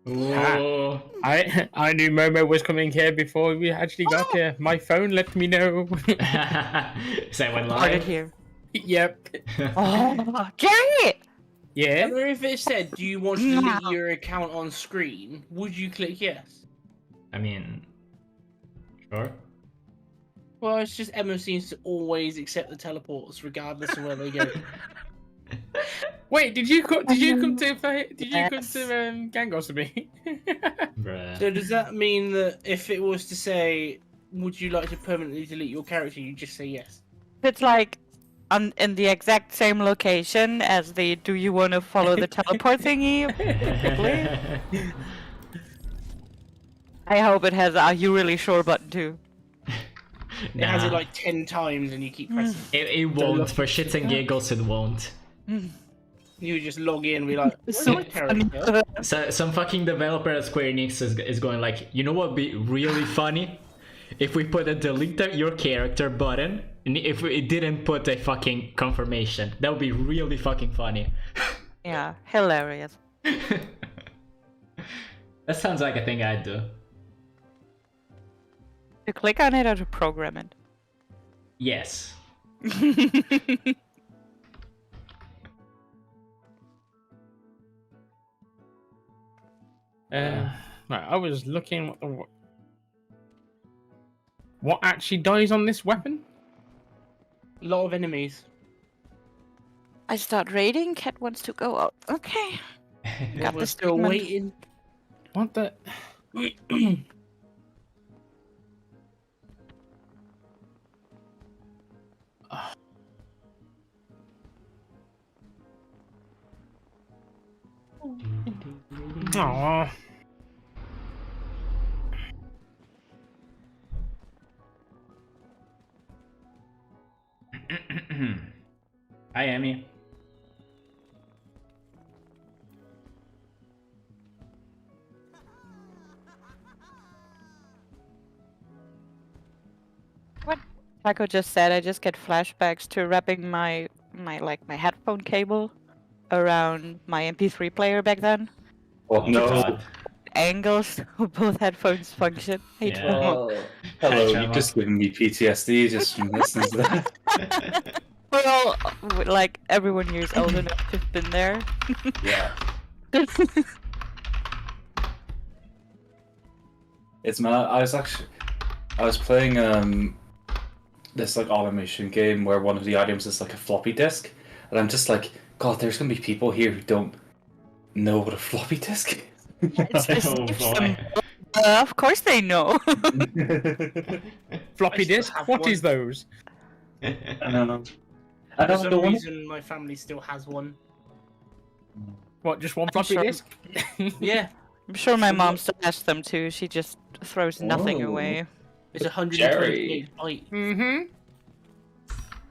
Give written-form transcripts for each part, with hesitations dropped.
Oh. I knew Momo was coming here before we actually got here. My phone let me know. Is that one Started live? here. Yep. Oh, Jerry! Yeah. And if it said, do you want to delete your account on screen, would you click yes? I mean, sure. Well, it's just Emma seems to always accept the teleports regardless of where they go. Wait, did you come to Yes. Gangos with me? Bruh. So does that mean that if it was to say, would you like to permanently delete your character, you just say yes? It's like in the exact same location as the do you want to follow the teleport thingy? Technically. I hope it has are you really sure button too. It has it like 10 times and you keep pressing. It won't. For shits and giggles, it won't. You just log in and be like, where's So my character? So some fucking developer at Square Enix is going like, you know what would be really funny? If we put a delete your character button, and if it didn't put a fucking confirmation, that would be really fucking funny. Yeah, hilarious. That sounds like a thing I'd do. To click on it or to program it? Yes. Right, I was looking what actually dies on this weapon? A lot of enemies. I start raiding, Cat wants to go out. Okay. Got We're this still treatment. waiting. What the? Aww. Hi, Amy. What Taco just said, I just get flashbacks to wrapping my headphone cable around my MP3 player back then. Oh no. God. Angles so both headphones function. Hey, Yeah. Tomo. Oh, hello, Hi, you've Trevor. just given me PTSD just from listening to that. Well, like everyone years old enough to have been there. Yeah. It's mad. I was playing this like automation game where one of the items is like a floppy disk, and I'm just like, God, there's gonna be people here who don't know what a floppy disk is. It's Oh, boy. of course they know. Floppy I still disk? have What one. is those? I don't know. I For don't some know. reason, my family still has one. What, just one floppy sure. disk? Yeah, I'm sure my mom still has them too. She just throws nothing Whoa. away. it's 128 Jerry. byte. Mm-hmm.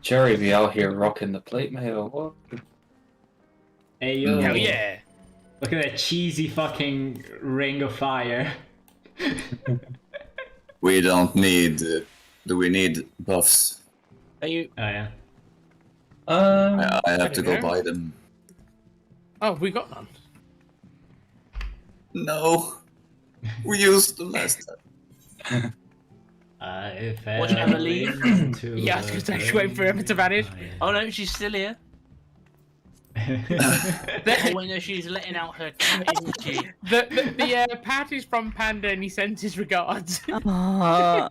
Jerry be out here rocking the plate mail. What? Hey, yo. Hell yeah. Look at that cheesy fucking ring of fire. We don't need. Do we need buffs? Are you? Oh, yeah. I have to go Okay. buy them. Oh, we got none. No. We used them last time. If Watch Emma leave. Yeah, I was gonna say, waiting for Emma to vanish. Oh no, she's still here. Oh wait, no, she's letting out her cat, isn't she? The party's from Panda and he sends his regards. Aww.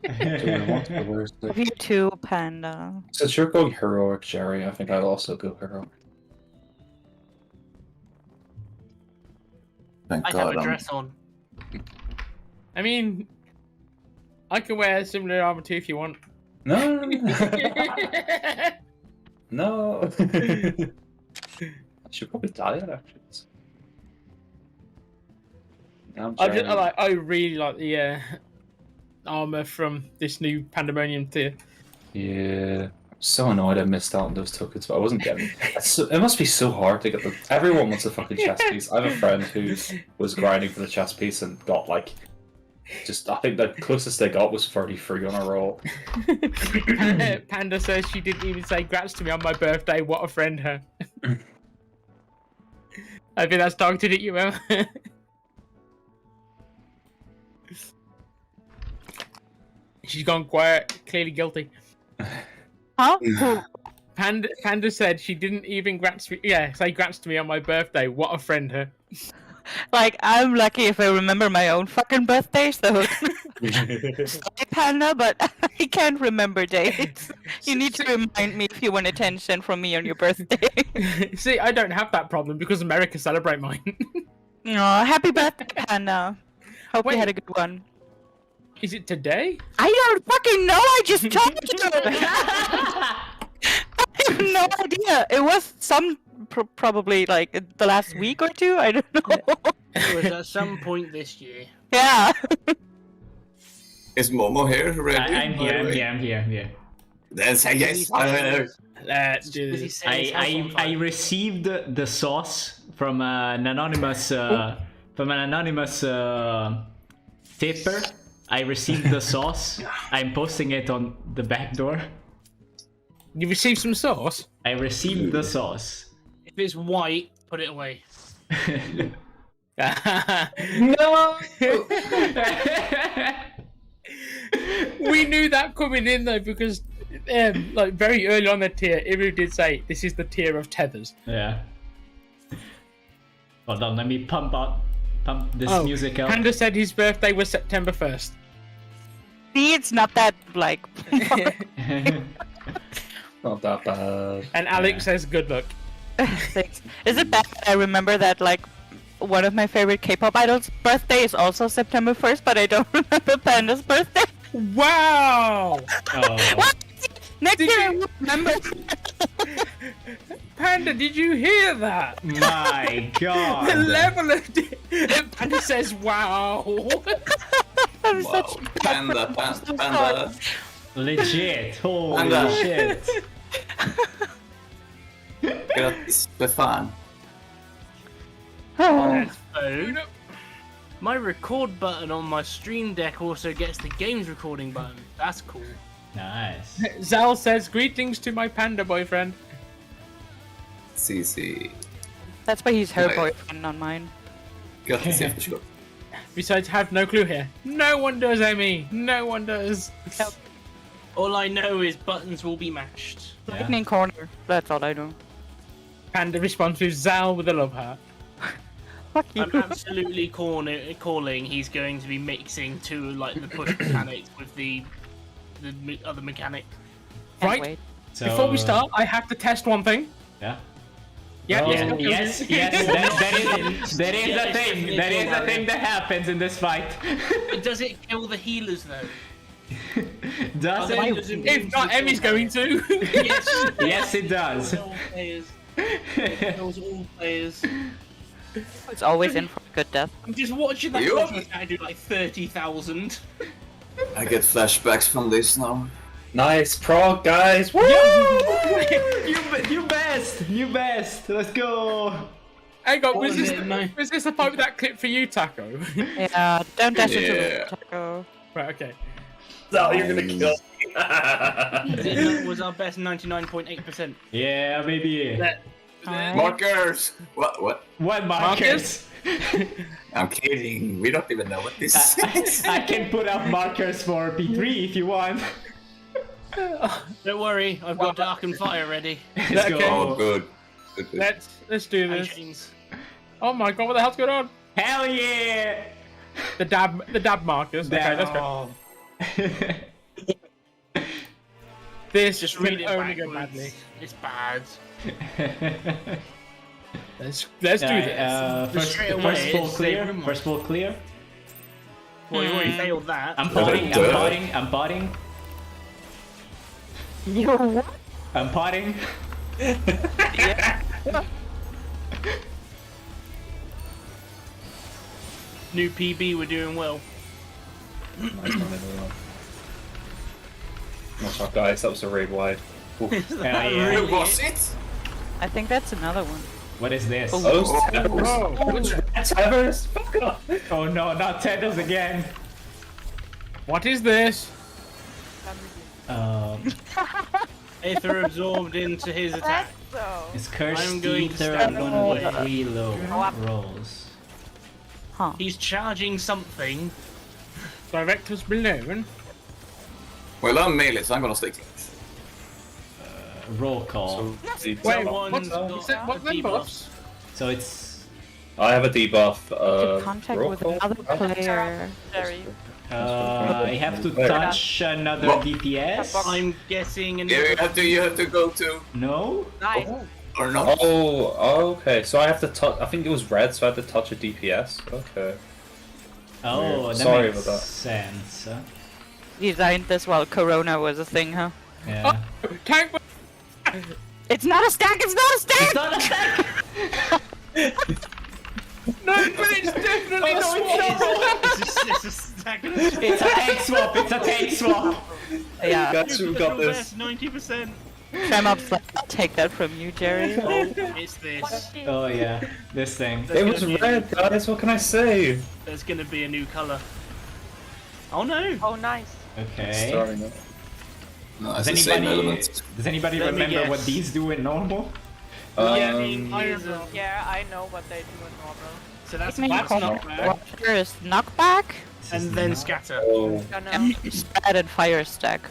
Where's the... You too, Panda. Since you're going heroic, Jerry, I think I'll also go heroic. Thank I God. have a dress on. I mean, I can wear similar armor too if you want. No. No. I should probably dye it actually. I really like the armor from this new Pandemonium tier. Yeah. I'm so annoyed I missed out on those tokens, but I wasn't getting it must be so hard to get them. Everyone wants a fucking chest piece. I have a friend who was grinding for the chest piece and got like just I think the closest they got was 33 on a roll. Panda says she didn't even say grats to me on my birthday. What a friend, her. I think that's targeted at you, Emma. She's gone quiet, clearly guilty. Huh? Panda said she didn't even say grats to me on my birthday. What a friend, her. Like, I'm lucky if I remember my own fucking birthday, so... Sorry, Panda, but I can't remember dates. You need to remind me if you want attention from me on your birthday. See, I don't have that problem because America celebrate mine. Aw, happy birthday, Panda. Hope you had a good one. Is it today? I don't fucking know, I just told you! I have no idea. It was probably like the last week or two, I don't know. It was at some point this year. Yeah. Is Momo here already? I'm here. Then say yes. Let's do Does he this. say his house on I fire? received the sauce from an anonymous tipper. I received the sauce. I'm posting it on the back door. You received some sauce? I received the sauce. If it's white, put it away. No. We knew that coming in though because like very early on the tier, Iru did say this is the tier of tethers. Yeah. Hold on, let me pump this music out. Panda said his birthday was September 1st. See, it's not that, like... Not that bad. And Alex says good luck. Thanks. Is it bad that I remember that, like, one of my favorite K-pop idols' birthday is also September 1st, but I don't remember Panda's birthday? Wow! Oh. What? Next Did year I you- will remember. Panda, did you hear that? My God. The level of... Panda says wow. I'm Wow. such a bad Panda, person. panda. Legit. Holy Panda. shit. Grattis, Stefan. Oh, So, my record button on my Stream Deck also gets the game's recording button. That's cool. Nice. Zal says greetings to my panda boyfriend. CC. that's why he's her Right. boyfriend, not mine. Grattis i förskott. Besides, have no clue here. No one does, Amy. No one does. All I know is buttons will be matched. Yeah. Lightning corner. That's all I know. Panda responds with Zal with a love heart. Fuck you. I'm absolutely calling he's going to be mixing two like the push mechanics with the other mechanic. Can't Right. wait. So, Before we start, I have to test one thing. Yeah. Yeah, Oh, let's go. yes, that is a thing. That is a thing that happens in this fight. Does it kill the healers though? Does Are the it? healers immune If not, to Emmy's going to. Yes. Yes, it does. All players. Kills all players. It's always in for a good death. I'm just watching that You? guy do like 30,000. I get flashbacks from this now. Nice prog, guys. Woo! You best. Let's go. Hang on, What was was this, it, no? was this a part of that clip for you, Taco? Yeah, don't dash into Yeah. the taco. Right, okay. No, you're gonna kill me. That was our best 99.8%. Yeah, baby. Alright. Markers! What? What markers? I'm kidding. We don't even know what this is. I can put up markers for P3 if you want. Don't worry, I've got Dark and Fire ready. Let's Okay. Oh, go. good. Let's do And this. chains. Oh my god, what the hell's going on? Hell yeah! The dab markers. Okay, let's go. This Just can read it only go backwards. badly. It's bad. Let's do this. straight away, First full it's clear. Saberman. First full clear. Well, you already failed that. I'm potting. Duh. I'm potting. You what? I'm potting. New PB, we're doing well. Nice one, everyone. What's up, guys? That was a raid wide. Hell yeah. Who was it? I think that's another one. What is this? Oh, Oh, fuck off! Oh no, not Tendals again. what is this? Aether absorbed into his attack. It's cursed I'm going to ether stand on on reload rolls. Huh. He's charging something. Director's balloon. Well, I'm melee, so I'm gonna stay close. Roll call. Wait, Someone's what's got what the then, debuff. boss? So it's I have a debuff. Contact roll with call? another player. Jerry. I have to There. touch another What? DPS. I'm guessing Yeah, another. you have to go to No. Nice. or not. Oh, okay. So I have to touch. I think it was red, so I had to touch a DPS. Okay. Oh, Weird. that Sorry makes about that. sense. Designed this while Corona was a thing, huh? Yeah. Tank. It's not a stack. It's not a stack. It's not a stack. No, but it's definitely Oh, not. It's a stack of It's a tank swap. It's a tank swap. Yeah. Guys, who got this? 90%. Tremop's like, I'll take that from you, Jerry. Oh, it's this. Oh yeah, this thing. It was red, guys. What can I say? There's gonna be a new color. Oh no! Oh, nice. Okay. Starting up. No, Does it's the same anybody element. remember Let me what guess. these do in normal? Yeah, I Yeah, I know what they do in normal. So that's Maybe that's call knockback, Watcher is knockback, and then scatter. Oh, I know. and spread and fire stack.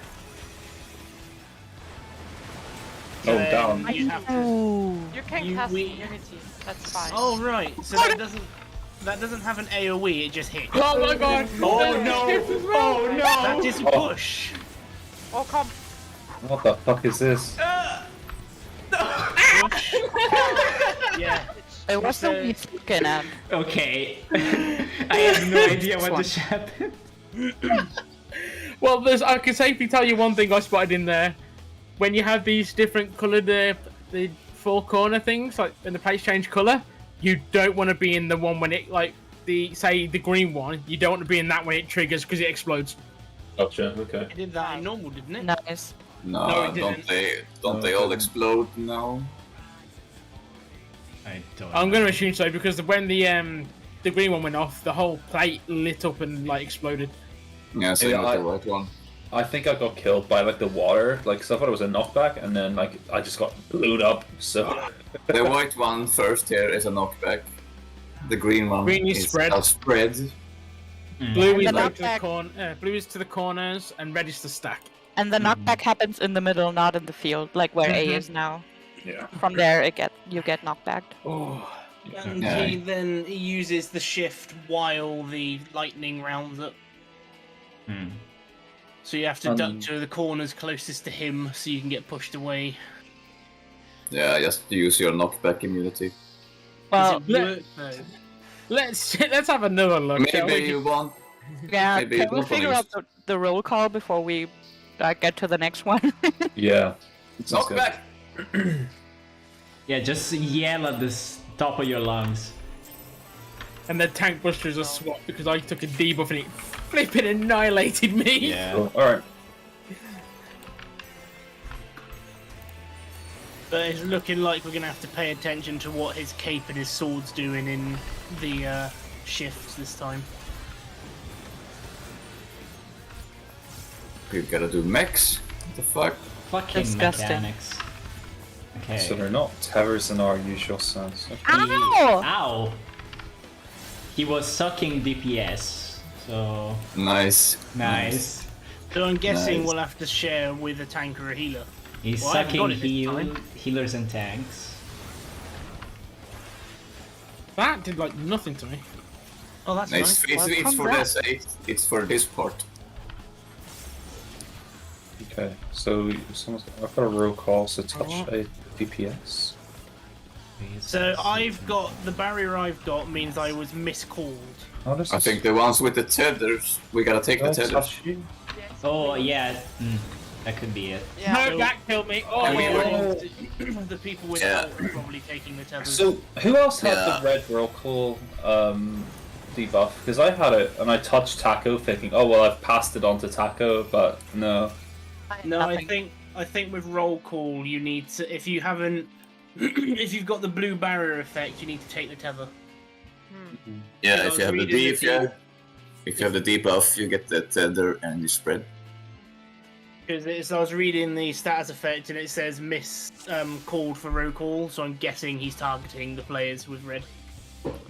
oh, Then down. You have to. Ooh. You can You cast we- immunity. That's fine. Oh right. So that doesn't have an AOE. It just hits. Oh my god! Oh no! Oh no! That is push. Oh, come. What the fuck is this? Push. Yeah. It was So- so looking at. Okay. I have no idea what just happened. Well, I can safely tell you one thing I spotted in there. When you have these different coloured, the four corner things, like when the plates change colour, you don't want to be in the one when it, like, the green one, you don't want to be in that when it triggers because it explodes. Gotcha. Okay. It did that in normal, didn't it? Nice. No, No, it didn't. don't they all explode now? I don't. I'm going to assume so because when the green one went off, the whole plate lit up and like exploded. Yeah, same Yeah, with I- the white one. I think I got killed by like the water, like, so I thought it was a knockback, and then like I just got glued up. So The white one first here is a knockback. The green one Green is spread. a spread. Blue is the like to the knockback- blue is to the corners, and red is the stack. And the knockback happens in the middle, not in the field, like where A Mhm. is now. yeah. From there, you get knockbacked. Oh, And Yeah. he uses the shift while the lightning rounds up. Hmm. So you have to duck to the corners closest to him so you can get pushed away. Yeah, just use your knockback immunity. Well, Does it work though? let's have another look. shall Maybe we? you want. yeah, maybe can we both of figure these. out the roll call before we get to the next one? Yeah. Sounds good. Knockback! Yeah, just yell at the top of your lungs. And the tank buster is a swap because I took a debuff and it flipping annihilated me. Cool. All right. But it's looking like we're gonna have to pay attention to what his cape and his sword's doing in the shifts this time. You gotta do mechs. What the fuck? Fucking Disgusting. mechanics. Okay. So they're not towers in our usual sense. Okay. Ow! Ow! He was sucking DPS, so Nice. nice. So I'm guessing Nice. we'll have to share with a tank or a healer. He's Well, I haven't got sucking it this time. healers and tanks. That did like nothing to me. Oh, that's Nice. nice. It's for Welcome this. It's for this part. Okay. So I've got a roll call. So touch a DPS. So I've got the barrier I've got means I was miscalled. How does I think the ones with the tethers, we gotta take the tethers. touch you? Oh yeah, that could be it. Yeah. No, that killed me. Oh, And we my were- The people with Yeah. health are probably taking the tethers. So who else had Yeah. the red roll call debuff? Because I had it and I touched Taco, thinking, oh well, I've passed it on to Taco, but no. No, Nothing. I think with roll call you need to, if you haven't if you've got the blue barrier effect, you need to take the tether. Yeah, So if you have the reading D, the if you have the debuff, you get the tether and you spread. Because I was reading the status effect and it says called for roll call, so I'm guessing he's targeting the players with red.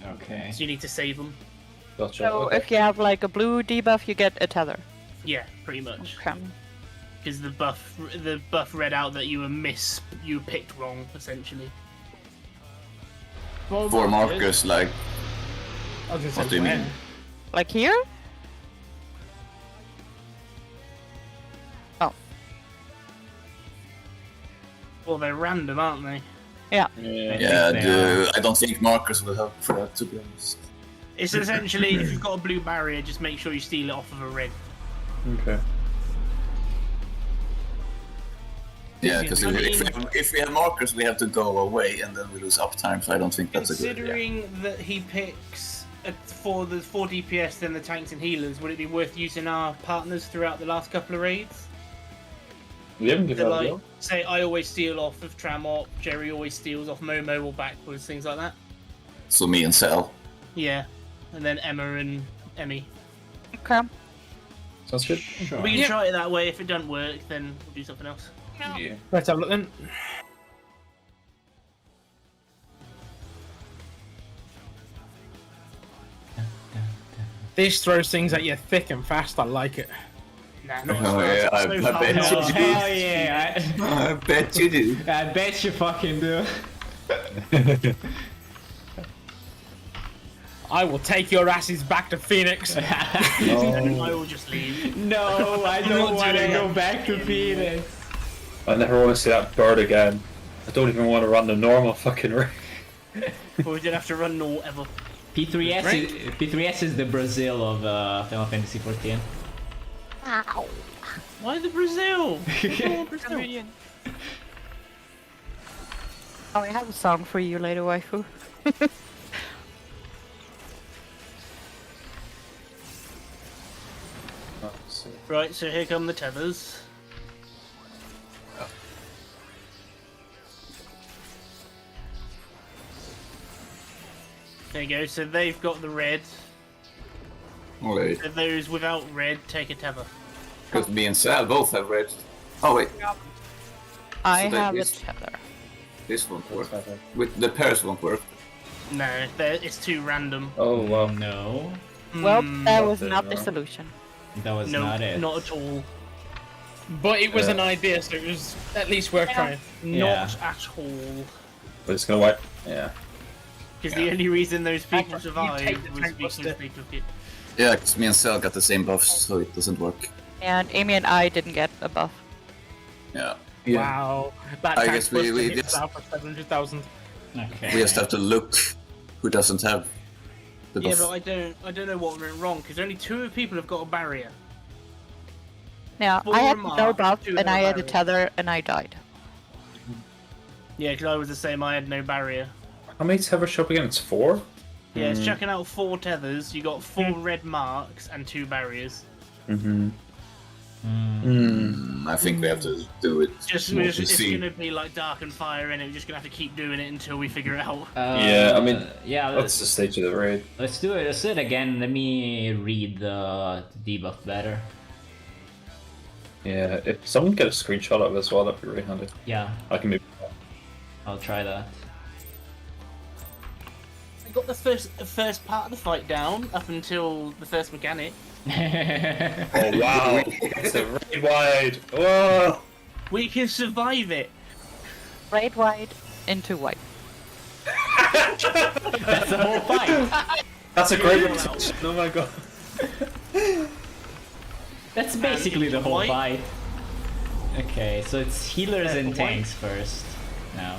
Okay. So you need to save them. Gotcha. So okay. if you have like a blue debuff, you get a tether. Yeah, pretty much. Okay. Because the buff read out that you were picked wrong, essentially. Well, For markers, like, I was gonna say what do you where? mean? Like here? Oh, Well, they're random, aren't they? yeah. Yeah, I don't think markers will help for that, to be honest. It's essentially, if you've got a blue barrier, just make sure you steal it off of a red. Okay. Yeah, because if we have markers, we have to go away, and then we lose uptime. So I don't think that's a good idea. Considering that he picks for the 4 DPS, then the tanks and healers, would it be worth using our partners throughout the last couple of raids? We haven't given To out a like, go. say I always steal off of Tramop, Jerry always steals off Momo or backwards, things like that. So me and Sal. Yeah, and then Emma and Emmy. Okay. Sounds good. We can try it that way. If it doesn't work, then we'll do something else. Yeah. Let's have a look then. This throws things at you thick and fast. I like it. Nah, not Oh, as yeah, fast. I So far, bet no. you Oh, hell yeah! I bet you do. I bet you fucking do. I will take your asses back to Phoenix. I will just leave. No, I don't not want to doing go that. back to Phoenix. I never want to see that bird again. I don't even want to run the normal fucking raid. Or we didn't have to run or whatever. P3S is the Brazil of Final Fantasy 14. Why the Brazil? Oh, Brazil. Oh, I have a song for you later, waifu. Right, so here come the tethers. There you go, so they've got the red. Wait, So those without red take a tether. because me and Sal both have red. Oh wait, I So that have a is- tether. this won't work. With the pairs won't work. No, it's too random. Oh wow. No, Well, that was nothing, not the no. solution. that was No, not it. not at all. But it was an idea, so it was at least worth trying. Not at all. But it's gonna wipe. Yeah. Because the only reason those people You take survived the was tank because buster. they took it. Yeah, because me and Sal got the same buffs, so it doesn't work. And Amy and I didn't get a buff. Yeah. Wow. That I tank guess we buster hit just- Sal for 700,000. Okay. We just have to look who doesn't have the Yeah, buff. but I don't know what went wrong because only 2 people have got a barrier. Now, Four I had mark, no buff, two and I had a barrier. tether, and I died. Yeah, because I was the same. I had no barrier. How many tethers show up again? It's 4? Yeah, it's chucking out 4 tethers. You got 4 red marks and 2 barriers. Mm-hmm. I think we have to do it. Just more it's to see. gonna be like dark and fire, and we're just gonna have to keep doing it until we figure it out. Yeah, I mean, yeah. That's the stage of the raid. Let's do it. Let's do it again. Let me read the debuff better. Yeah, if someone get a screenshot of it as well, that'd be really handy. Yeah, I can maybe. I'll try that. I got the first part of the fight down up until the first mechanic. Oh wow! It's a raid wide. Whoa! We can survive it. Raid wide into white. That's the whole fight. That's a great rotation. Oh my god. That's basically the whole White. fight. Okay, so it's healers and White. tanks first. Now.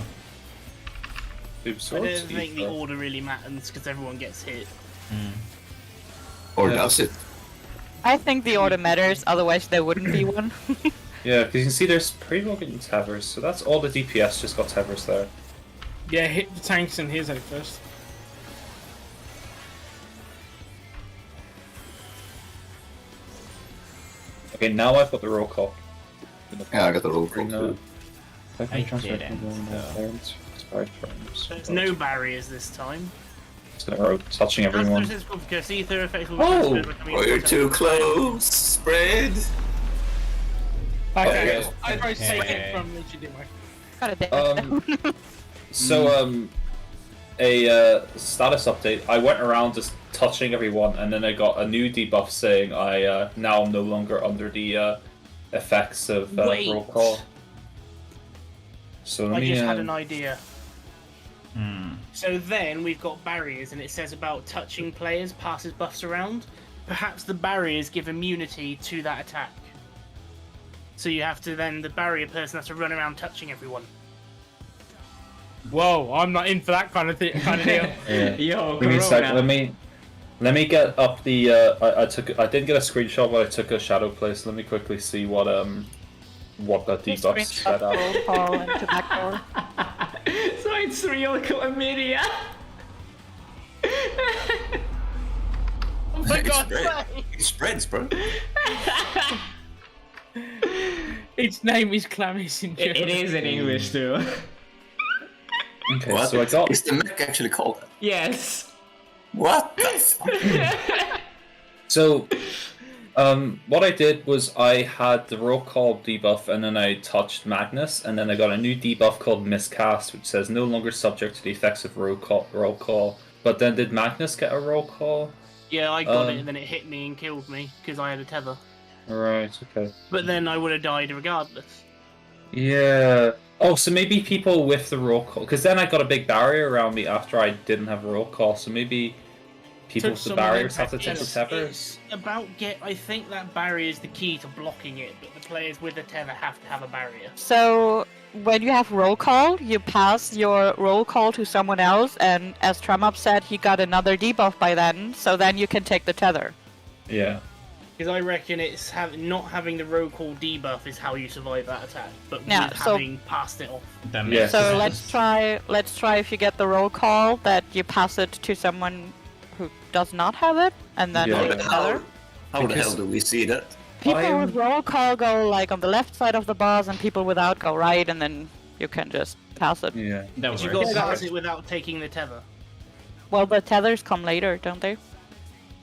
Dude, I swords, don't think the ether. order really matters because everyone gets hit. Or Yeah. does it? I think the order matters, otherwise there wouldn't be one. Yeah, because you can see there's pretty well getting tethers, so that's all the DPS just got tethers there. Yeah, hit the tanks and his head first. Okay, now I've got the roll call. Yeah, I got the roll call No. too. I didn't, Expired frames. There's no barriers this time. It's gonna roll, touching everyone. Because ether effects will Oh! be transferred Oh, you're too close. Spread. Okay, Okay. I tried to take Okay. it from Richie, didn't I? Got it there. So a status update. I went around just touching everyone, and then I got a new debuff saying I now am no longer under the effects of Wait. roll call. So let I me, just had an idea. Hmm. So then we've got barriers, and it says about touching players passes buffs around. Perhaps the barriers give immunity to that attack. So you have to then the barrier person has to run around touching everyone. Whoa, I'm not in for that kind of deal. Yeah. Yo, Give me a sec. Corona. Let me get up the. I didn't get a screenshot, but I took a shadow play. So let me quickly see what that debuff set up. Roll call into backdoor. So it's real chlamydia. Oh my god! It spreads, bro. Its name is Clammy syndrome. It is in English too. Okay, What? so I got. Is the mech actually called that? Yes. What the fuck? So, what I did was I had the roll call debuff, and then I touched Magnus, and then I got a new debuff called Miscast, which says no longer subject to the effects of roll call. But then did Magnus get a roll call? Yeah, I got it, and then it hit me and killed me because I had a tether. Right. Okay. But then I would have died regardless. Yeah. Oh, so maybe people with the roll call, because then I got a big barrier around me after I didn't have a roll call. So maybe people with the someone barriers have to take the It's, tethers. it's about I think that barrier is the key to blocking it, but the players with the tether have to have a barrier. So when you have roll call, you pass your roll call to someone else, and as Trump said, he got another debuff by then, so then you can take the tether. Yeah. Because I reckon it's not having the roll call debuff is how you survive that attack, but Yeah, with so- having passed it off. That Yeah. makes So sense. let's try if you get the roll call that you pass it to someone who does not have it, and then Yeah. take the tether. How the Because- hell do we see that? People I'm- with roll call go like on the left side of the boss, and people without go right, and then you can just pass it. Yeah. That But you works. got to pass it without taking the tether. Well, the tethers come later, don't they?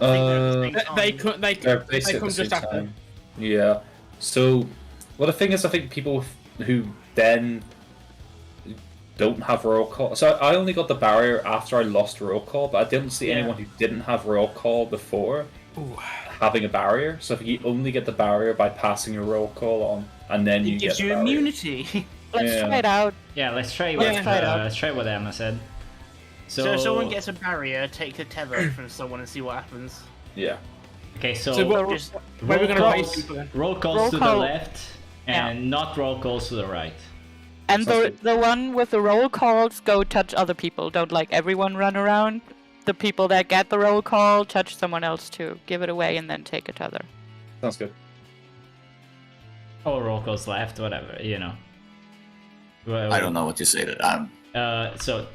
I think they're at the same They time. come They're basically come at the just same after. time. Yeah. So, well, the thing is, I think people who then don't have roll call. So I only got the barrier after I lost roll call, but I didn't see Yeah. anyone who didn't have roll call before having a barrier. So if you only get the barrier by passing your roll call on, and then you It get gives the you barrier. immunity. Let's Yeah. try it out. Yeah, let's try what Emma said. So if someone gets a barrier, take the tether from someone and see what happens. Yeah. Okay, so, So what, Just where are we roll gonna place calls, people then? roll calls Roll to call. the left and not roll calls to the right. And Sounds the one with the roll calls go touch other people. Don't like everyone run around. The people that get the roll call touch someone else too. Give it away and then take a tether. Sounds good. Or roll calls left, whatever, you know. Well, I don't know what you say that I'm. So,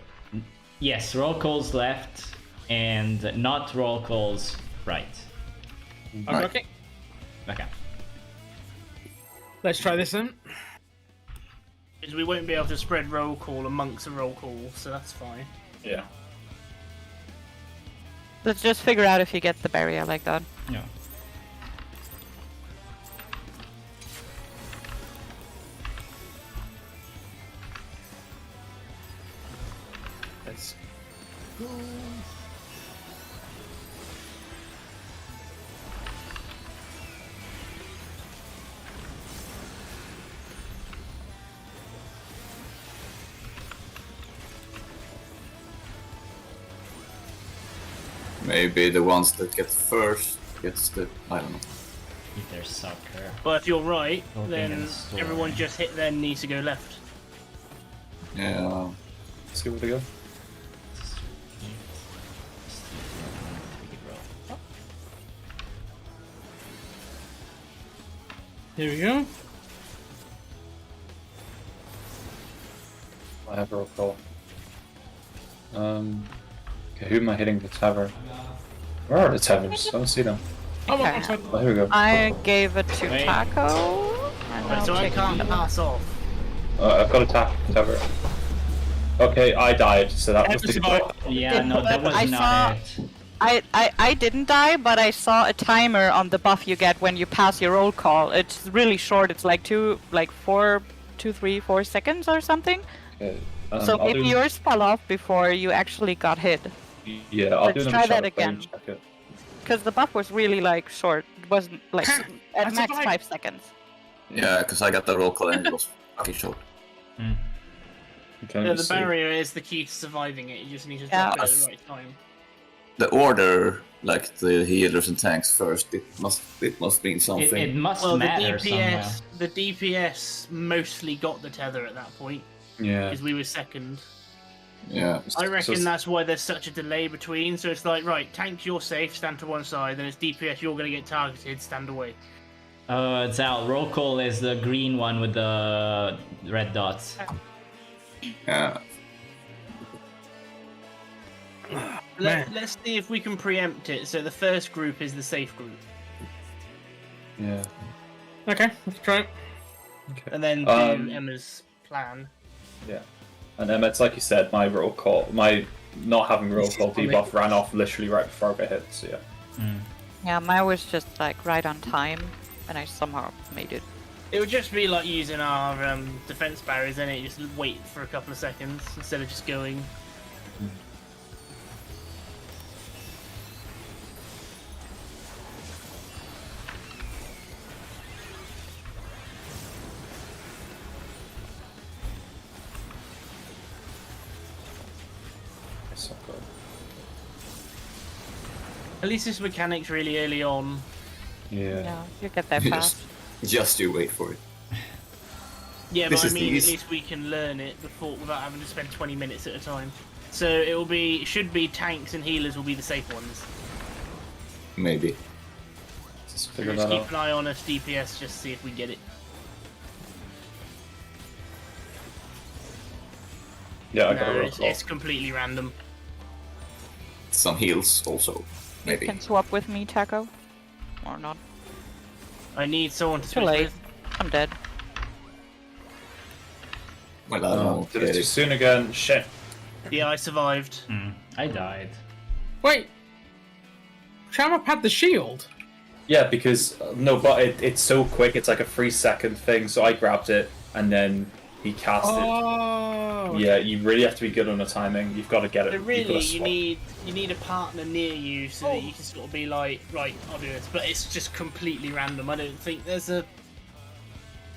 yes, roll calls left and not roll calls right. Okay, okay. Okay. Let's try this then. Because we won't be able to spread roll call amongst the roll call, so that's fine. Yeah. Let's just figure out if you get the barrier like that. Yeah. Let's Maybe the ones that get first gets the. I don't know. Either sucker. But if you're right, Open then and store. everyone just hit then needs to go left. Yeah. Let's give it a go. Here we go. I have roll call. Okay, who am I hitting the tether? Where are the tethers? I don't see them. Oh, Okay. I'm sorry. Oh, here we go. I gave it to Wait. Taco. And Right, I'll so I take can't it. pass off. I've got attack tether. Okay, I died, so that was the Survive. Yeah, no, that was I not saw- it. I didn't die, but I saw a timer on the buff you get when you pass your roll call. It's really short. It's like 2, 3, 4 seconds or something. Okay. So I'll maybe do- yours fell off before you actually got hit. Yeah, I'll Let's do try that another again. check it. Because the buff was really like short. It wasn't like I at max survived. 5 seconds. Yeah, because I got the roll call and it was fucking short. Okay, Yeah, let me the see. barrier is the key to surviving it. You just need to Yeah. drop it at the right time. The order, like the healers and tanks first, it must mean It, something. it must Well, the matter somewhere. DPS mostly got the tether at that point Yeah. because we were second. Yeah. I reckon So- that's why there's such a delay between. So it's like, right, tank, you're safe, stand to one side. Then it's DPS, you're gonna get targeted, stand away. It's out. Roll call is the green one with the red dots. Yeah. Let's see if we can preempt it. So the first group is the safe group, Yeah. Okay, let's try it. and then do Emma's plan. Yeah. And then it's like you said, my not having roll call debuff ran off literally right before I got hit. So yeah. Yeah, mine was just like right on time, and I somehow made it. It would just be like using our defense barriers, and it just wait for a couple of seconds instead of just going. So good. At least this mechanic's really early on. Yeah. Yeah, you get that Yes. fast. Just you wait for it. Yeah, This but I is the mean, at easy- least we can learn it before without having to spend 20 minutes at a time. So it should be tanks and healers will be the safe ones. Maybe. Just figure Just that keep out. an eye on us DPS, just see if we get it. Yeah, I got a No, roll call. it's completely random. Some heals also. You Maybe. can swap with me, Taco. Or not. I need someone to Too switch late. with. I'm dead. Well, I don't know. Did it too soon again? Shit. Yeah, I survived. I died. Wait. Shamap had the shield. Yeah, because no, but it's so quick. It's like a 3-second thing. So I grabbed it and then he cast it. Oh. Yeah, you really have to be good on the timing. You've got to get it. But You've really, gotta you swap. need a partner near you so that you can sort of be like, right, I'll do this. But it's just completely random. I don't think there's a.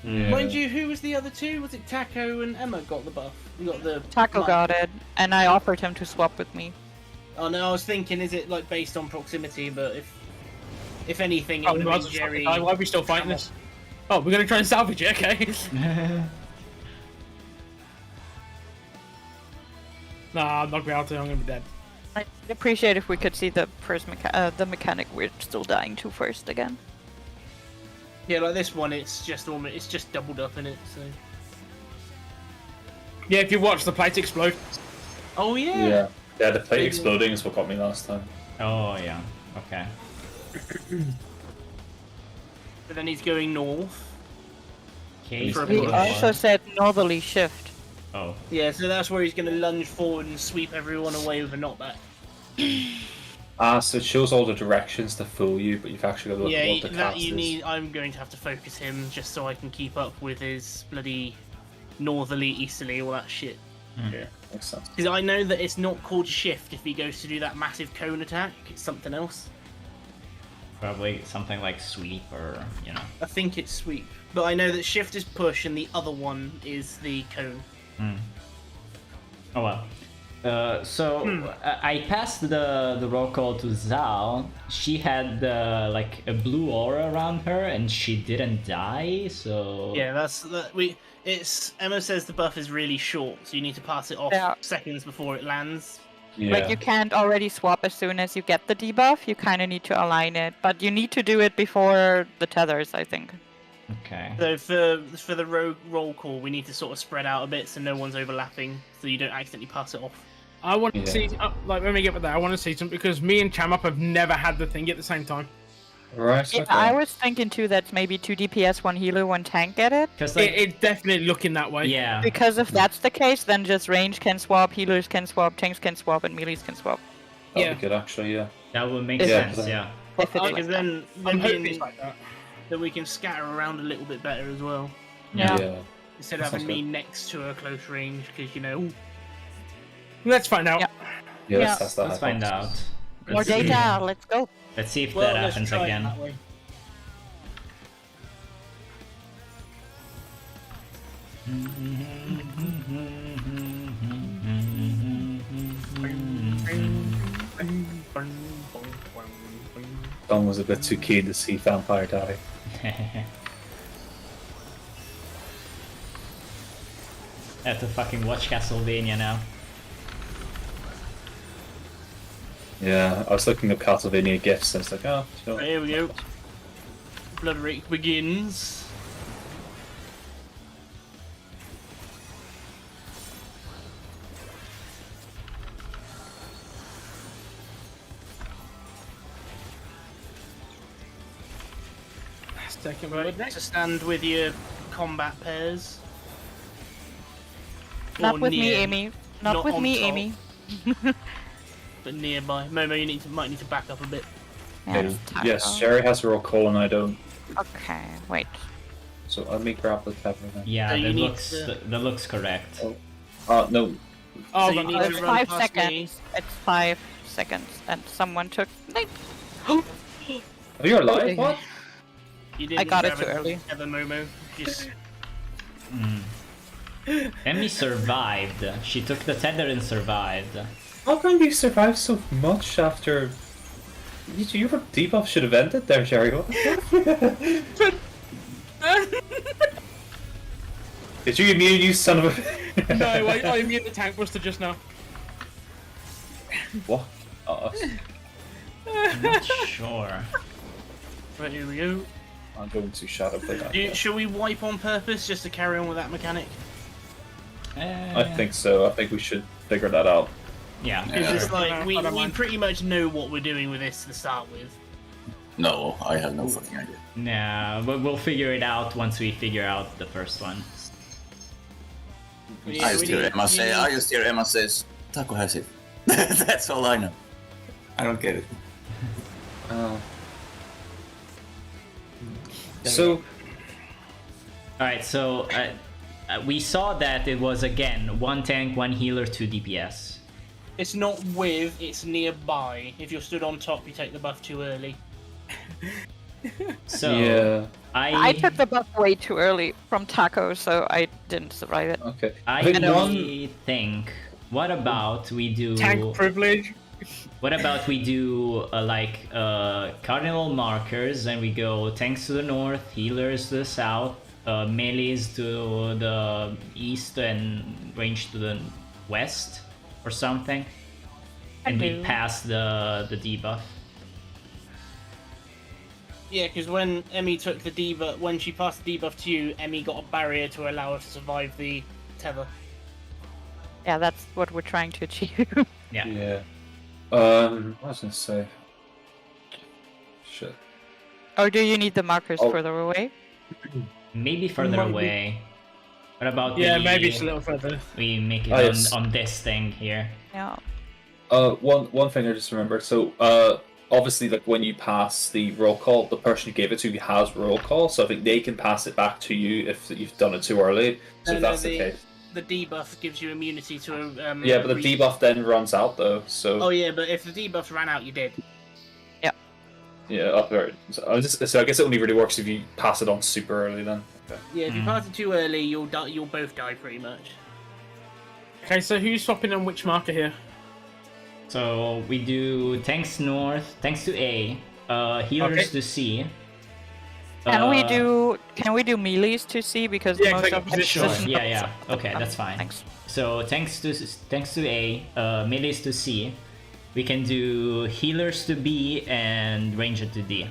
Yeah. Mind you, who was the other two? Was it Taco and Emma got the buff? You got the Taco mic. got it, and I offered him to swap with me. Oh no, I was thinking, is it like based on proximity? But if anything, it Oh, would we have might been as well Jerry. die. Why are we still fighting this? Oh, we're gonna try and salvage it, okay? Nah, I'm not going to. I'm gonna be dead. I'd appreciate if we could see the first the mechanic we're still dying to first again. Yeah, like this one, it's just doubled up in it. So. Yeah, if you watch the plate explode. Oh yeah. Yeah. Yeah, the plate exploding is what got me last time. Oh yeah. Okay. But then he's going north. Okay. For a We push. also said northerly shift. Oh. Yeah, so that's where he's going to lunge forward and sweep everyone away with a knockback. So it shows all the directions to fool you, but you've actually got to look Yeah, at what the that cast you is. need. I'm going to have to focus him just so I can keep up with his bloody northerly, easterly, all that shit. Yeah, makes sense. Because I know that it's not called shift if he goes to do that massive cone attack. It's something else. Probably something like sweep or I think it's sweep, but I know that shift is push and the other one is the cone. Oh well. I passed the roll call to Zal. She had like a blue aura around her, and she didn't die. So Yeah, It's Emma says the buff is really short, so you need to pass it off Yeah. seconds before it lands. Yeah. Like you can't already swap as soon as you get the debuff. You kind of need to align it, but you need to do it before the tethers, I think. Okay. So for the roll call, we need to sort of spread out a bit so no one's overlapping, so you don't accidentally pass it off. I want to Yeah. see, like, when we get with that, I want to see something because me and Chamup have never had the thing at the same time. Right. Yeah, Okay. I was thinking too that maybe 2 DPS, 1 healer, 1 tank get it. Because like It's definitely looking that way. yeah. Because if that's the case, then just range can swap, healers can swap, tanks can swap, and melees can swap. That'd Yeah. be good actually. Yeah. That would make Yeah, sense. Yeah. If it's like Because that. then I'm hoping we it's like that. then we can scatter around a little bit better as well. Yeah. Yeah. Instead of That having sounds me good. next to a close range, because, you know... Let's find out. Yeah. Yeah, Yeah. let's test that. Let's find out. hypothesis. More Let's see. data. Let's go. Let's see if Well, that let's happens try it again. that way. Don was a bit too keen to see Vampire die. I have to fucking watch Castlevania now. Yeah, I was looking up Castlevania gifs and it's like, oh, sure. Right, here we go. Blood Rake begins. Second Right, blood Rake. to stand with your combat pairs. Not Or with me, near, Amy. Not not with on me, top. Amy. but nearby. Momo, you might need to back up a bit. Yeah, Okay. it's Taco. Yes, Sherry has a roll call and I don't. Okay, wait. So let me grab the tab then. Yeah, So you that need looks to- that looks correct. Oh. No. Oh, So you but need Oh, to it's run 5 past seconds. me. It's 5 seconds, and someone took. Like, Are you alive? What? You I didn't got it grab too early. Together, Momo. Just Emmy survived. She took the tether and survived. How come you survived so much after... Your debuff should have ended there, Sherry. What the fuck? Did you immune, you son of a... no, I immune the tank buster just now. What? Oh, I'm not sure. right, here we go. I'm going to shadow play that. Shall we wipe on purpose just to carry on with that mechanic? I think so. I think we should figure that out. Yeah. Because Yeah. it's like we I don't we mind. pretty much know what we're doing with this to start with. No, I have no fucking idea. Nah, but we'll figure it out once we figure out the first one. Yeah, I just hear Emma say. I just hear Emma says, "Taco has it." That's all I know. I don't get it. So, Alright, so we saw that it was again 1 tank, 1 healer, 2 DPS. It's not with, it's nearby. If you're stood on top, you take the buff too early. So yeah. I took the buff way too early from Taco, so I didn't survive it. Okay. I think think. What about we do? Tank privilege. What about we do cardinal markers and we go tanks to the north, healers to the south, melees to the east, and range to the west, or something, and we do. pass the debuff. Yeah, because when Emmy took the debuff, when she passed the debuff to you, Emmy got a barrier to allow her to survive the tether. Yeah, that's what we're trying to achieve. Yeah. Yeah. What was I gonna say? Shit. Or do you need the markers Oh. further away? Maybe further Might be. away. What about Yeah, we, maybe it's a little further. we make it Oh, yes. on this thing here? Yeah. One thing I just remembered. So, obviously, like when you pass the roll call, the person you gave it to has roll call, so I think they can pass it back to you if you've done it too early. So No, if no, that's the case. The debuff gives you immunity to a. Yeah, but the debuff then runs out though. So Oh yeah, but if the debuff ran out, you did. yeah, up there. So I guess it only really works if you pass it on super early then. Okay. Yeah, if you pass it too early, you'll die. You'll both die pretty much. Okay, so who's swapping on which marker here? So we do tanks north, tanks to A, healers Okay. to C. Can we do melees to C because Yeah, most click of on position. position- Yeah. Okay, that's fine. Thanks. So tanks to A, melees to C. We can do healers to B and ranger to D.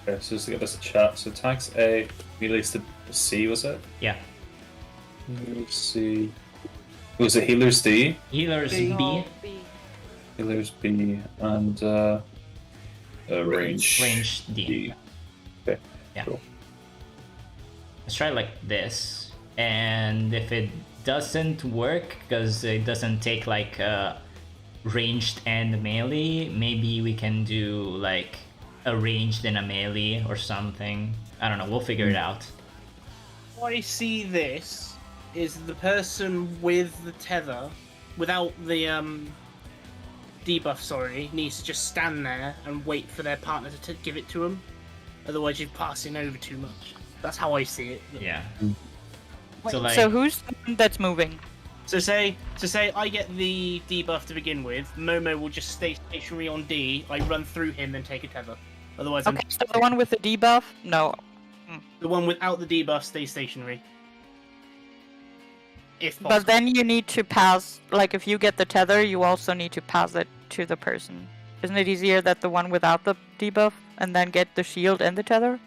Okay, so just to give us a chat. So tanks A, melees to C, was it? Yeah. Healers C. Was it healers D? Healers B, Healers B and range range D. D. Okay. Yeah. Cool. Let's try like this. And if it doesn't work, because it doesn't take like ranged and melee, maybe we can do like a ranged and a melee or something. I don't know, we'll figure it out. how I see this is the person with the tether, without the debuff, sorry, needs to just stand there and wait for their partner to give it to them. Otherwise, you're passing over too much. That's how I see it. Yeah. Wait, So, like- so who's the one that's moving? So say I get the debuff to begin with. Momo will just stay stationary on D. I run through him and take a tether. Otherwise, Okay, so the one with the debuff? No. the one without the debuff stays stationary. If possible. But then you need to pass, like if you get the tether, you also need to pass it to the person. Isn't it easier that the one without the debuff and then get the shield and the tether?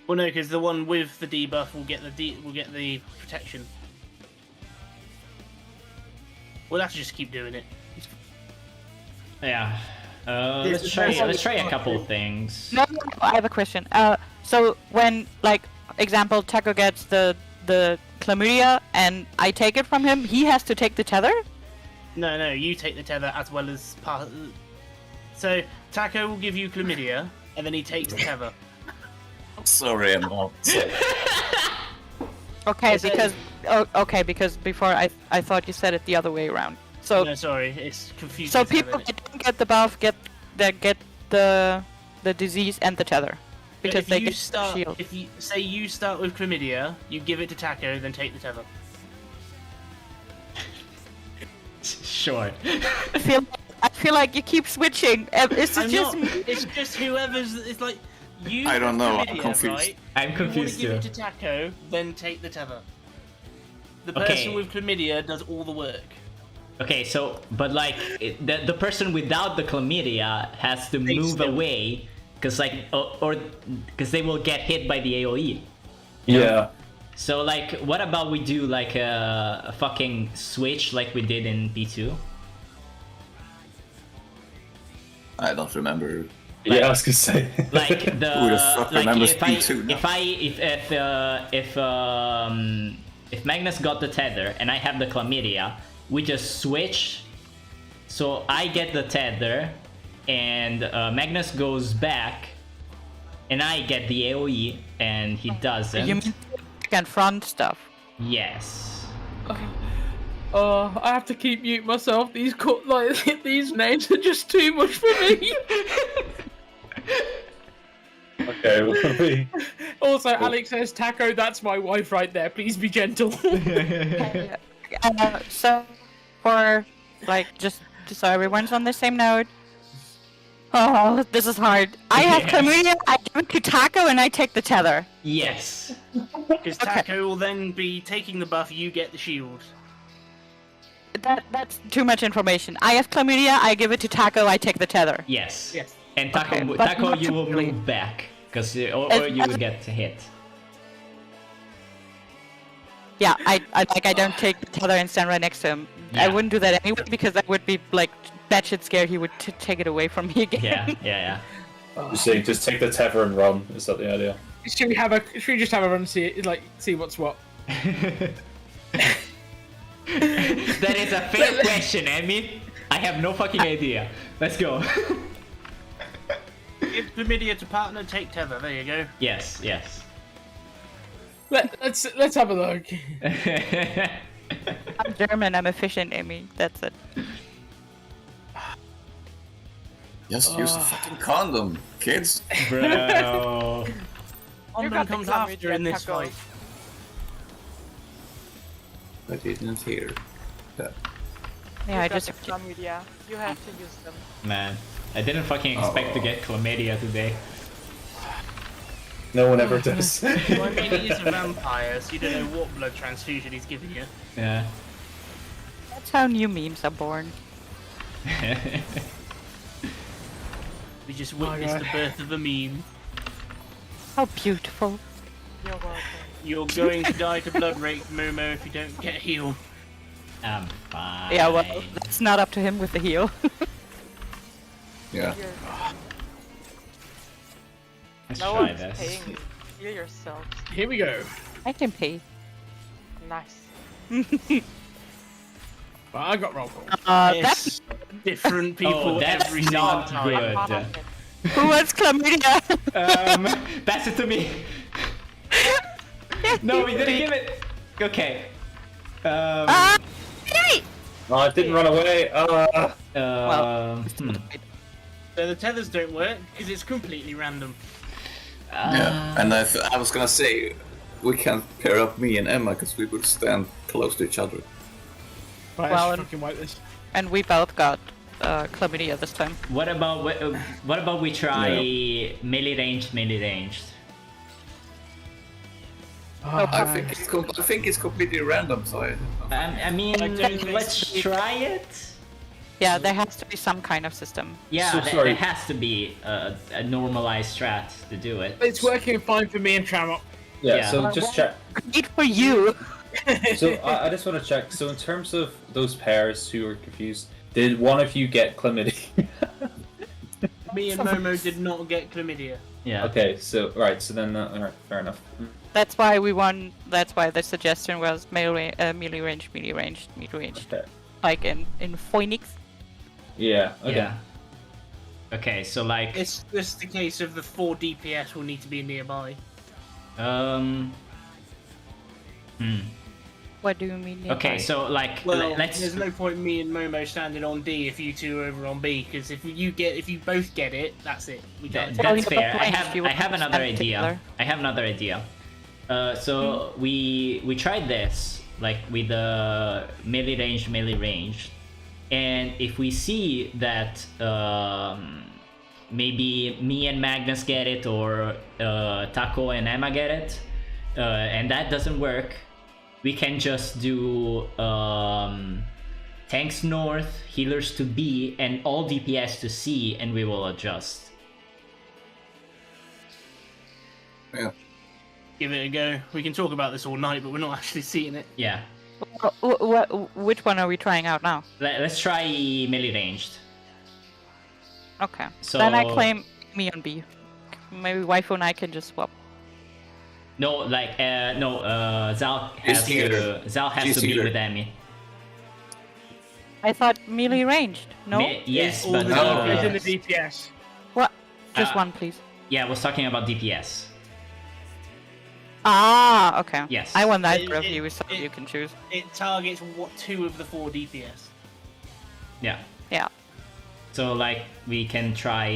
Well, no, because the one with the debuff will get the protection. We'll have to just keep doing it. Yeah. This Let's is try a not couple good. things. No, I have a question. So when, like, example, Taco gets the chlamydia and I take it from him, he has to take the tether? No, you take the tether as well as part. So Taco will give you chlamydia, and then he takes the tether. Sorry, I'm not. Okay, Is it- because because before I thought you said it the other way around. So No, sorry, it's confusing. so as hell, people isn't it? that don't get the buff get the disease and the tether because if they you get start, the shield. if you say you start with chlamydia, you give it to Taco, then take the tether. Sure. I feel like you keep switching. Is it I'm just not. me? It's just whoever's. It's like you. I don't have know, I'm chlamydia, confused. Right? I'm You want confused to give too. it to Taco, then take the tether. The Okay. person with chlamydia does all the work. Okay, so but like the person without the chlamydia has to They move still- away because like or because they will get hit by the AOE. Yeah. So like, what about we do like a fucking switch like we did in P2? I don't remember. Yeah, I was gonna say. Like the Who the fuck like remembers if I P2 now? if Magnus got the tether and I have the chlamydia, we just switch. So I get the tether, and Magnus goes back, and I get the AOE, and he doesn't. You mean back and front stuff? Yes. Oh, I have to keep mute myself. These these names are just too much for me. Okay, well, Also, Alex says, "Taco, that's my wife right there. Please be gentle." So for like just so everyone's on the same note. Oh, this is hard. I have Yes. chlamydia. I give it to Taco and I take the tether. Yes. Because Taco will then be taking the buff, you get the shield. That's too much information. I have chlamydia. I give it to Taco. I take the tether. Yes. Yes. And Taco, Okay, but Taco, not you will typically. move back because or As- you as- will get hit. Yeah, I don't take the tether and stand right next to him. I Yeah. wouldn't do that anyway because I would be like batshit scared he would take it away from me again. Yeah, yeah, you're saying just take the tether and run. Is that the idea? Should we just have a run and see what's what? yeah. That is a fair question, Emmy. I have no fucking idea. Let's go. Give chlamydia to partner, take tether. There you go. Yes, yes. Let's have a look. I'm German. I'm efficient, Amy. That's it. Just use a fucking condom, kids. Bro. Condom got the comes chlamydia, after in this Taco. fight. I didn't hear that. Yeah, I You got just the chlamydia. You have to use them. Man, I didn't fucking expect to get chlamydia today. No one ever does. Well, I mean, he is a vampire, so you don't know what blood transfusion he's giving you. Yeah. that's how new memes are born. We just witnessed the birth of a meme. How beautiful. You're welcome. You're going to die to blood rage, Momo, if you don't get healed. I'm fine. Yeah, well, that's not up to him with the heal. Yeah. You're, Let's no try one's this. paying you. Heal yourself. Here we go. I can pay. Nice. Well, I got roll call. That's It's different people Oh, that's every single not time. good. Part of it. who wants chlamydia? Pass it to me. No, we didn't give it. Okay. Yay! No, it didn't run away. So the tethers don't work because it's completely random. Yeah, and I was gonna say, we can't pair up me and Emma because we would stand close to each other. Right, Well, I should fucking wipe this. And we both got chlamydia this time. What about we try melee ranged? I think it's completely random, so I mean, let's try it. Yeah, there has to be some kind of system. Yeah, So there sorry. has to be a normalized strat to do it. It's working fine for me and Tramok. Yeah. So just check. Great for you! So I just want to check. So in terms of those pairs who are confused, did one of you get chlamydia? Me and Momo did not get chlamydia. Yeah. Okay, so right, so then alright, fair enough. That's why we won. That's why the suggestion was melee range, Okay. like in Phoenix. Yeah. Okay. Yeah. Okay, so like, It's just the case of the 4 DPS will need to be nearby. What do you mean? Okay, nearby? so like, Well, let's. there's no point me and Momo standing on D if you two are over on B, because if you both get it, that's it. We can't. Well, That's you're fair. I right, you have would another stand idea. together. I have another idea. So we tried this like with the melee range, and if we see that maybe me and Magnus get it or Taco and Emma get it, and that doesn't work, we can just do tanks north, healers to B, and all DPS to C, and we will adjust. yeah. Give it a go. We can talk about this all night, but we're not actually seeing it. Yeah. Which one are we trying out now? Let's try melee ranged. Okay. So- Then I claim me on B. Maybe Waifu and I can just swap. No, like Zal She's has healer. to She's be healer. with Emmy. I thought melee ranged. No. Yes, all but the It's in the DPS. DPS. What? Just Uh, one, please. Yeah, I was talking about DPS. Ah, okay. Yes. I want neither It- of it- you, so it- you can choose. It targets 2 of the 4 DPS. Yeah. Yeah. So like we can try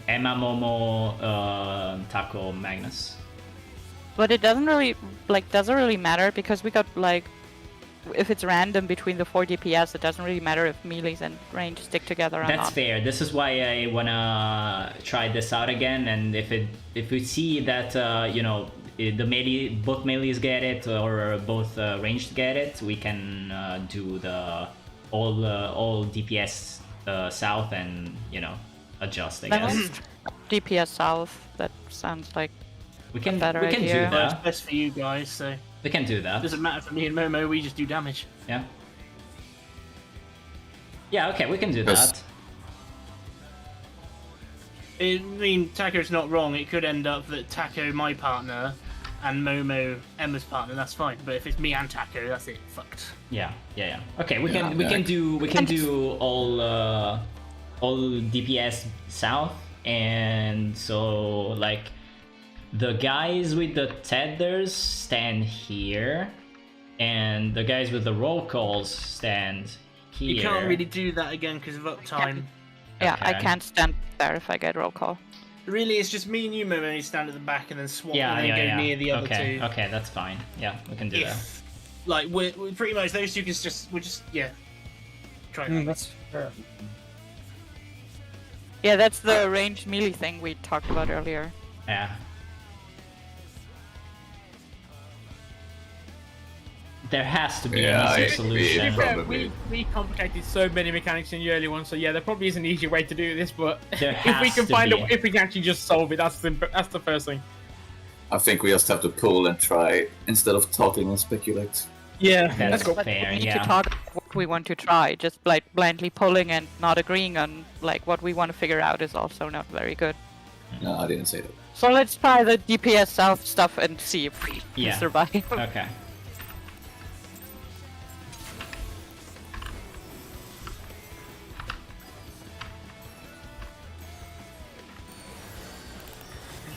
Emma, Momo, Taco, Magnus. But it doesn't really matter because we got like, if it's random between the 4 DPS, it doesn't really matter if melees and range stick together or That's not. fair. This is why I wanna try this out again, and if we see that the both melees get it or both ranged get it, we can do the all DPS south and adjust. I Then guess let's DPS south. That sounds like we can better do idea. Well, it's that. best for you guys, so We can do it that. doesn't matter for me and Momo. We just do damage. Yeah. Yeah. Okay, we can do Yes. that. I mean, Taco's not wrong. It could end up that Taco, my partner, and Momo, Emma's partner. That's fine. But if it's me and Taco, that's it. Fucked. Yeah. Okay, we Yeah, can do all DPS south, and so like the guys with the tethers stand here, and the guys with the roll calls stand here. You can't really do that again because of uptime. yeah. I Okay. can't stand there if I get roll call. Really, it's just me and you, Momo, who stand at the back and then swap Yeah, and then yeah, go yeah. near the other okay, two. okay, that's fine. Yeah, we can do that. If, like, we're pretty much those two can try that. That's fair. Yeah, that's the ranged melee thing we talked about earlier. Yeah. There has to be Yeah, an easier I- solution. yeah. Probably. We complicated so many mechanics in the early one, so yeah, there probably is an easier way to do this. But There if we has can to find be. if we can actually just solve it, that's the first thing. I think we just have to pull and try instead of talking and speculate. Yeah, That's let's go. But fair, we need yeah. to talk about what we want to try. Just like blindly pulling and not agreeing on like what we want to figure out is also not very good. No, I didn't say that. So let's try the DPS south stuff and see if we Yeah. survive. Okay.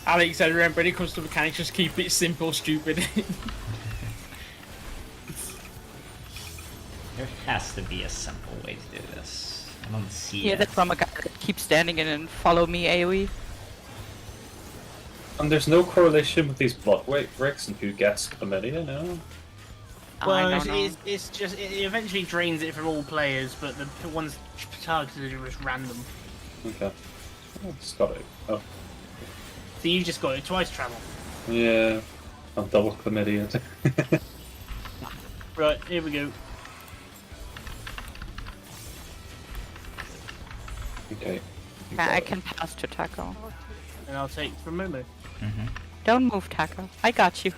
Alex said, remember, when it comes to mechanics, just keep it simple, stupid. There has to be a simple way to do this. I don't see Yeah, it. that's from a guy that keeps standing in and follow me AoE. And there's no correlation with these blood weight bricks and who gets chlamydia, no? Well, I don't know. it's just it eventually drains it from all players, but the ones targeted are just random. Okay. Oh, just got it. Oh, So you just got it twice, Travel. yeah. I'm double chlamydia. Right, here we go. Okay. Yeah, I can pass to Taco. And I'll take from Momo. Don't move, Taco. I got you.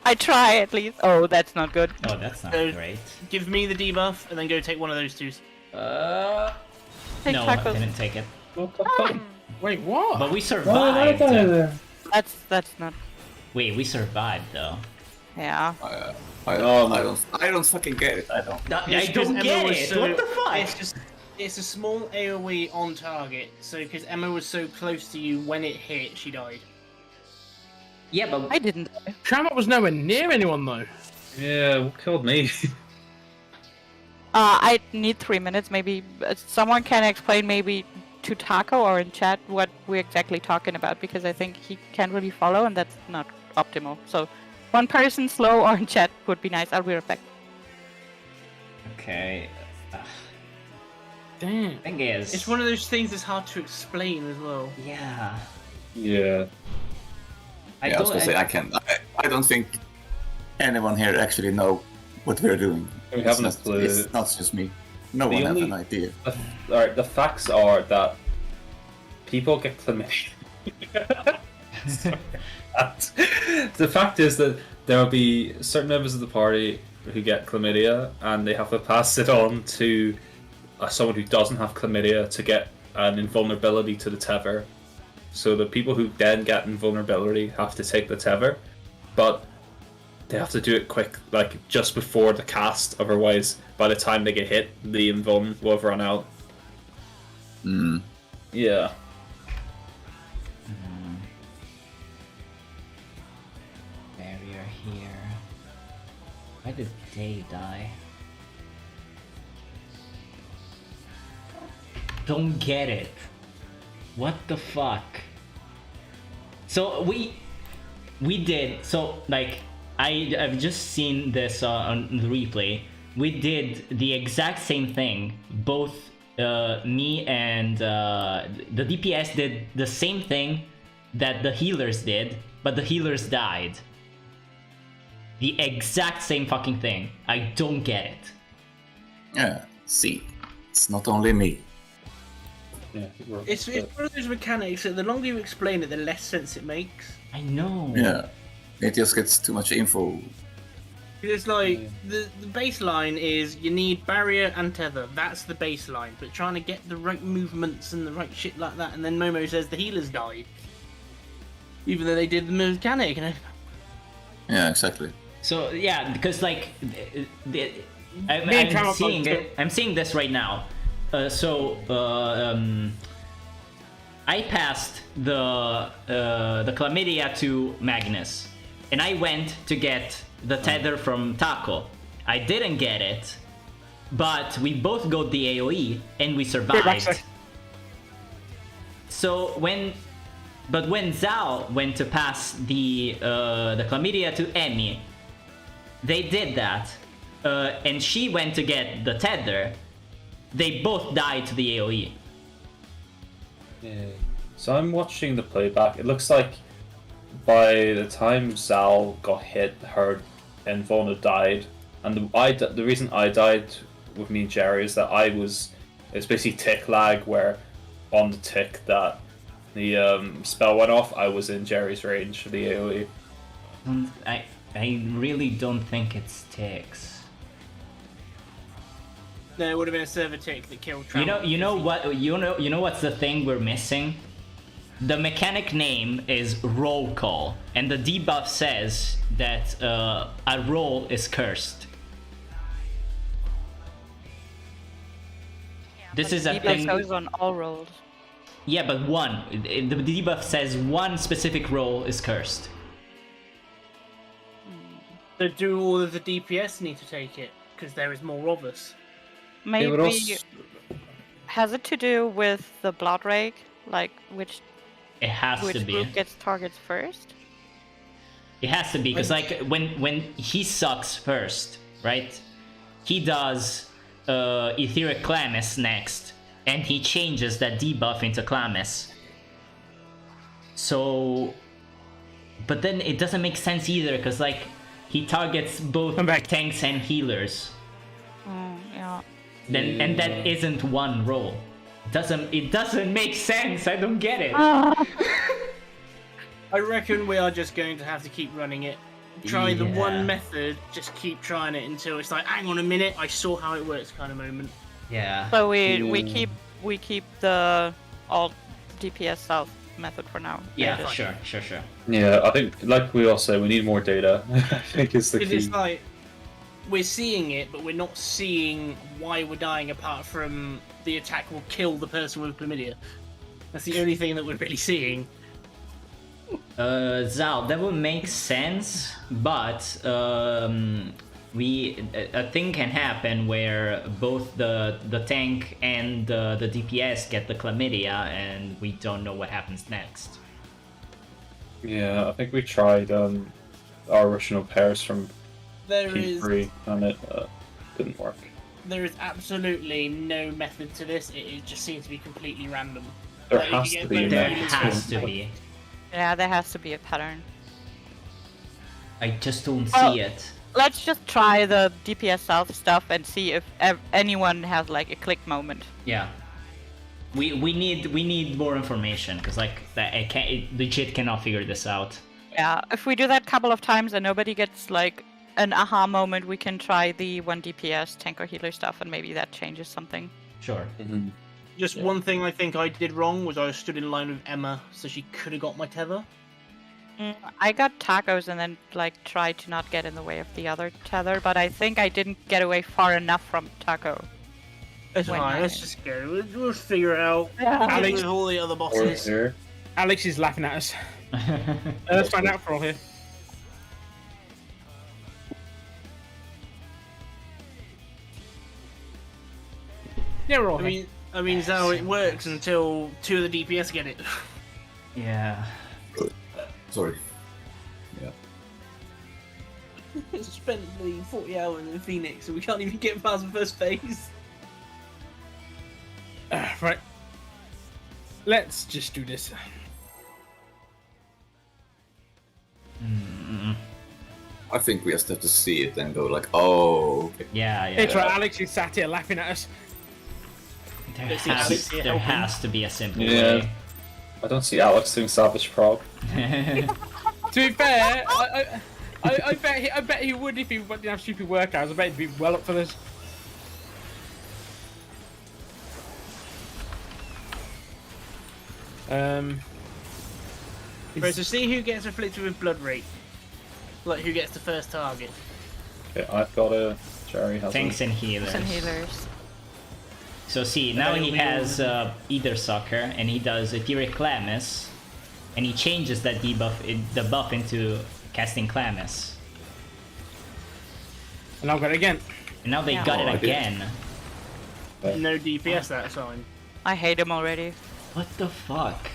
I try at least. Oh, that's not good. Oh, that's not great. Give me the debuff, and then go take one of those twos. Take No, I Taco's. didn't take it. What the fuck? Wait, what? But we Why survived. did I there? That's not. Wait, we survived though. Yeah. I don't fucking get it. I don't. I don't get it. What the fuck? It's a small AoE on target. So because Emma was so close to you when it hit, she died. Yeah, but I didn't. Tramot was nowhere near anyone, though. Yeah, what killed me? I need 3 minutes. Maybe someone can explain maybe to Taco or in chat what we're exactly talking about, because I think he can't really follow and that's not optimal. So one person slow or in chat would be nice. I'll be right back. okay. Damn. Thing is, It's one of those things that's hard to explain as well. yeah. Yeah. I was gonna say I don't think anyone here actually know what we're doing. We It's haven't a not- clue. It's not just me. No The one has only- an idea. Alright, the facts are that people get chlamydia. The fact is that there will be certain members of the party who get chlamydia, and they have to pass it on to someone who doesn't have chlamydia to get an invulnerability to the tether. So the people who then get invulnerability have to take the tether, but they have to do it quick, like just before the cast. Otherwise, by the time they get hit, the invuln will have run out. Mm. Yeah. Barrier here. Why did they die? Don't get it. What the fuck? So we did, so like I've just seen this on the replay. We did the exact same thing. Both me and the DPS did the same thing that the healers did, but the healers died. The exact same fucking thing. I don't get it. Yeah. See, it's not only me. Yeah. It's one of those mechanics that the longer you explain it, the less sense it makes. I know. Yeah. It just gets too much info. It's like the baseline is you need barrier and tether. That's the baseline. But trying to get the right movements and the right shit like that, and then Momo says the healers died, even though they did the mechanic. And Yeah, exactly. So yeah, because like I'm Travel seeing Club it. I'm seeing this right now. I passed the chlamydia to Magnus, and I went to get the tether from Taco. I didn't get it, but we both got the AOE and we survived. So when Zhao went to pass the chlamydia to Emmy, they did that, and she went to get the tether. They both died to the AOE. Yeah. So I'm watching the playback. It looks like by the time Zal got hit, her invuln died, and the reason I died with me and Jerry is that it's basically tick lag, where on the tick that the spell went off, I was in Jerry's range for the AOE. I really don't think it's ticks. no, it would have been a server tick that killed Travel. You know what's the thing we're missing? The mechanic name is roll call, and the debuff says that a roll is cursed. This is a Debuff thing. goes on all rolls. Yeah, but one. The debuff says one specific role is cursed. So do all of the DPS need to take it? Because there is more of us. Maybe It would also... has it to do with the blood rake, like which It has to be. group gets targets first? It has to be, because like when he sucks first, right? He does Etheric Clammis next, and he changes that debuff into Clammis. So, but then it doesn't make sense either, because like he targets both Come back. tanks and healers. Yeah. Then and that isn't one role. It doesn't make sense. I don't get it. I reckon we are just going to have to keep running it. Try the Yeah. one method, just keep trying it until it's like, hang on a minute, I saw how it works kind of moment. Yeah. So we keep the alt DPS south method for now. Yeah, fine. sure. Yeah, I think, like we all say, we need more data. I think is the Because key. it's like, we're seeing it, but we're not seeing why we're dying apart from the attack will kill the person with chlamydia. That's the only thing that we're really seeing. Zal, that would make sense, but a thing can happen where both the tank and the DPS get the chlamydia, and we don't know what happens next. Yeah, I think we tried our original pairs from There is P3 and it didn't work. there is absolutely no method to this. It just seems to be completely random. There Like, you has get to be. both a There healers method. has to be. Yeah, there has to be a pattern. I just don't Well- see it. Let's just try the DPS south stuff and see if anyone has like a click moment. Yeah. We need more information, because like that legit cannot figure this out. Yeah, if we do that a couple of times and nobody gets like an aha moment, we can try the 1 DPS tank or healer stuff, and maybe that changes something. Sure. Mhm. Just one thing I think I did wrong was I stood in line with Emma, so she could have got my tether. I got tacos and then like tried to not get in the way of the other tether, but I think I didn't get away far enough from taco. It's When fine, I- let's just go. We'll figure it out. Yeah. Alex with all the other Or bosses. here. Alex is laughing at us. Let's find out for all here. Yeah, we're all here. I mean, Zal, it works until 2 of the DPS get it. Yeah. Sorry. Spent the 40 hours in Phoenix, and we can't even get past the first phase. Right. Let's just do this. I think we just have to see it and go like, oh, okay. Yeah. It's right, Alex is sat here laughing at us. There Let's see Alex here there helping. has to be a simple Yeah. way. I don't see Alex doing Savage Prog. To be fair, I bet he would if he didn't have stupid workouts. I bet he'd be well up for this. Right, so see who gets afflicted with blood rate. Like, who gets the first target. Okay, I've got a Jerry has Tanks and healers. And healers. So see, now he has Either Sucker, and he does Etheric Clammis, and he changes that debuff, the buff into casting Clammis. And I've got it again. And now they Yeah. got Oh, I it did. again. No DPS that time. I hate him already. What the fuck?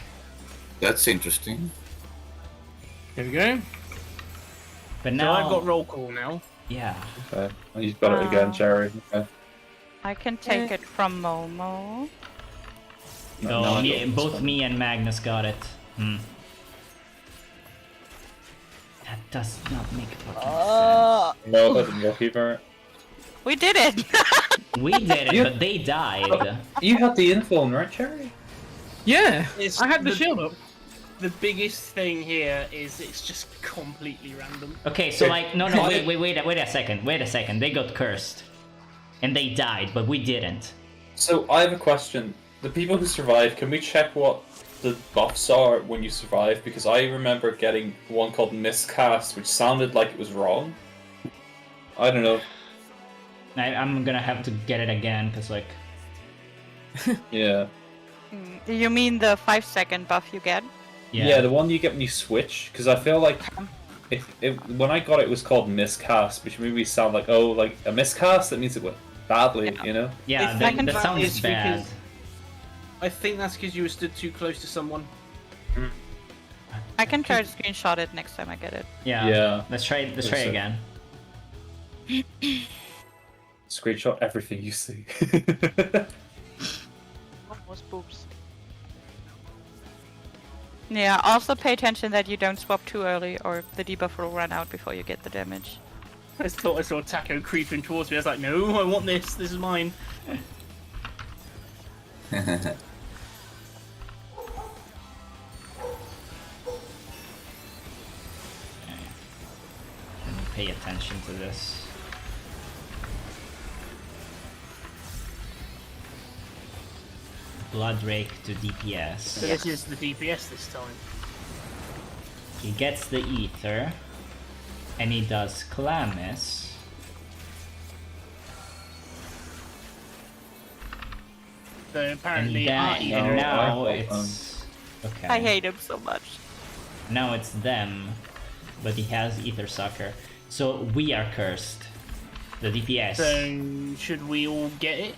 That's interesting. Here we go. But So now I've got roll call now. yeah. Okay. And you've got it again, Jerry. Okay. I can take it from Momo. No, No, no, I me, don't. both me and Magnus got it. That does not make fucking No, that didn't work either. We did it! sense. We did it, You- but they died. You had the info, right, Jerry? Yeah, It's I had the the- shield up. The biggest thing here is it's just completely random. Okay, so like, no, Got wait it. a second. They got cursed, and they died, but we didn't. So I have a question. The people who survived, can we check what the buffs are when you survive? Because I remember getting one called Miscast, which sounded like it was wrong. I don't know. I'm gonna have to get it again, cause like, Yeah. You mean the 5-second buff you get? Yeah, the one you get when you switch. Because I feel like when I got it, it was called miscast, which made me sound like a miscast. That means it went badly, you know? Yeah, If that, second that buff sounds is bad. because- I think that's because you were stood too close to someone. I can try to screenshot it next time I get it. Yeah. Let's try. Let's try So- again. Screenshot everything you see. Almost boobs. Yeah, also pay attention that you don't swap too early or the debuff will run out before you get the damage. I just thought I saw Taco creeping towards me. I was like, no, I want this. This is mine. Pay attention to this. Blood Rake to DPS. So this is the DPS this time. He gets the ether, and he does Calamus. So And, apparently, and No, now I- it's okay. I hate him so much. Now it's them, but he has Ether Sucker. So we are cursed. The DPS. So should we all get it?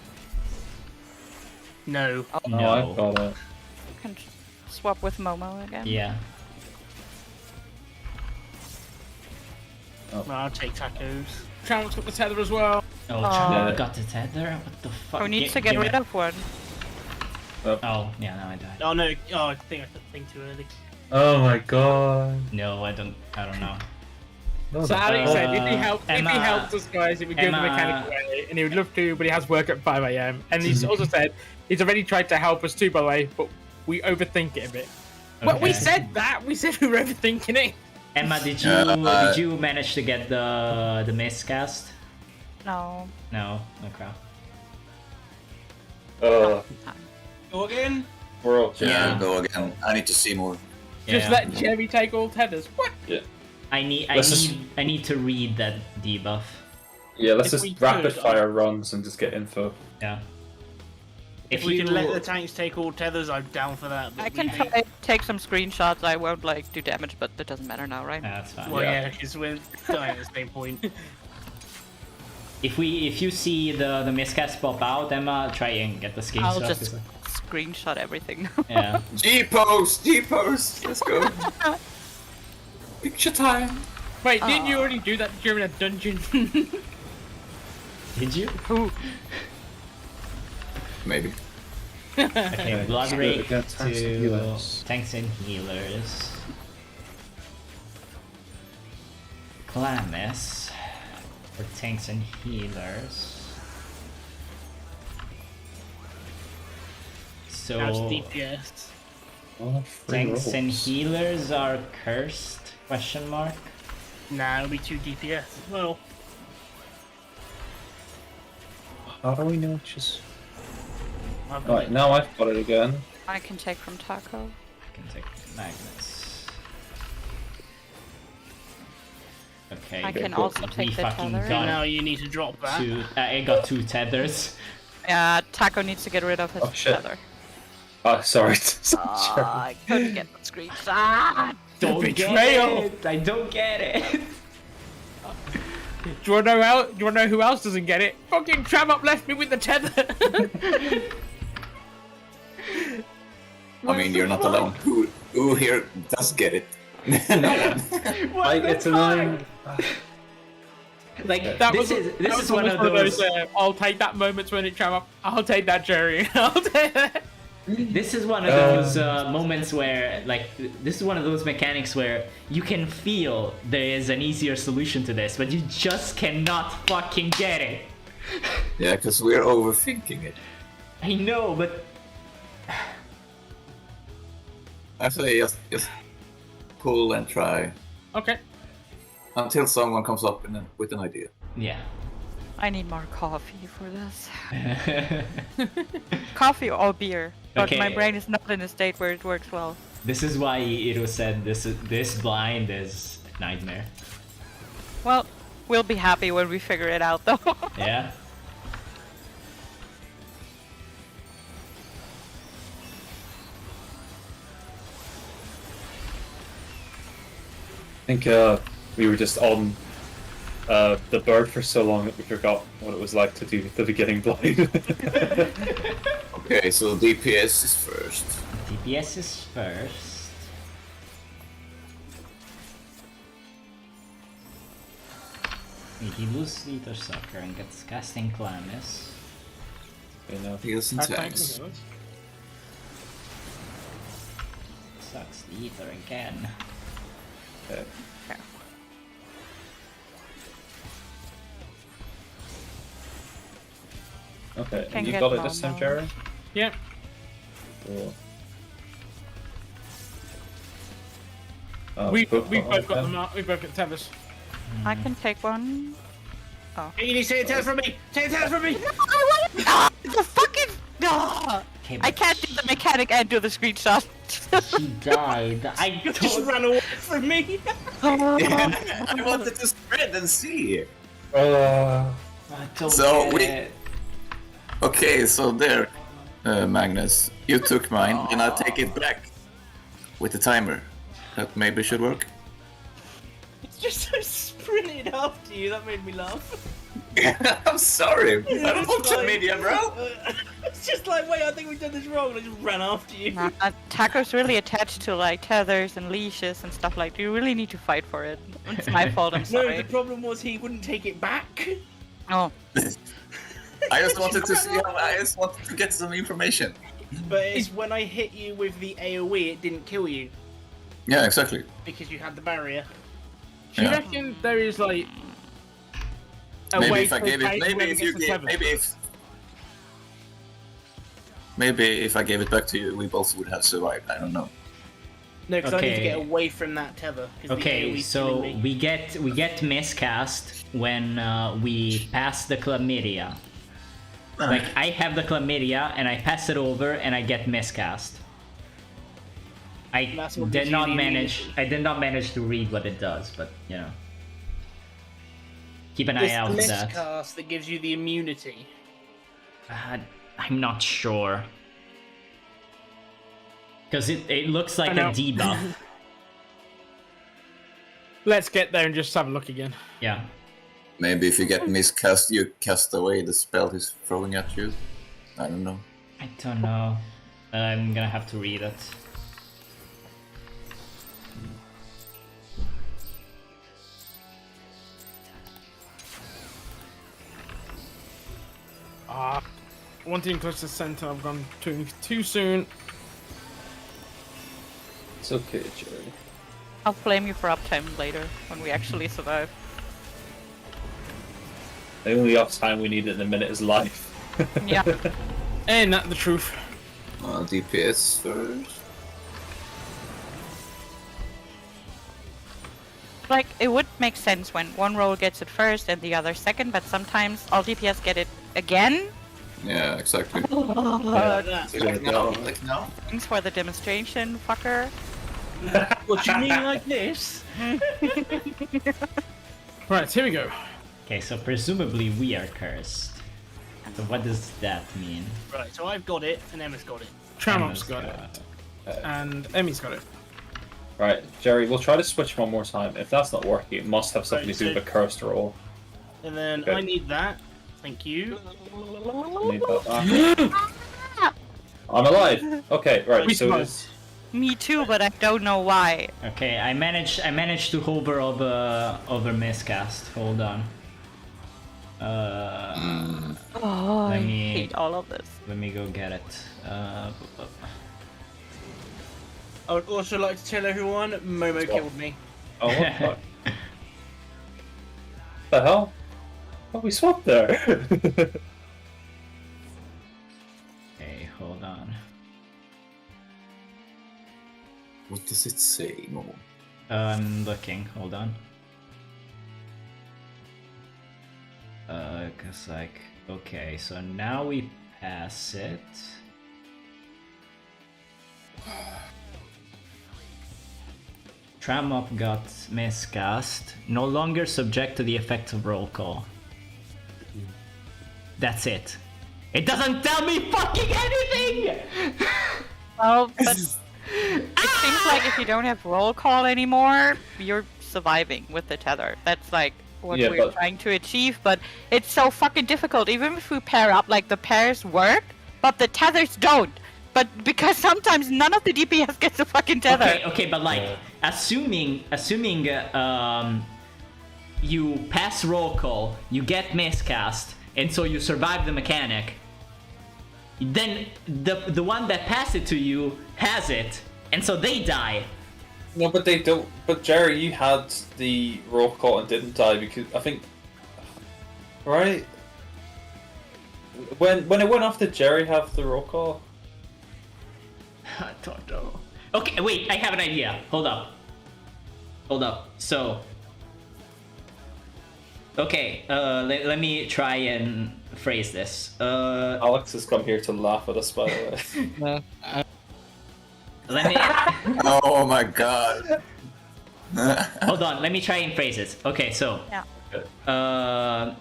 No. No, no. I've got it. Can swap with Momo again. Yeah. Well, I'll take tacos. Channel's got the tether as well. Oh, Uh, Trump got the tether? What the fuck? Who needs Gi- to get give rid me- of one? Oh, yeah, no, I died. Oh no! Oh, I think I put the thing too early. Oh my god. No, I don't know. No, So Alex said if he Emma- helped us guys, it would go the Emma- mechanic way, and he would love to, but he has work at 5 AM. And he's also said he's already tried to help us too, by the way, but we overthink it a bit. Well, we Okay. said that. We said we were overthinking it. Emma, did you manage to get the miscast? No. No. Okay. Go again. World Yeah, Jam. go again. I need to see more. Just Yeah. let Jerry take all tethers. What? I need Let's I need to read that debuff. Yeah, let's If we just rapid could, fire runs and just get info. Yeah. If we can let the tanks take all tethers, I'm down for that. But I can we try to take some screenshots. I won't like do damage, but that doesn't matter now, right? That's fine. Well, Yeah. yeah, because we're dying at the same point. If you see the miscast pop out, Emma, try and get the skin I'll shot, just 'cause screenshot everything. yeah. G-pose! G-pose! Let's go. Picture time! Wait, didn't you already do that during a dungeon? Did you? Maybe. Okay, Blood Rake against tanks and to healers. tanks and healers. Calamus for tanks and healers. So How's DPS? Oh, free tanks and rolls. healers are cursed? Question mark. Nah, it'll be 2 DPS. Well, How do we know which is... I've got Right, it. now I've got it again. I can take from Taco. I can take Magnus. Okay. I can cool. also We take the fucking tether. got Now you need to drop that. I got 2 tethers. Taco needs to get rid of his Oh, shit. tether. Oh, sorry. I couldn't get the screenshot. Don't Betrayal. get it. I don't get it. Do you wanna know who else doesn't get it? Fucking Tramup left me with the tether. I mean, you're not alone. Who here does get it? No one. Like, it's annoying. Like That this was is one of those. I'll take that moments when it Tramup. I'll take that, Jerry. I'll take that. This is one of those moments where, like, this is one of those mechanics where you can feel there is an easier solution to this, but you just cannot fucking get it. Yeah, because we're overthinking it. I know, but I say just pull and try Okay. until someone comes up with an idea. yeah. I need more coffee for this. Coffee or beer. But my Okay. brain is not in a state where it works well. This is why Ito said this blind is a nightmare. Well, we'll be happy when we figure it out though. Yeah. think we were just on the bird for so long that we forgot what it was like to do the beginning blind. Okay, so DPS is first. DPS is first. He loses Ether Sucker and gets casting Calamus. Heals and tanks. Sucks the Ether again. Okay. Okay, Can and you get got it this time, Momo. Jerry? Yeah. Cool. We both both got them. them out. We both got tethers. I can take one. Hey, you need to take a tether from me! Take a tether from me! The fucking. Ah! Okay, I but can't do the mechanic and do the screenshot. She died. I You just don't. ran away from me! I wanted to spread and see. I don't So get we- it. Okay, so there, Magnus, you took mine, and I'll take it back with the timer. That maybe should work. It's just I sprinted after you, that made me laugh. I'm sorry. I don't It's watch like- media, bro. It's just like, wait, I think we've done this wrong, and I just ran after you. Nah, Taco's really attached to like tethers and leashes and stuff like. You really need to fight for it. It's my fault. I'm No, sorry. the problem was he wouldn't take it back. Oh, I just wanted to see. I just wanted to get some information. But it's when I hit you with the AoE, it didn't kill you, Yeah, exactly. because you had the barrier. Do you Yeah. reckon there is like a Maybe way if I to gave it, fight maybe whoever if you gets the gave, tethers? maybe if I gave it back to you, we both would have survived. I don't know. No, because I need to Okay. get away from that tether. 'cause the Okay, AoE's so killing me. we get miscast when we pass the chlamydia. Like I have the chlamydia and I pass it over and I get miscast. I That's what did gives you not the manage. immunity. I did not manage to read what it does, but you know, keep an eye It's out the for that. miscast that gives you the immunity. I'm not sure. Because it looks like I a know. debuff. Let's get there and just have a look again. Yeah. Maybe if you get miscast, you cast away the spell he's throwing at you. I don't know. I don't know. I'm gonna have to read it. Wanting close to the center, I've gone too soon. It's okay, Jerry. I'll blame you for uptime later when we actually survive. The only uptime we need in a minute is life. Yeah. Ain't that the truth? DPS first. Like, it would make sense when one roll gets it first and the other second, but sometimes all DPS get it again. Yeah, exactly. Yeah. Like now, like now. Thanks for the demonstration, fucker. What you mean like this? Right, here we go. Okay, so presumably we are cursed. So what does that mean? Right, so I've got it, and Emma's got it. Tramop's got it, and Emmy's got it. Right, Jerry, we'll try to switch one more time. If that's not working, it must have something Right, to do so- with a cursed roll. And then Okay. I need that. Thank you. I need that. I'm alive! Okay, right, We so survived. it's... Me too, but I don't know why. Okay, I managed to hover over miscast. Hold on. Oh, Let I me- hate all of this. Let me go get it. I would also like to tell everyone, Momo killed me. Oh, what the fuck? The hell? Oh, we swapped there! Okay, hold on. What does it say? No. I'm looking. Hold on. Cause like, okay, so now we pass it. Tramop got miscast. No longer subject to the effects of roll call. That's it. It doesn't tell me fucking anything! Well, but it seems like if you don't have roll call anymore, you're surviving with the tether. That's like what Yeah, we're but- trying to achieve, but it's so fucking difficult. Even if we pair up, like the pairs work, but the tethers don't. But because sometimes none of the DPS gets a fucking tether. Okay, but like, assuming you pass roll call, you get miscast, and so you survive the mechanic, then the one that passed it to you has it, and so they die. No, but they don't. But Jerry, you had the roll call and didn't die because I think, right? When it went off, did Jerry have the roll call? I don't know. Okay, wait, I have an idea. Hold up. So, okay, let me try and phrase this. Alex has come here to laugh at us, by the way. Let me Oh my god. hold on. Let me try and phrase it. Okay, so Yeah.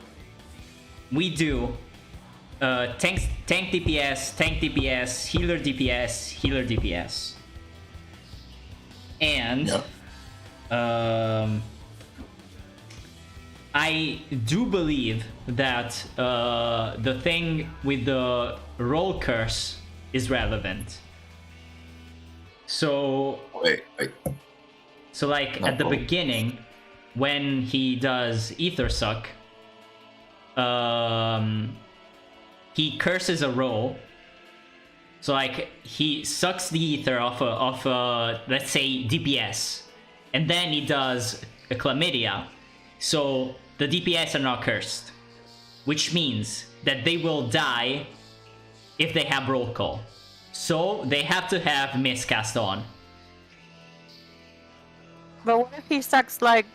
we do tank DPS, healer DPS, and Yep. I do believe that the thing with the roll curse is relevant. So Wait. like Not at the roll. beginning, when he does Ether Suck, he curses a roll. So like he sucks the ether off let's say DPS, and then he does a chlamydia. So the DPS are not cursed, which means that they will die if they have roll call. So they have to have miscast on. But what if he sucks like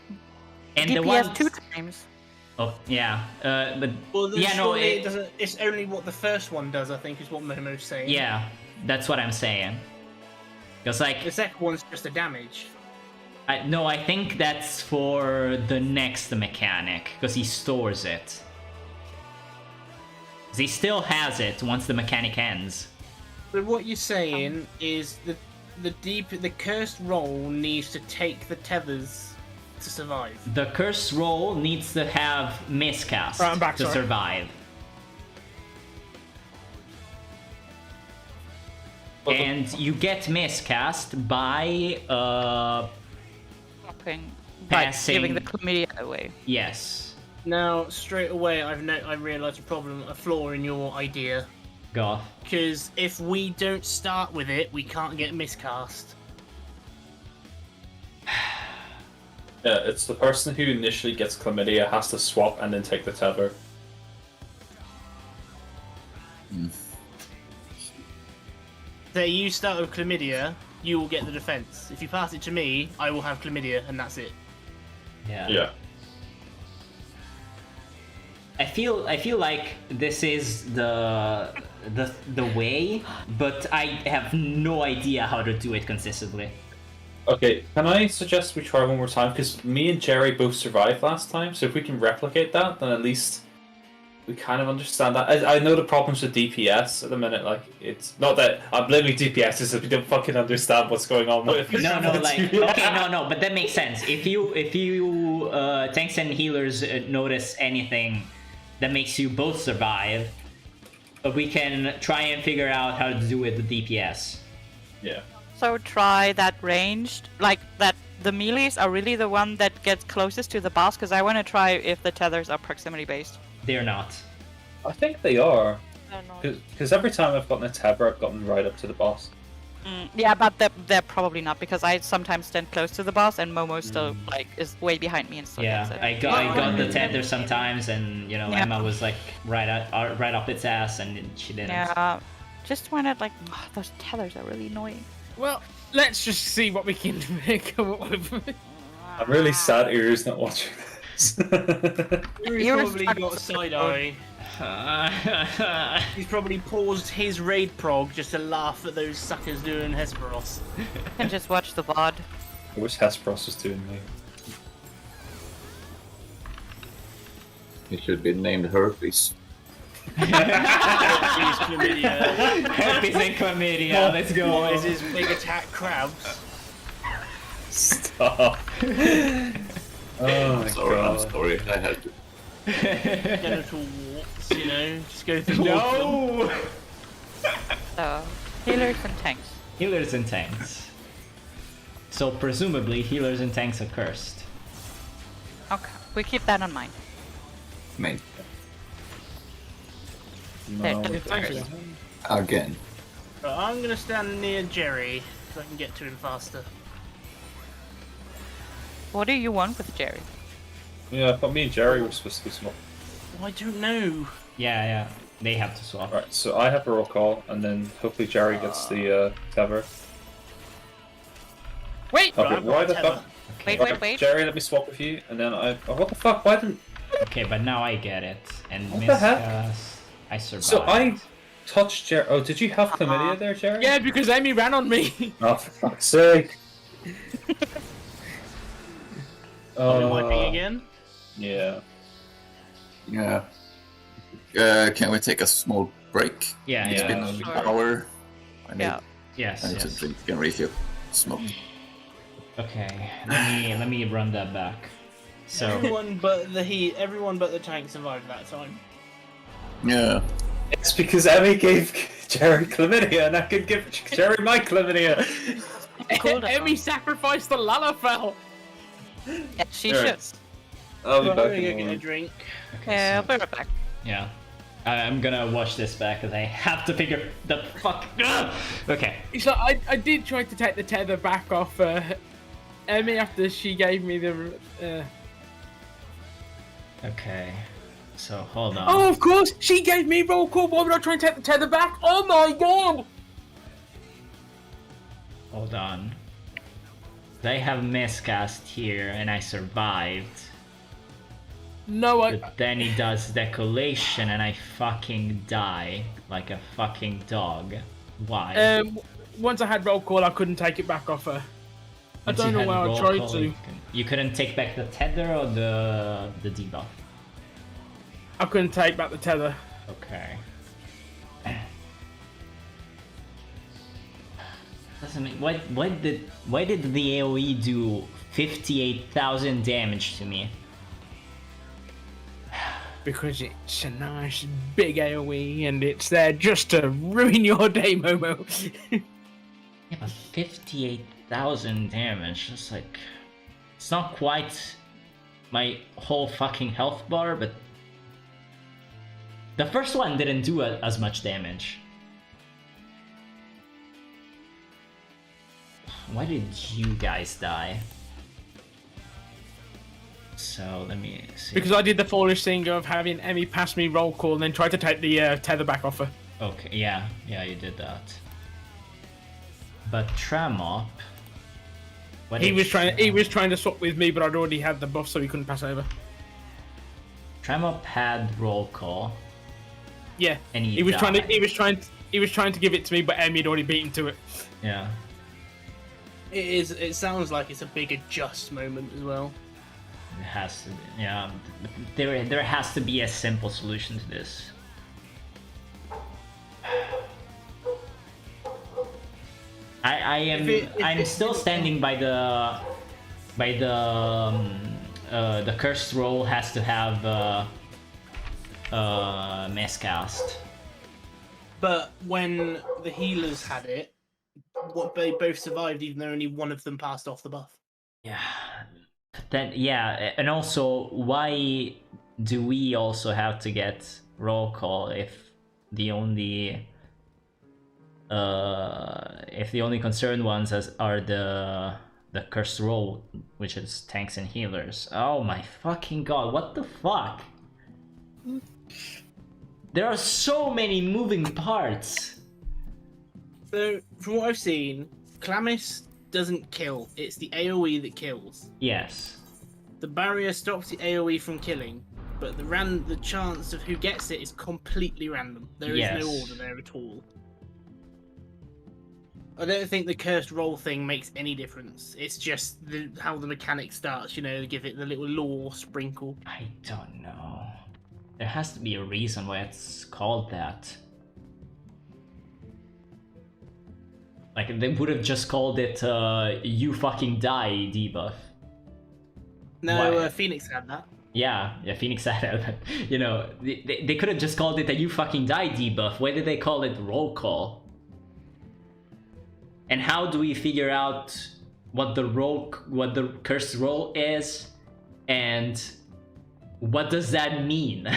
And the DPS ones... 2 times? Oh yeah, but Well, then yeah, no, surely it it, doesn't. It's only what the first one does, I think, is what Momo's saying. yeah, that's what I'm saying. Because like, The second one's just a damage. no, I think that's for the next mechanic because he stores it. 'Cause he still has it once the mechanic ends. But what you're saying is the cursed roll needs to take the tethers to survive. The curse roll needs to have miscast Right, I'm back, to sorry. survive. And you get miscast by Fucking Passing- giving the chlamydia away. yes. Now, straight away, I realised a flaw in your idea. Goth. Because if we don't start with it, we can't get miscast. Yeah, it's the person who initially gets chlamydia has to swap and then take the tether. So you start with chlamydia, you will get the defense. If you pass it to me, I will have chlamydia, and that's it. Yeah. Yeah. I feel like this is the way, but I have no idea how to do it consistently. Okay, can I suggest we try one more time? Because me and Jerry both survived last time, so if we can replicate that, then at least we kind of understand that. I know the problems with DPS at the minute, like, it's not that I'm blaming DPS, it's that we don't fucking understand what's going on with No, like okay, no, but that makes sense. If you tanks and healers notice anything that makes you both survive, we can try and figure out how to do it with the DPS. Yeah. So try that ranged, like that. The melees are really the one that gets closest to the boss, because I want to try if the tethers are proximity based. They're not. I think they are. I don't know. Because every time I've gotten a tether, I've gotten right up to the boss. Yeah, but they're probably not, because I sometimes stand close to the boss and Momo still like is way behind me and still Yeah, gets it. I got the tether sometimes, and you know Yeah. Emma was like right up its ass, and she didn't. Yeah, just wanted like those tethers are really annoying. Well, let's just see what we can come up with. I'm really sad Irio's not watching this. He's You're probably stuck got a with side eye. He's probably paused his raid prog just to laugh at those suckers doing Hesperos. And just watch the VOD. I wish Hesperos was doing me. It should be named Herpes. He's chlamydia. Herpes and chlamydia. Let's go. What is his big attack crabs? Stop. Oh my Sorry, I'm god. sorry. I had to. Genital warts, you know, just go through all of them. No! So, healers and tanks. Healers and tanks. So presumably healers and tanks are cursed. Okay, we keep that in mind. Main. There, No. that's Thank you. cursed. Again. Right, I'm gonna stand near Jerry so I can get to him faster. What do you want with Jerry? Yeah, I thought me and Jerry were supposed to be small. Oh, I don't know. Yeah, they have to swap. Alright, so I have a roll call, and then hopefully Jerry gets the tether. Wait! Okay, I've got why a the tether. fuck? Wait, Okay, wait, wait. Jerry, let me swap with you, and then I. Oh, what the fuck? Why didn't? Okay, but now I get it. And What the heck? Miscast, I survived. So I touched Jerry. Oh, did you have chlamydia there, Jerry? Yeah, because Amy ran on me. Oh, for fuck's sake. Are we wiping again? Yeah. Yeah. Can we take a small break? Yeah, It's yeah. been an Sure. hour. I need, Yeah. Yes, I need to yes. drink and refill. Smoke. Okay, let me run that back. So Everyone but the tank survived that time. Yeah. It's because Emmy gave Jerry chlamydia, and I could give Jerry my chlamydia. Cool down. Amy sacrificed the Lalafell. Yeah, she Sure. should. I'll be Right, back I'm in gonna a go get a moment. drink. Yeah, I'll be right back. yeah, I'm gonna watch this back because I have to figure the fuck. Ugh! Okay. So I did try to take the tether back off Amy after she gave me the. Okay. So hold on. Oh, of course, she gave me roll call. Why would I try and take the tether back? Oh my god! Hold on. I have miscast here and I survived. No, But then he does decollation and I fucking die like a fucking dog. Why? once I had roll call, I couldn't take it back off her. I Once don't you know had why I roll tried call, to. You couldn't take back the tether or the debuff. I couldn't take back the tether. Okay. Doesn't make, why did the AoE do 58,000 damage to me? Because it's a nice big AoE and it's there just to ruin your day, Momo. Yeah, but 58,000 damage. It's like, it's not quite my whole fucking health bar, but the first one didn't do as much damage. Why did you guys die? So let me see. Because I did the foolish thing of having Emmy pass me roll call and then try to take the tether back off her. Okay, yeah, you did that. But Tramop, what He did was trying to swap with me, but I'd already had the buff, so he couldn't pass over. Tramop had roll call. Yeah, And he he was trying died. to give it to me, but Emmy had already beaten to it. Yeah. It sounds like it's a big adjust moment as well. It has to be, yeah. There has to be a simple solution to this. I'm still standing by the cursed roll has to have miscast. But when the healers had it, they both survived, even though only one of them passed off the buff. Yeah. Then yeah, and also why do we also have to get roll call if the only concerned ones are the cursed roll, which is tanks and healers. Oh my fucking god, what the fuck? There are so many moving parts. So, from what I've seen, Clamis doesn't kill. It's the AoE that kills. Yes. The barrier stops the AoE from killing, but the chance of who gets it is completely random. There is Yes. no order there at all. I don't think the cursed roll thing makes any difference. It's just how the mechanic starts, you know, give it the little lore sprinkle. I don't know. There has to be a reason why it's called that. Like, they would have just called it you fucking die debuff. No, Why? Phoenix had that. Yeah, Phoenix had it. You know, they could have just called it a "you fucking die" debuff. Why did they call it roll call? And how do we figure out what the cursed roll is, and what does that mean?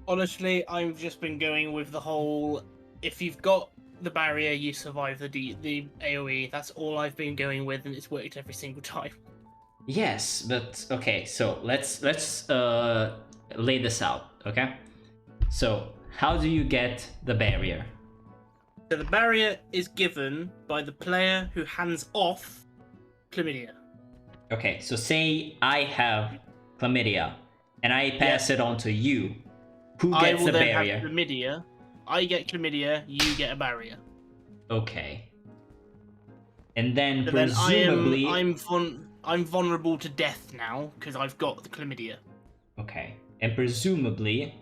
Honestly, I've just been going with the whole. If you've got the barrier, you survive the AOE. That's all I've been going with, and it's worked every single time. Yes, but okay. So let's lay this out. Okay. So how do you get the barrier? So the barrier is given by the player who hands off chlamydia. Okay. So say I have chlamydia, and I pass it on to you. Who I gets will the then barrier? have chlamydia. I get chlamydia. You get a barrier. Okay. And then So then presumably. I'm vulnerable to death now because I've got the chlamydia. Okay. And presumably,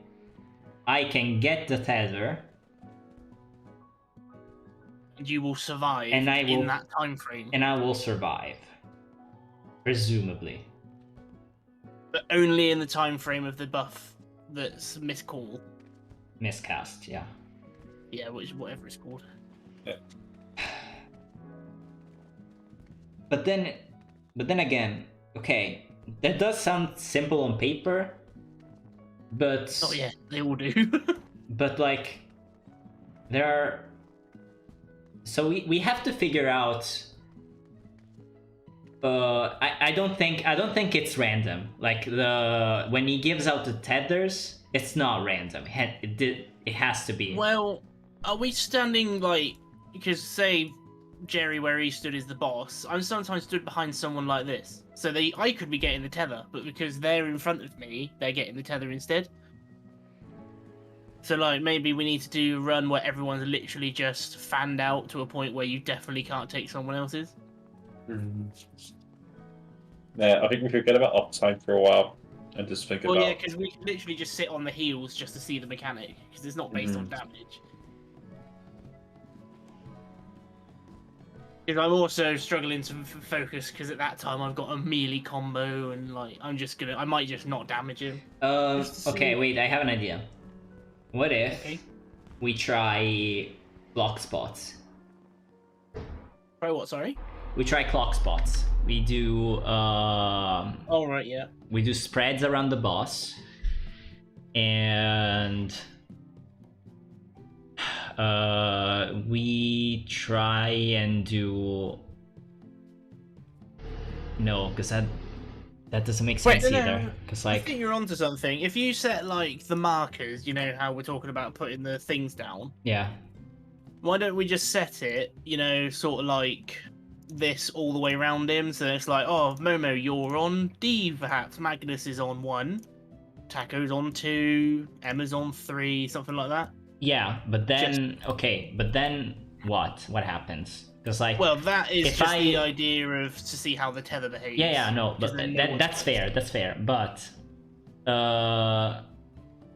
I can get the tether. And you will survive And I will- in that time frame. And I will survive. Presumably. But only in the time frame of the buff that's miscall. Miscast, yeah. Yeah, which whatever it's called. But then again, okay, that does sound simple on paper, but Oh yeah, they all do. but like there are, so we have to figure out. I don't think it's random. Like when he gives out the tethers, it's not random. It has to be. Well, are we standing like because say Jerry where he stood is the boss? I'm sometimes stood behind someone like this, so I could be getting the tether, but because they're in front of me, they're getting the tether instead. So like maybe we need to do a run where everyone's literally just fanned out to a point where you definitely can't take someone else's. Yeah, I think we could get a bit uptime for a while and just think Well, about. yeah, because we can literally just sit on the heels just to see the mechanic, because it's not based on damage. Because I'm also struggling to focus, because at that time I've got a melee combo, and like I might just not damage him. Just to Okay, see. wait, I have an idea. What if Okay. we try clock spots? Try what? Sorry. We try clock spots. We do Oh right, yeah. we do spreads around the boss, and we try and do no, because that doesn't make sense no, either. Because I like think you're onto something. If you set like the markers, you know how we're talking about putting the things down. yeah, Why don't we just set it, sort of like this all the way around him? So it's like, oh, Momo, you're on D, perhaps. Magnus is on 1. Taco's on 2. Emma's on 3, something like that. yeah, but then okay, but then what? What happens? Because like Well, that is If just I- the idea of to see how the tether behaves. yeah, no, but Because then no one- that's fair. That's fair. But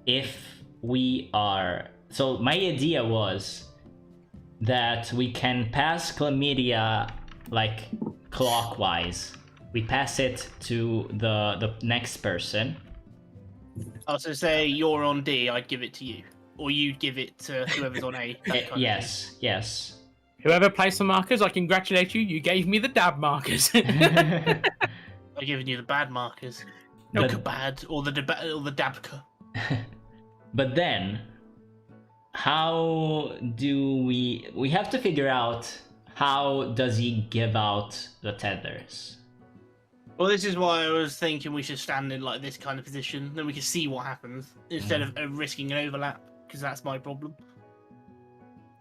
if we are, so my idea was that we can pass chlamydia like clockwise. We pass it to the next person. Oh, so say you're on D, I'd give it to you. Or you'd give it to whoever's on A. that kind of thing. Yes. Whoever placed the markers, I congratulate you. You gave me the dab markers. I've given you the bad markers. No But- bad, or the dabka. But then, how do we have to figure out how does he give out the tethers? Well, this is why I was thinking we should stand in like this kind of position, then we can see what happens instead of risking an overlap, because that's my problem.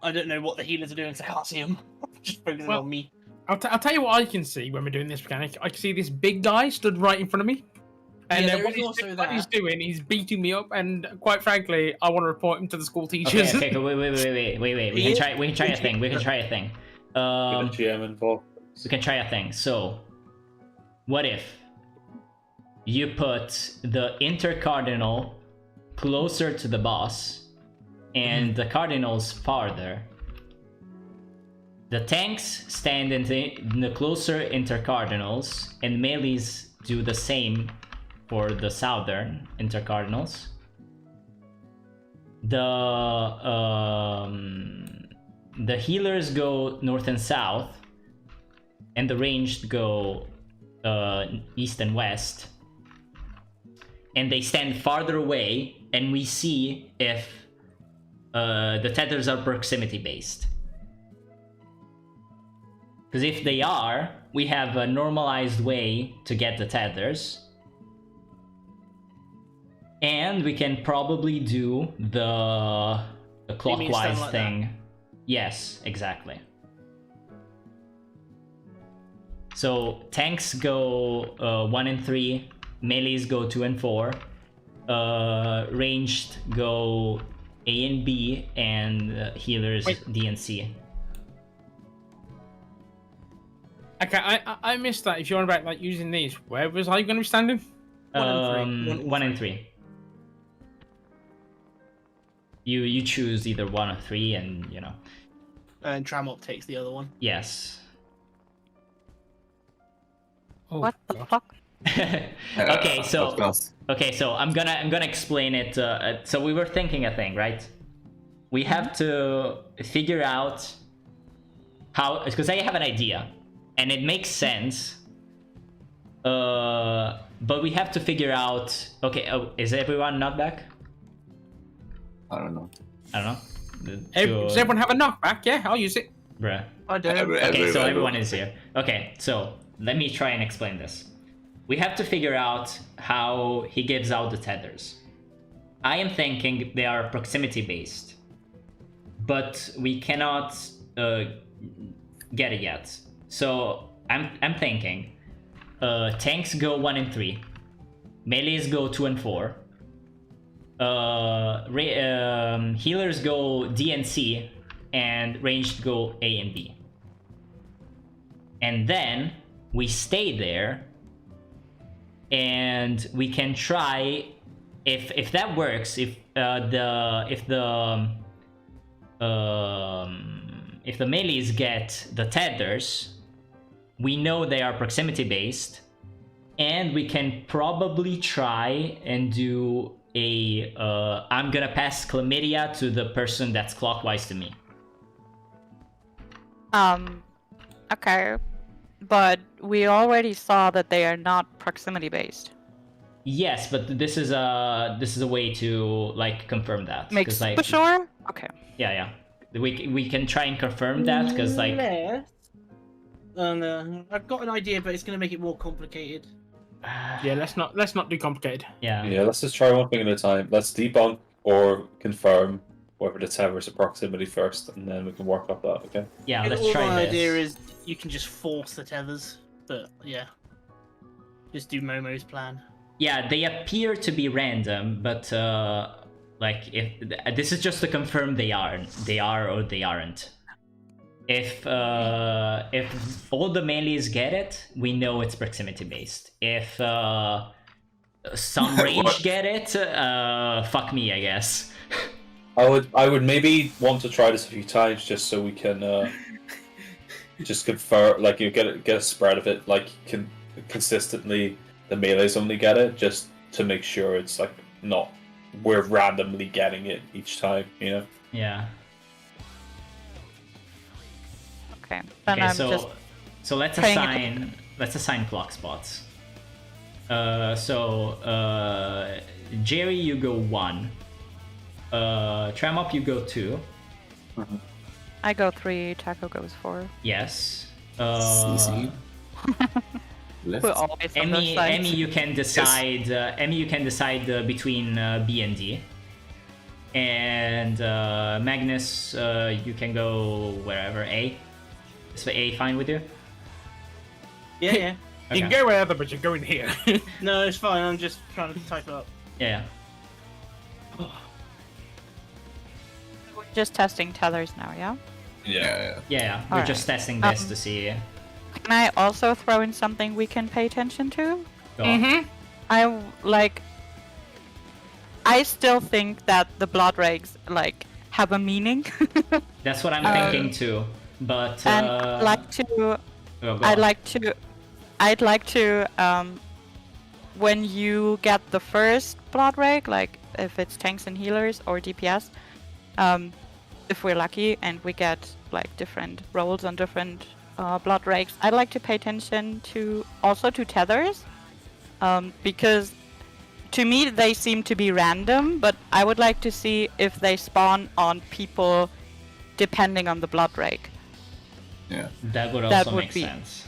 I don't know what the healers are doing, so I can't see them. Just focusing Well- on me. I'll tell you what I can see when we're doing this mechanic. I can see this big guy stood right in front of me. And Yeah, there what is also what that. he's doing, he's beating me up, and quite frankly, I want to report him to the school Okay, teachers. okay, wait. We can try a thing. Get a GM involved. We can try a thing. So, what if you put the intercardinal closer to the boss and the cardinals farther? the tanks stand in the closer intercardinals, and melees do the same for the southern intercardinals. The healers go north and south, and the ranged go east and west. And they stand farther away, and we see if the tethers are proximity based. Because if they are, we have a normalized way to get the tethers. And we can probably do the clockwise like thing. that? Yes, exactly. So tanks go 1 and 3, melees go 2 and 4, ranged go A and B, and healers Wait. D and C. Okay, I missed that. If you're on about like using these, where was I going to be standing? 1 and 3. 1 and 3. You choose either 1 or 3, and you know. And Tramop takes the other one. Yes. Oh, What the God. fuck? Okay, so of course. I'm gonna explain it. So we were thinking a thing, right? We have to figure out how, because I have an idea, and it makes sense. But we have to figure out. Okay, is everyone not back? I don't know. I don't know. Does everyone have a knockback? Yeah, I'll use it. Bruh. I do. Okay, so everyone is here. Okay, so let me try and explain this. We have to figure out how he gives out the tethers. I am thinking they are proximity based, but we cannot get it yet. So I'm thinking tanks go 1 and 3, melees go 2 and 4, healers go D and C, and ranged go A and B. And then we stay there, and we can try, if that works, if the melees get the tethers, we know they are proximity based, and we can probably try and do a I'm gonna pass chlamydia to the person that's clockwise to me. Okay. But we already saw that they are not proximity based. Yes, but this is a way to like confirm that. Makes 'Cause, like, for sure? Okay. Yeah. We can try and confirm that, because like I've got an idea, but it's going to make it more complicated. Yeah, let's not do complicated. yeah. Yeah, let's just try one thing at a time. Let's debunk or confirm whether the tethers are proximity first, and then we can work off that, okay? Yeah, And let's all try my this. idea is you can just force the tethers, but yeah. Just do Momo's plan. Yeah, they appear to be random, but like if this is just to confirm they are or they aren't. If all the melees get it, we know it's proximity based. If some range get it, fuck me, I guess. I would maybe want to try this a few times just so we can just confer, like, you get a spread of it, like consistently the melees only get it, just to make sure it's like not we're randomly getting it each time, you know? Yeah. Okay. Then Okay, I'm so just let's paying assign clock spots. Jerry, you go 1. Tramop, you go 2. I go 3, Taco goes 4. Yes. CC. Left. We're always on those sides. Emmy, you can decide. Emmy, you can decide between B and D. And Magnus, you can go wherever. A. Is A fine with you? Yeah, yeah. You can go wherever, but you're going here. No, it's fine. I'm just trying to type it up. Yeah. We're just testing tethers now, yeah? Yeah. Yeah. We're Alright. just testing this to see. Can I also throw in something we can pay attention to? Go on. I still think that the blood rags, have a meaning. That's what I'm thinking too. But And I'd like to. oh, go I'd on. like to. When you get the first blood rake, like if it's tanks and healers or DPS, if we're lucky and we get like different rolls on different blood rakes, I'd like to pay attention to also to tethers, because to me they seem to be random, but I would like to see if they spawn on people depending on the blood rake. Yeah. That would that also would make be- sense.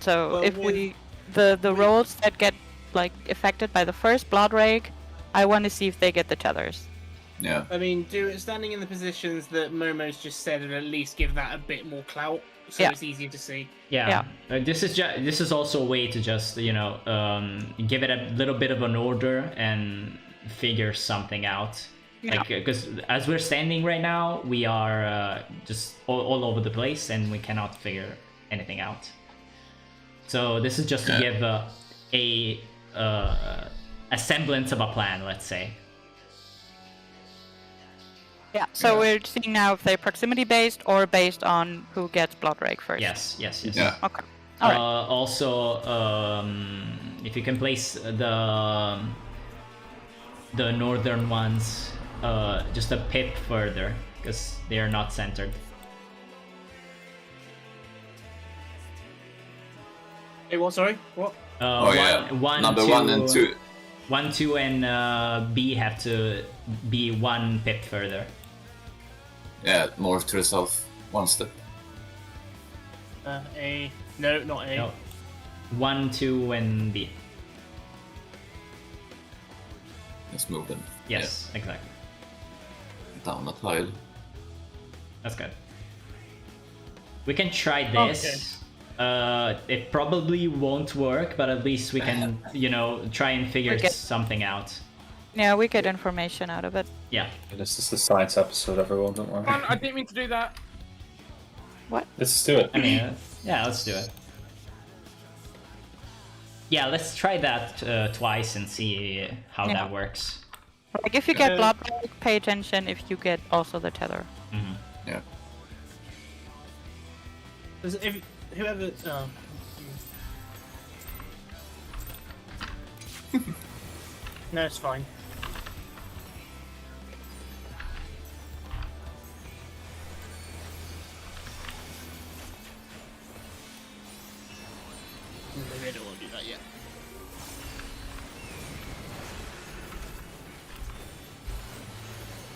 So Well, if with- the rolls that get like affected by the first blood rake, I want to see if they get the tethers. Yeah. I mean, do it standing in the positions that Momo's just said, and at least give that a bit more clout, so Yeah. it's easier to see. Yeah. This is also a way to just give it a little bit of an order and figure something out. Yeah. Like because as we're standing right now, we are just all over the place and we cannot figure anything out. So this is just to give a semblance of a plan, let's say. Yeah. So we're seeing now if they're proximity based or based on who gets blood rake first. Yes. Yeah. Okay. All right. Also, if you can place the northern ones just a pip further, because they are not centered. Hey, what? Sorry, what? Number 1 and 2. 1, 2, and B have to be one pip further. Yeah, more to the south. 1 step. A. No, not A. No. 1, 2, and B. Let's move them. Yes, exactly. Yeah, down the pile. That's good. We can try this. It probably won't work, but at least we can, try and figure Okay. something out. Yeah, we get information out of it. Yeah. This is the science episode, everyone. Don't worry. I didn't mean to do that. Let's do it. I mean, yeah, let's do it. Yeah, let's try that twice and see how Yeah. that works. Like if you get blood rake, pay attention if you get also the tether. Yeah. If whoever. No, it's fine. Maybe I don't want to do that yet.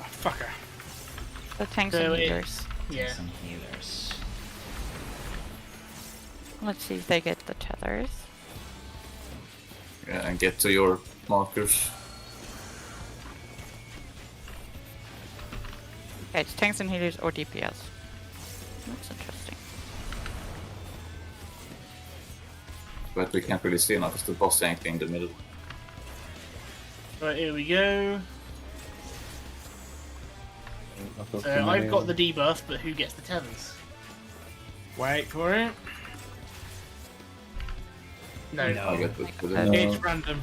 Oh, fucker. The tanks So and it- healers. Yeah. Some healers. Let's see if they get the tethers. Yeah, and get to your markers. Okay, it's tanks and healers or DPS. That's interesting. But we can't really see now because the boss tank in the middle. Right, here we go. I've got the debuff, but who gets the tethers? Wait for it. No. No. I get the No. It's random.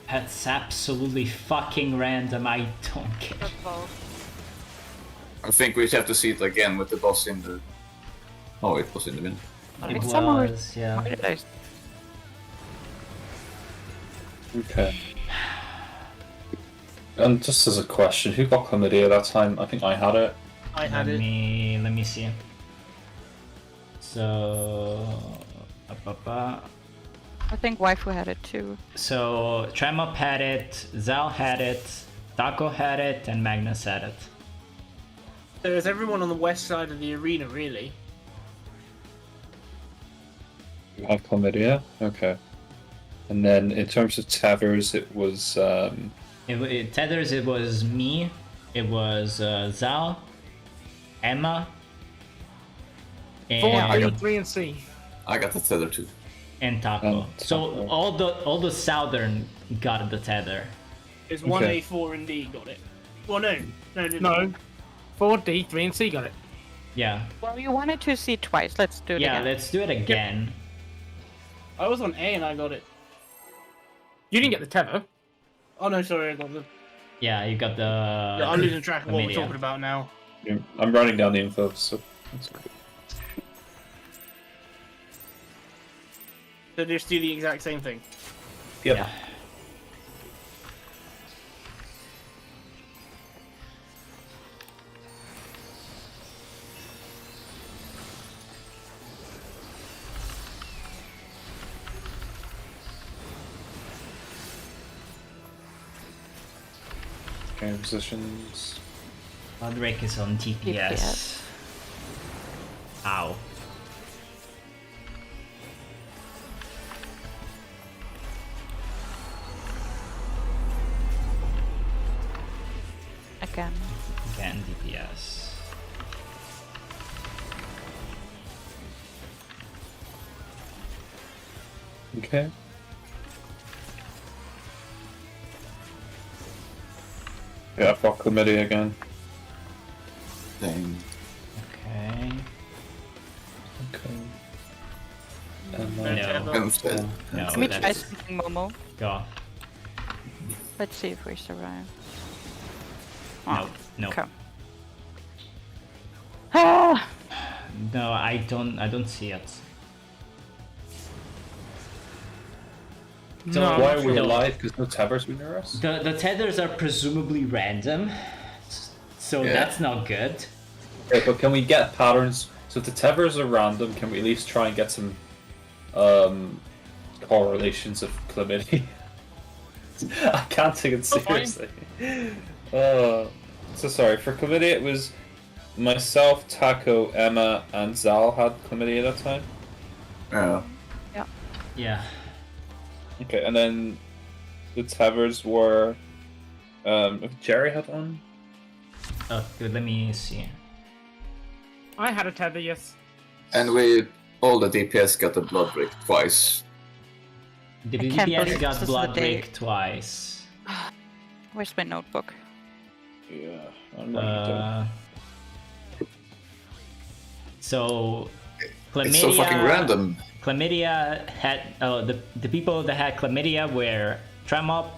That's absolutely fucking random. I don't care. That's both. I think we have to see it again with the boss in the. Oh, it was in the middle. It It's somewhere- was, yeah. Where did I... Okay. And just as a question, who got chlamydia that time? I think I had it. I had Let it. me see. So, I think waifu had it too. so Tremop had it, Zal had it, Taco had it, and Magnus had it. So is everyone on the west side of the arena, really? You have chlamydia? Okay. And then in terms of tethers, it was Tethers, it was me, it was Zal, Emma, 4, and, 3, and C. I got the tether too. and Taco. And So Taco. all the southern got the tether. It's Okay. 1A, 4, and D got it. Well, no. No. 4, D, 3, and C got it. Yeah. Well, you wanted to see twice. Let's do it Yeah, again. let's do it again. I was on A and I got it. You didn't get the tether. Oh no, sorry, I got the. Yeah, you got the. Yeah, I'm losing track of what we're chlamydia. talking about now. I'm writing down the info, so that's good. So just do the exact same thing. Yep. Yeah. Okay, positions. Bloodrake is on TPS. TPS. Ow. Again. Again, DPS. Okay. Yeah, I've got chlamydia again. Dang. Okay. Okay. No. I'm dead. No, Let me try that's... something, Momo. Go. Let's see if we survive. No, no. Okay. Ah! No, I don't see it. So No, Why are we no. alive? Because no tethers been near us? The tethers are presumably random, so Yeah. that's not good. Okay, but can we get patterns? So if the tethers are random, can we at least try and get some correlations of chlamydia? I can't take it fine. seriously. So sorry, for chlamydia it was myself, Taco, Emma, and Zal had chlamydia that time. Yeah. Yeah. Okay, and then the tethers were if Jerry had one. Oh, good. Let me see. I had a tether, yes. And all the DPS got the blood break twice. The I can't DPS believe got this is blood the day. break twice. Where's my notebook? Yeah, I'm writing it down. So, chlamydia. It's so fucking random. Chlamydia had the people that had chlamydia were Tremop,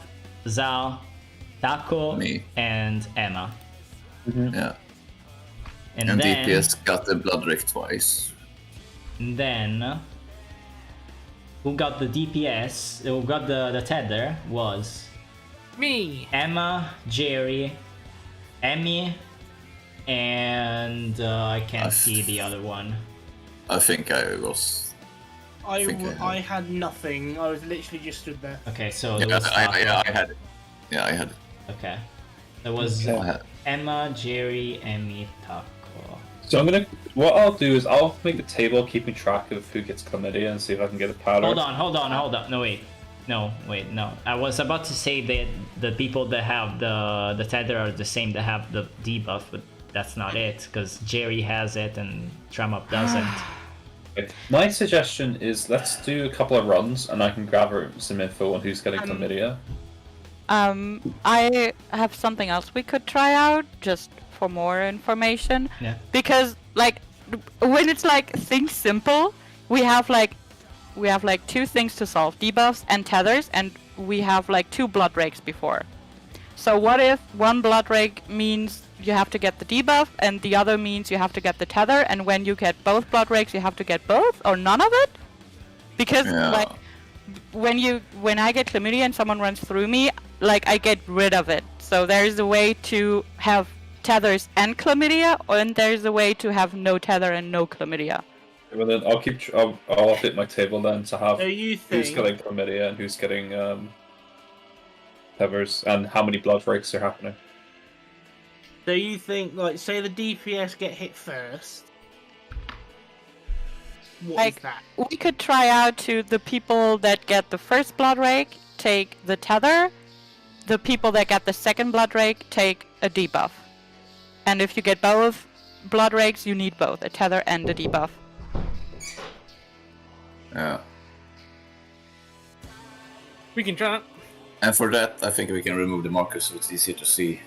Zal, Taco, Me. and Emma. Yeah. And, And then DPS got the blood break twice. who got the DPS? Who got the tether was Me. Emma, Jerry, Emmy, and I can't see the other one. I think I was. think I I had nothing. I was literally just stood there. Okay, so Yeah, there was Taco. I had it. Yeah, I had it. Okay, there was I had it. Emma, Jerry, Emmy, Taco. So what I'll do is I'll make a table keeping track of who gets chlamydia and see if I can get a pattern. Hold on. No, wait. No. I was about to say that the people that have the tether are the same that have the debuff, but that's not it, because Jerry has it and Tremop doesn't. Okay. My suggestion is let's do a couple of runs and I can gather some info on who's getting chlamydia. I have something else we could try out just for more information. Yeah. Because like when it's like things simple, we have like two things to solve: debuffs and tethers, and we have like 2 blood breaks before. So what if one blood break means you have to get the debuff and the other means you have to get the tether, and when you get both blood breaks you have to get both or none of it? Because Yeah. like when I get chlamydia and someone runs through me, like I get rid of it. So there's a way to have tethers and chlamydia, and there's a way to have no tether and no chlamydia. Well then I'll update my table then to have So you who's think getting chlamydia and who's getting tethers and how many blood breaks are happening. So you think, like, say the DPS get hit first. What is Like, that? we could try out to the people that get the first blood rake take the tether, the people that get the second blood rake take a debuff. And if you get both blood rakes, you need both, a tether and a debuff. Yeah. We can try that. And for that, I think we can remove the markers so it's easier to see.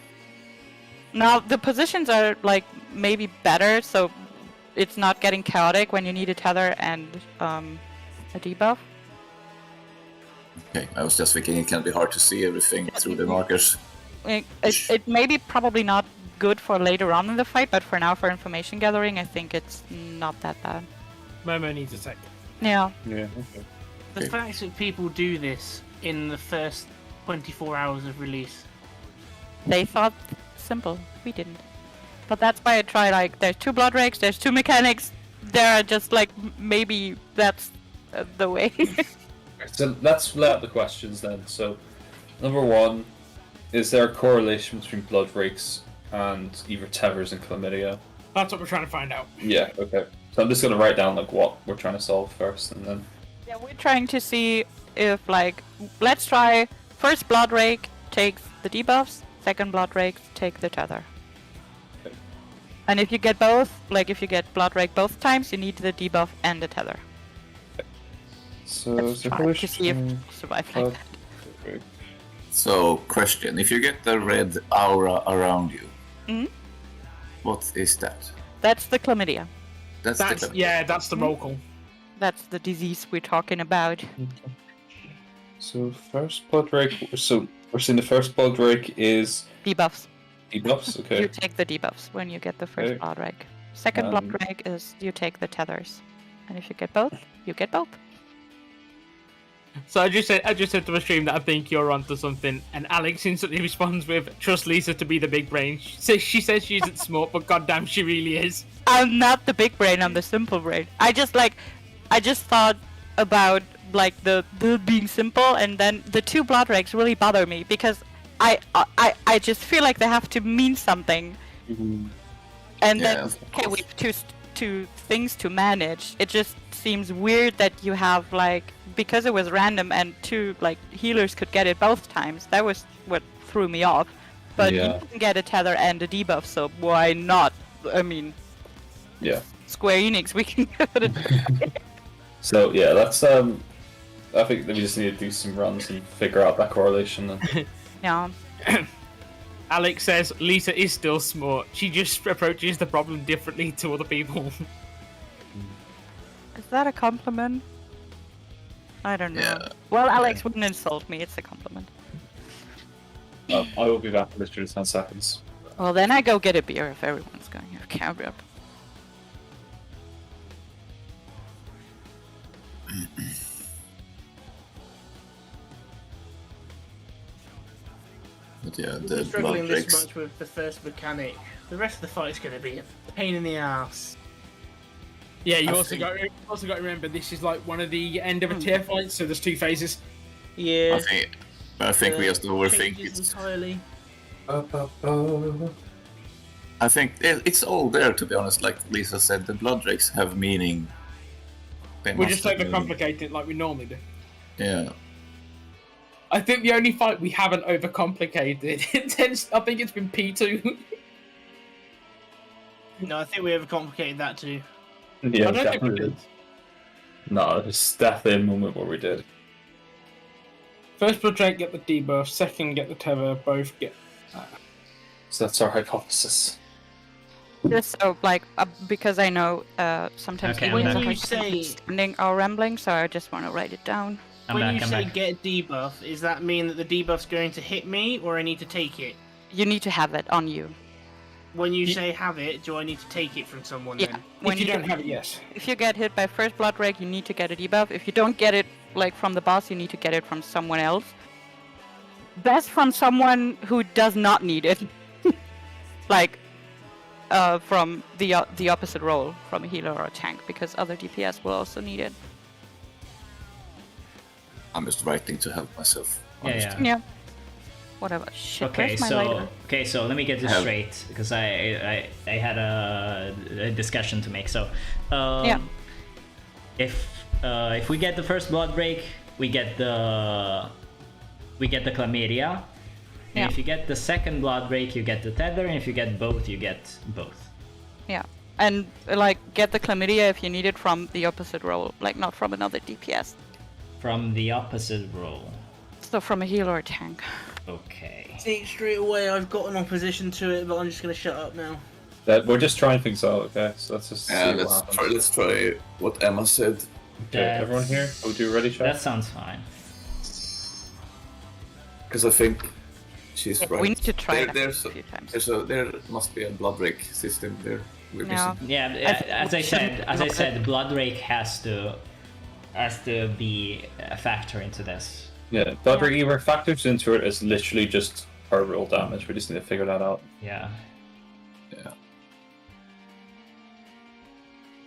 Now, the positions are, like, maybe better, so it's not getting chaotic when you need a tether and a debuff. Okay, I was just thinking it can be hard to see everything through the markers. It may be probably not good for later on in the fight, but for now, for information gathering, I think it's not that bad. Momo needs a sec. Yeah. Yeah. Okay. The fact that people do this in the first 24 hours of release. They thought simple. We didn't. But that's why I try, like, there's 2 blood rakes, there's 2 mechanics. There are just, like, maybe that's the way. So let's lay out the questions then. So, number 1, is there a correlation between blood rakes and either tethers and chlamydia? That's what we're trying to find out. Yeah, okay. So I'm just gonna write down like what we're trying to solve first, and then. Yeah, we're trying to see if, like, let's try first blood rake takes the debuffs, second blood rake take the tether. Okay. And if you get both, like if you get blood rake both times, you need the debuff and the tether. So Let's try to see if you survive like that. Okay. So, question: if you get the red aura around you, Mhm. what is that? That's the chlamydia. That's That's the roll call. That's the disease we're talking about. So first blood rake. So we're saying the first blood rake is Debuffs. debuffs. Okay. You take the debuffs when you get the first Okay. blood rake. Second blood rake is you take the tethers. And if you get both, you get both. So I just said to the stream that I think you're onto something, and Alex instantly responds with, "Trust Lisa to be the big brain." She says she isn't smart, but goddamn, she really is. I'm not the big brain, I'm the simple brain. I just thought about like the being simple, and then the 2 blood rakes really bother me because I just feel like they have to mean something. And then of okay, course. we have two things to manage. It just seems weird that you have like, because it was random and 2 like healers could get it both times. That was what threw me off. But Yeah. you can get a tether and a debuff, so why not? I mean, Yeah. Square Enix, we can give it a try. So yeah, that's I think that we just need to do some runs and figure out that correlation. Then. Yeah. Alex says Lisa is still smart. She just approaches the problem differently to other people. Is that a compliment? I don't know. Yeah. Well, Alex wouldn't insult me. It's a compliment. I will be back in literally 10 seconds. Well, then I go get a beer if everyone's going to have camera up. But yeah, If the you're struggling blood this rakes. much with the first mechanic, the rest of the fight's going to be a pain in the ass. Yeah, you I also think- got to remember this is like one of the end of a tier fight, so there's 2 phases. Yeah. I think we just overthink changes it. entirely. I think it's all there, to be honest. Like Lisa said, the blood rakes have meaning. They We must just have meaning. overcomplicate it like we normally do. Yeah. I think the only fight we haven't overcomplicated, I think it's been P2. No, I think we overcomplicated that too. Yeah, I don't think we definitely. did. No, it's definitely a moment where we did. First blood rake get the debuff, second get the tether, both get. So that's our hypothesis. Just so, like, because I know sometimes Okay, people I'm are back. When you hard say- understanding our rambling, so I just want to write it down. When you I'm say back. get debuff, is that mean that the debuff's going to hit me, or I need to take it? You need to have it on you. When you say have it, do I need to take it from someone Yeah. then? When If you don't get- have it, yes. If you get hit by first blood rake, you need to get a debuff. If you don't get it, like, from the boss, you need to get it from someone else. Best from someone who does not need it. Like, from the opposite role, from a healer or a tank, because other DPS will also need it. I'm just writing to help myself. Yeah, honestly. Yeah. Whatever. Shit, Okay, where's my so lighter? let me get this Have- straight because I had a discussion to make. So Yeah. if we get the first blood break, we get the chlamydia. And Yeah. if you get the second blood break, you get the tether, and if you get both, you get both. Yeah. And, like, get the chlamydia if you need it from the opposite role, like, not from another DPS. From the opposite role. So from a healer or a tank. Okay. See, straight away I've got an opposition to it, but I'm just going to shut up now. We're just trying things out, okay? So let's just see Yeah, what happens. let's try what Emma said. Okay, everyone here? Are we ready, chat? That sounds fine. Because I think She's Yeah, right. we need to try that There's a few times. there must be a blood rake system there. We're No. missing. Yeah, as I said, Blood Rake has to be a factor into this. Yeah, but where factors into it is literally just her roll damage. We just need to figure that out. Yeah.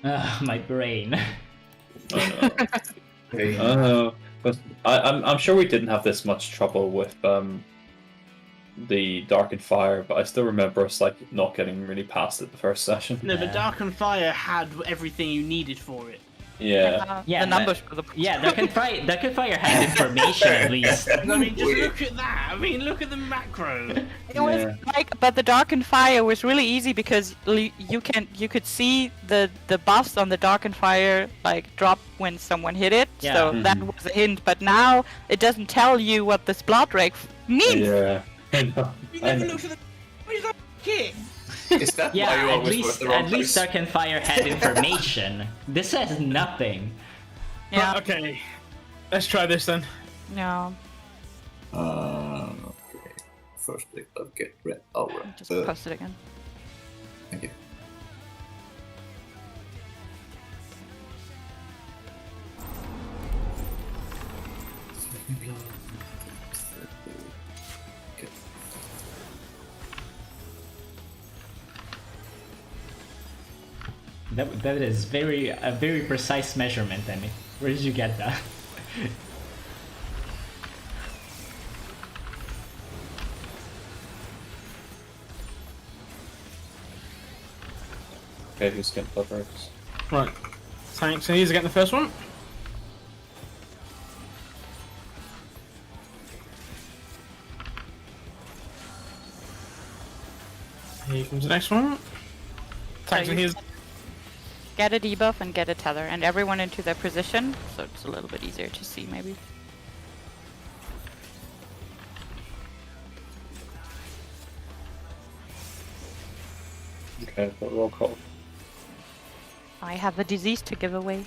Yeah. My brain. Hey, But I'm sure we didn't have this much trouble with the Dark and Fire, but I still remember us like not getting really past it the first session. No, but Yeah. Dark and Fire had everything you needed for it. Yeah. Yeah, the numbers for the Yeah, Dark and Fire had information at least. I mean, just look at that. I mean, look at the macro. It was like, but the Dark and Fire was really easy because you could see the buffs on the Dark and Fire like drop when someone hit it. Yeah. So that was a hint. But now it doesn't tell you what this blood rake means. Yeah. I know. You I never know. looked at the. What is that kit? is that why you Yeah, always work the wrong at least place? Dark and Fire had information. This has nothing. Yeah. Okay, let's try this then. No. Okay. First click of get red. Oh, right. Just post it again. Thank you. That is a very precise measurement, Emmy. Where did you get that? Okay, who's getting blood rakes? Right. Tanks and these are getting the first one. Here comes the next one. Tanks and here's Get a debuff and get a tether, and everyone into their position, so it's a little bit easier to see maybe. Okay, but roll call. I have a disease to give away.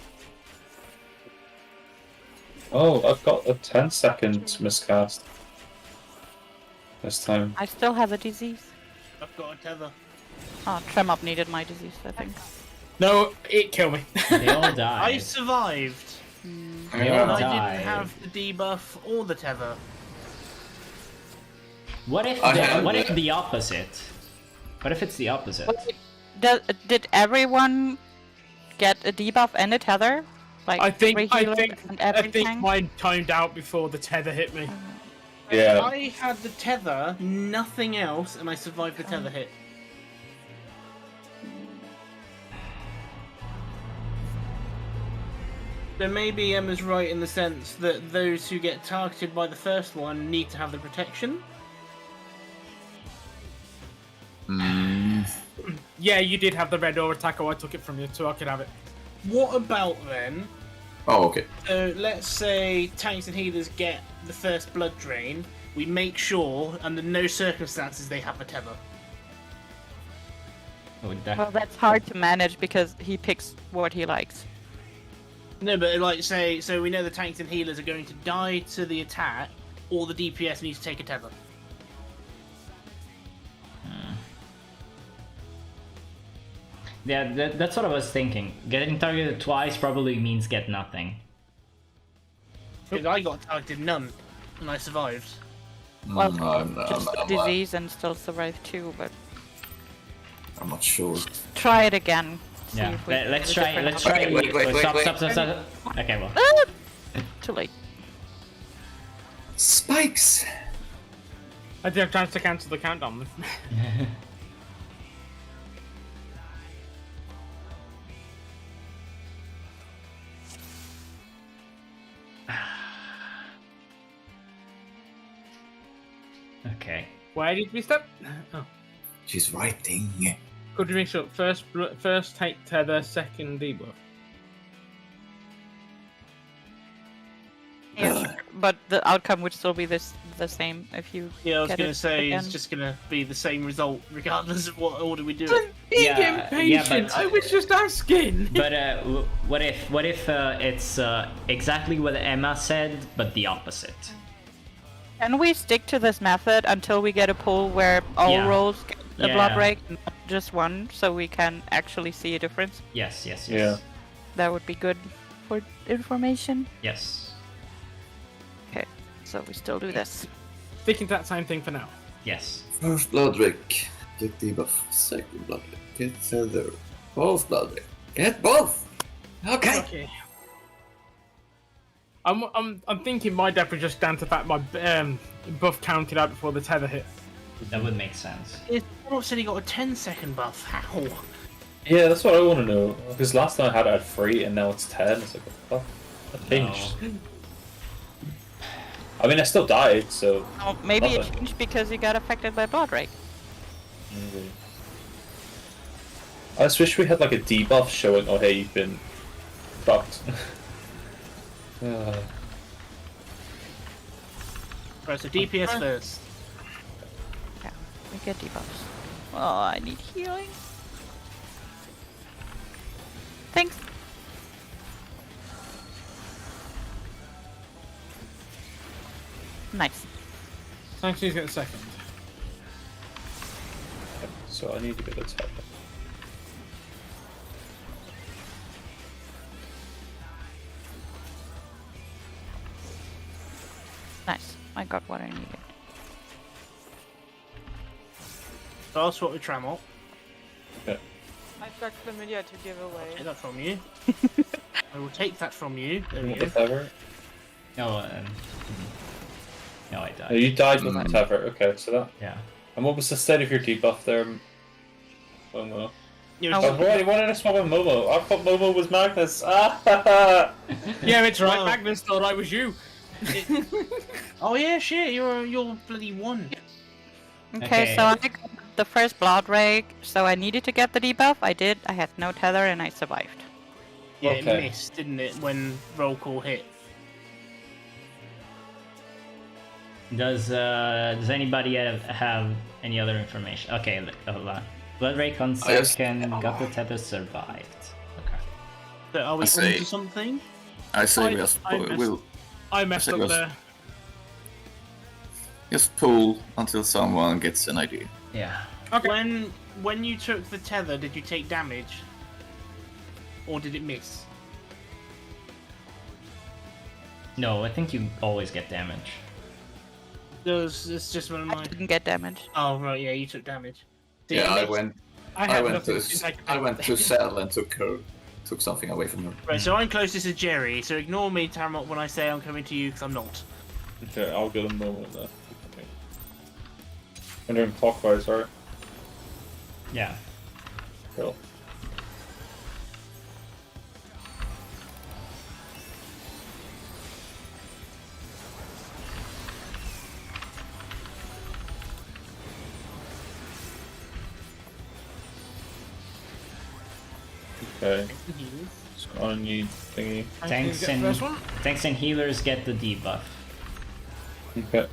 Oh, I've got a 10-second miscast. This time. I still have a disease. I've got a tether. Oh, Tremop needed my disease, I think. no, it killed me. They all I died. survived. They all And I died. didn't have the debuff or the tether. What if I have what if the- the opposite? What if it's the opposite? Did everyone get a debuff and a tether? Like I think regular and everything? mine timed out before the tether hit me. Yeah. I had the tether, nothing else, and I survived the tether hit. So maybe Emma's right in the sense that those who get targeted by the first one need to have the protection. Yeah, you did have the red aura attack, or I took it from you, so I could have it. What about then? Oh, okay. So let's say tanks and healers get the first blood drain. We make sure, under no circumstances, they have a tether. Oh, that- Well, that's hard to manage because he picks what he likes. No, but like say, so we know the tanks and healers are going to die to the attack, or the DPS needs to take a tether. Yeah, that's what I was thinking. Getting targeted twice probably means get nothing. Because I got targeted none, and I survived. Well, I'm just the disease and still survive too, but not sure. try it again. See Yeah, if we let's get a try. different Let's try. Wait, Stop. Okay, well. Ah! Too late. Spikes! I did have chance to cancel the countdown. Okay. Where did we stop? Oh. She's writing. Could you mix up first take tether, second debuff? Yeah, but the outcome would still be the same if you. Yeah, I was get going it to say again. it's just going to be the same result regardless of what order we do it. Yeah, impatient. but- I was just asking. But what if it's exactly what Emma said, but the opposite? Can we stick to this method until we get a pool where all Yeah. rolls get a Yeah. blood rake, not just one, so we can actually see a difference? Yes, yes, Yeah. yes. That would be good for information. Yes. Okay, so we still do this. Sticking to that same thing for now. Yes. First blood rake, get debuff. Second blood rake, get tether. Both blood rake, get both. Okay. Okay. I'm thinking my death was just down to the fact my buff counted out before the tether hit. That would make sense. It said he got a 10-second buff. How? Yeah, that's what I want to know. Because last time I had it at 3 and now it's 10. It's like, what the fuck? That changed. I mean, I still died, so. Oh, maybe it Nothing. changed because you got affected by blood rake. Maybe. I just wish we had like a debuff showing, oh hey, you've been fucked. Right, so DPS first. Yeah, we get debuffs. Oh, I need healing. Thanks. Nice. Thanks, he's getting second. So I need to get a tether. Nice. I got what I needed. So I'll swap with Tramol. Okay. I've got chlamydia to give away. Take that from you. I will take that from you. There You we want go. the tether? No, no, I Oh, died. you died with the tether. Okay, so that. Yeah. And what was the state of your debuff there, Momo? You Oh. were- Why wanted to swap with Momo? I thought Momo was Magnus. Ah! Yeah, it's right. Well- Magnus thought I was you. Oh yeah, shit. You're bloody one. Okay, Okay. so I got the first blood rake, so I needed to get the debuff. I did. I had no tether and I survived. Yeah, Okay. it missed, didn't it, when roll call hit? Does anybody have any other information? Okay, hold on. Blood rake on I just- second, got the tether, survived. Okay. So are we I see. onto something? I say I- we just I missed- we'll I messed up Yes. there. just pull until someone gets an idea. Yeah. Okay. When you took the tether, did you take damage? Or did it miss? No, I think you always get damage. It's just one of I mine. didn't get damage. Oh right, yeah, you took damage. So Yeah, it I missed. went. I I had went nothing to. since I I went to Cell and took something away from her. Right, so I'm closest to Jerry, so ignore me, Taramot, when I say I'm coming to you, because I'm not. Okay, I'll get a Momo then. Okay. And they're in clockwise, right? Yeah. Cool. Okay, so I need thingy. Tanks Get the and first one? tanks and healers get the debuff. Okay.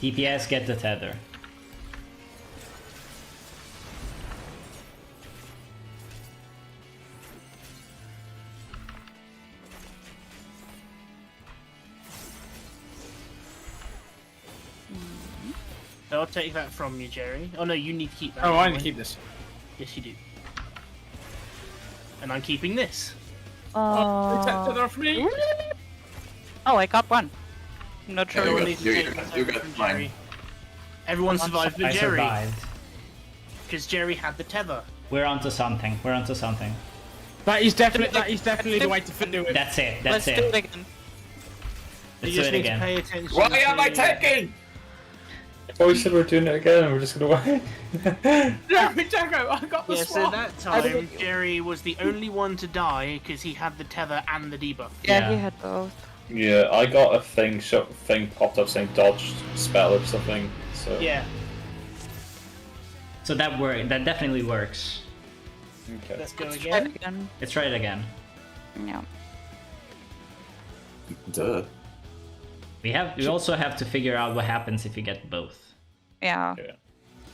DPS get the tether. So I'll take that from you, Jerry. Oh no, you need to keep that. Oh, I need anyway. to keep this. Yes, you do. And I'm keeping this. Oh, take tether off me. Oh, I got one. I'm not sure. Yeah, Everyone got- needs to you take got- that you over got from mine. Jerry. Everyone survived but I Jerry, survived. because Jerry had the tether. We're onto something. We're onto something. That is definitely the way to do it. That's it. Let's That's do it. it again. Let's You do just it need again. to pay attention. Why am I to- taking? Oh, we said we're doing it again and we're just gonna wait. Jacko, I got the Yeah, so swap. that time Jerry was the only one to die because he had the tether and the debuff. Yeah, Yeah. he had both. Yeah, I got a thing popped up saying dodged spell or something. So Yeah, So that That definitely works. Okay. let's go Try it again. again. Let's try it again. Yeah. Duh. We also have to figure out what happens if you get both. Yeah. Okay.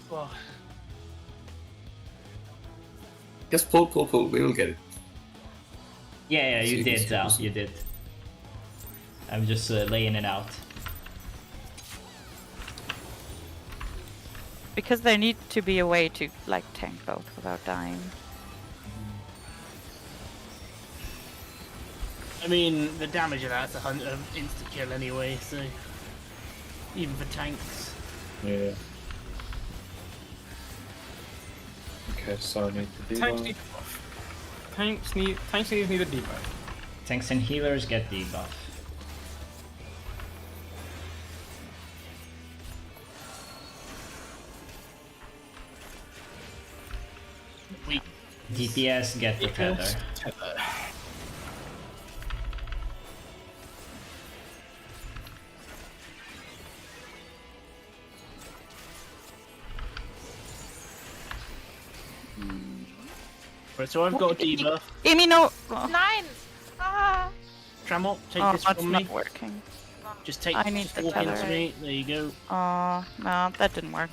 Well, Just pull. We will get it. Yeah, you See, did, this Zal. is- You did. I'm just laying it out. Because there need to be a way to like tank both without dying. I mean, the damage of that's a instant kill anyway, so even for tanks. Yeah. Okay, so I need to do Tanks that. need a buff. Tanks need a debuff. Tanks and healers get debuff. We DPS get the tether. Right, so I've got a debuff. Amy, no! 9! Ah! Tramop, take Oh, this that's from me. not working. Just take. I need just the walk into tether. me. There you go. Oh, no, that didn't work.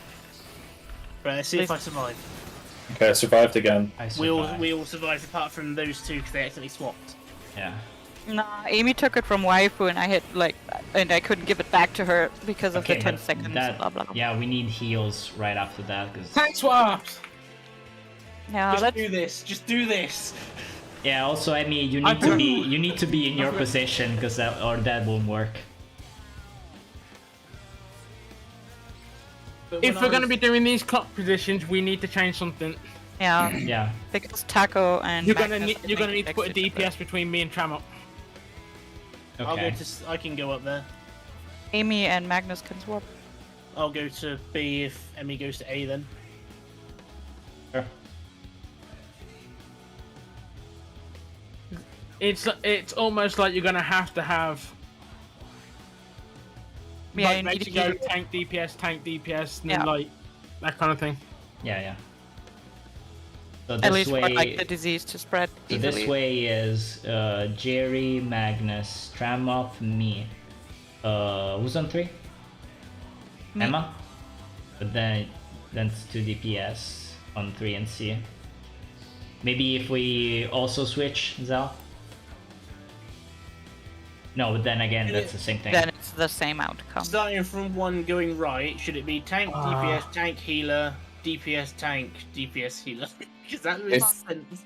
Right, let's see if Please. I survive. Okay, I survived again. I We all survived. survived apart from those two because they accidentally swapped. Yeah. No, Amy took it from waifu and I hit like, and I couldn't give it back to her because of Okay, the 10 but seconds. that, Blah blah. yeah, we need heals right after that because Tank swaps! Yeah, Just let's. do this. Just do this. yeah. Also, I mean, you I need to could- be in your position because that won't work. But If when we're I going to was- be doing these clock positions, we need to change something. Yeah, Yeah. because Taco and You're gonna Magnus need can to make put a extra DPS between me and Tramop. I'll go Okay. to. I can go up there. Amy and Magnus can swap. I'll go to B if Emmy goes to A then. Sure. It's almost like you're gonna have to have. Yeah, like, you make need to to go use- tank DPS, and then Yeah. like that kind of thing. Yeah, yeah. So At this least way, for like the disease to spread so easily. this way is Jerry, Magnus, Tramop, me. Who's on 3? Me. Emma. But then it's 2 DPS on 3 and C. Maybe if we also switch Zal. No, but then again, that's the same thing. Then it's the same outcome. Starting from one going right, should it be tank, DPS, tank, healer, DPS, tank, DPS, healer? Because that makes If- sense.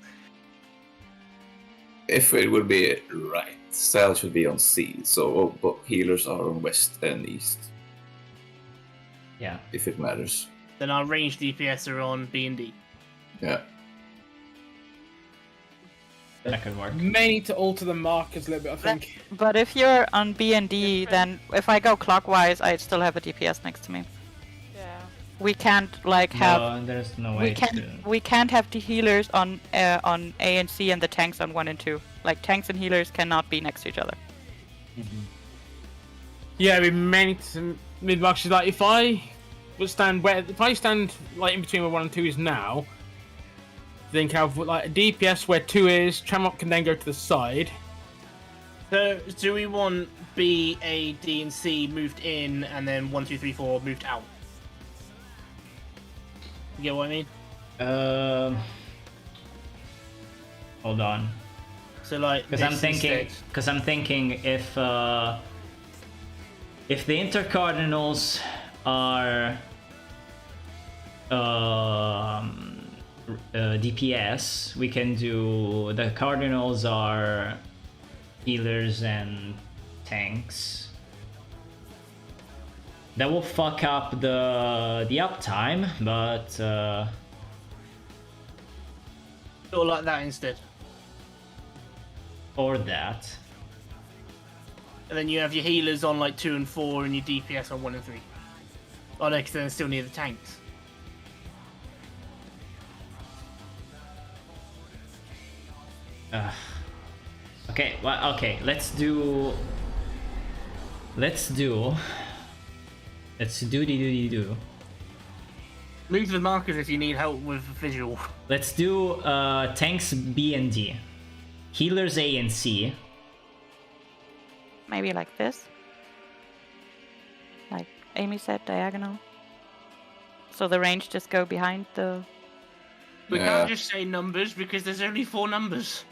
If it would be right, Sal should be on C, so but healers are on west and east, Yeah. if it matters. Then our range DPS are on B and D. Yeah. That could work. May need to alter the markers a little bit, I think. But if you're on B and D, then if I go clockwise, I still have a DPS next to me. Yeah. We can't like have. No, there's no way We can't have the healers on A and C and the tanks on 1 and 2. Like tanks and healers cannot be next to each other. Yeah, we may need to mid markers. Like if I stand like in between where 1 and 2 is now, think have like a DPS where 2 is. Tramop can then go to the side. So, do we want B, A, D, and C moved in, and then 1, 2, 3, 4 moved out? You get what I mean? Hold on. So, like, Because I'm this thinking, instead. if the intercardinals are DPS, we can do the cardinals are healers and tanks. That will fuck up the uptime, but Or like that instead. or that. And then you have your healers on like 2 and 4, and your DPS on 1 and 3. Oh no, because then it's still near the tanks. Okay, well, okay, let's do do. Move the markers if you need help with visual. Let's do tanks B and D, healers A and C. Maybe like this. Like Amy said, diagonal. So the range just go behind the. We Yeah. can't just say numbers because there's only 4 numbers.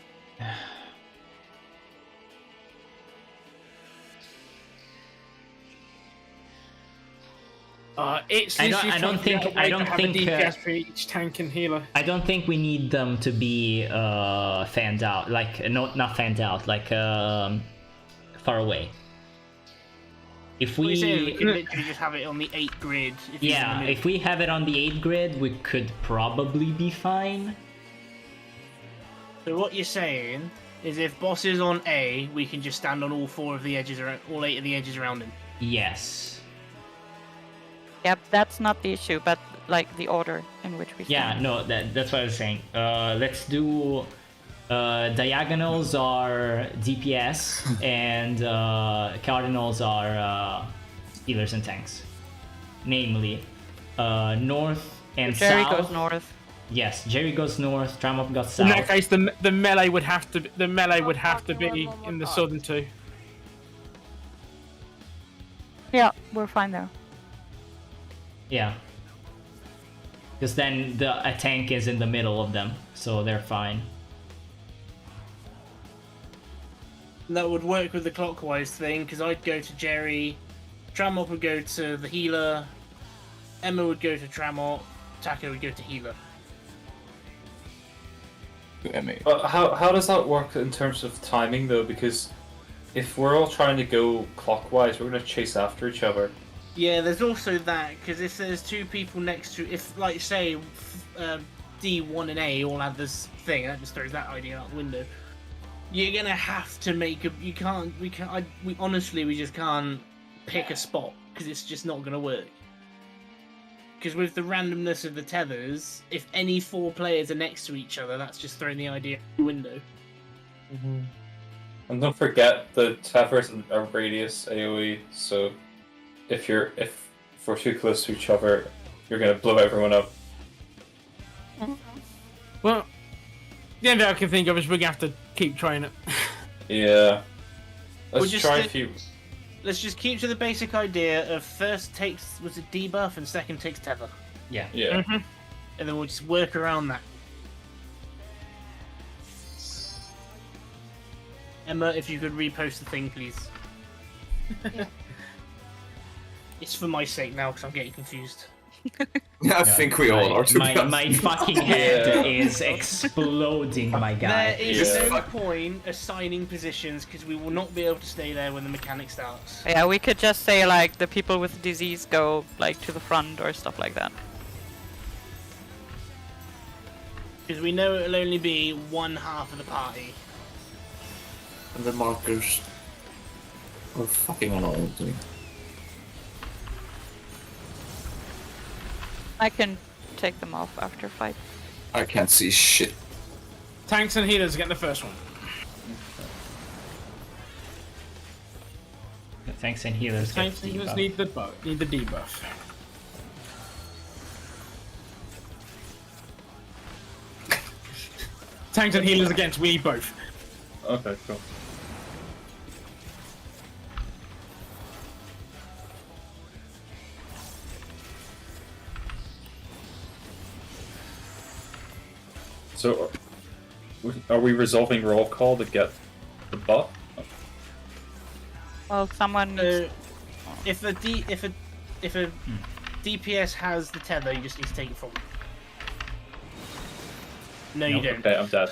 It's I don't- literally I don't trying to figure think- out a way I don't to have think, a DPS for each tank and healer. I don't think we need them to be fanned out, like not fanned out, like far away. If What you're saying is we we, could literally just have it on the 8 grid. If he's in the yeah, middle. if we have it on the 8 grid, we could probably be fine. So what you're saying is if boss is on A, we can just stand on all 4 of the edges, around, all 8 of the edges around him. Yes. Yep, that's not the issue, but like the order in which we Yeah, stand. no, that's what I was saying. Let's do diagonals are DPS and cardinals are healers and tanks. Namely, north and Jerry south. goes north. Yes, Jerry goes north, Tramop goes In south. that case, the melee would have to be in the southern two. Yeah, we're fine there. Yeah. Because then a tank is in the middle of them, so they're fine. That would work with the clockwise thing, because I'd go to Jerry, Tramop would go to the healer, Emma would go to Tramop, Taka would go to healer. But how does that work in terms of timing though? Because if we're all trying to go clockwise, we're going to chase after each other. Yeah, there's also that, because if there's 2 people next to, if, like, say, D1 and A all have this thing, that just throws that idea out the window. You're gonna have to make a, we honestly, we just can't pick a spot, because it's just not gonna work. Because with the randomness of the tethers, if any 4 players are next to each other, that's just throwing the idea out the window. And don't forget the tethers are radius AoE, so if we're too close to each other, you're gonna blow everyone up. Well, the only thing I can think of is we're gonna have to keep trying it. Yeah. We'll Let's just try a stick- few. Let's just keep to the basic idea of first takes, was it debuff, and second takes tether. Yeah. Yeah. And then we'll just work around that. Emma, if you could repost the thing, please. It's for my sake now, because I'm getting confused. I think we all are. To be My honest. fucking head is exploding, my There guy. is Yeah. no point assigning positions, because we will not be able to stay there when the mechanic starts. Yeah, we could just say like the people with disease go like to the front or stuff like that. Because we know it'll only be one half of the party. And the markers are fucking annoying to me. I can take them off after fight. I can't see shit. Tanks and healers get the first one. Tanks and healers. get Tanks and healers debuffed. need the debuff. Tanks and healers against, we need both. Okay, cool. So, are we resolving roll call to get the buff? Well, someone needs. So, if a DPS has the tether, you just need to take it from them. No, you don't. Okay, I'm dead.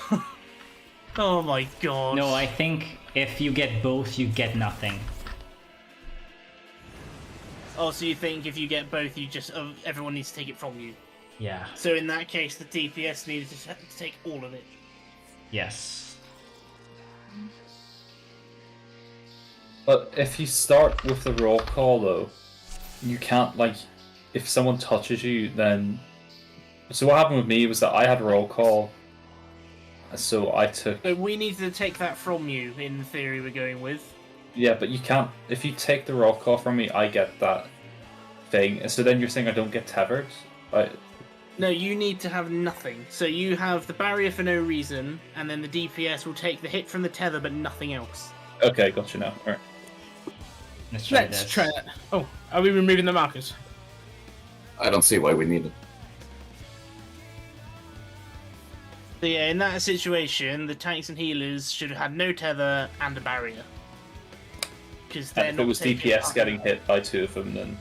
Oh my god. No, I think if you get both, you get nothing. Oh, so you think if you get both, you just everyone needs to take it from you. Yeah. So in that case, the DPS needed to take all of it. Yes. But if you start with the roll call though, you can't like, if someone touches you, then. So what happened with me was that I had roll call, so I took. So we need to take that from you. In theory, we're going with. Yeah, but you can't. If you take the roll call from me, I get that thing. And so then you're saying I don't get tethered. No, you need to have nothing. So you have the barrier for no reason, and then the DPS will take the hit from the tether, but nothing else. Okay, gotcha now. Alright. Let's try Let's this. try that. Oh, are we removing the markers? I don't see why we need it. So yeah, in that situation, the tanks and healers should have had no tether and a barrier. Because And if it was DPS getting hit by 2 of them, then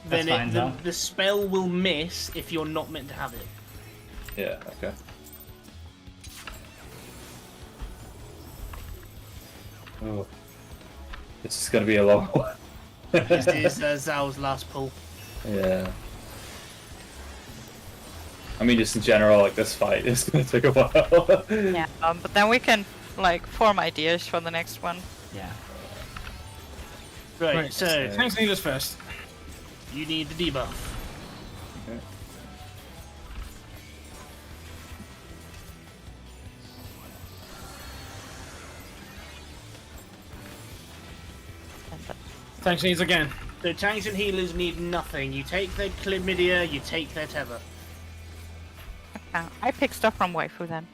That's then fine, the, though. the spell will miss if you're not meant to have it. Yeah, okay. Oh. This is gonna be a long one. This is Zal's last pull. Yeah. I mean, just in general, like this fight is gonna take a while. Yeah, but then we can like form ideas for the next one. Yeah. Right, so Tanks need us first. you need the debuff. Okay. Tanks needs again. So tanks and healers need nothing. You take their chlamydia, you take their tether. I pick stuff from waifu then.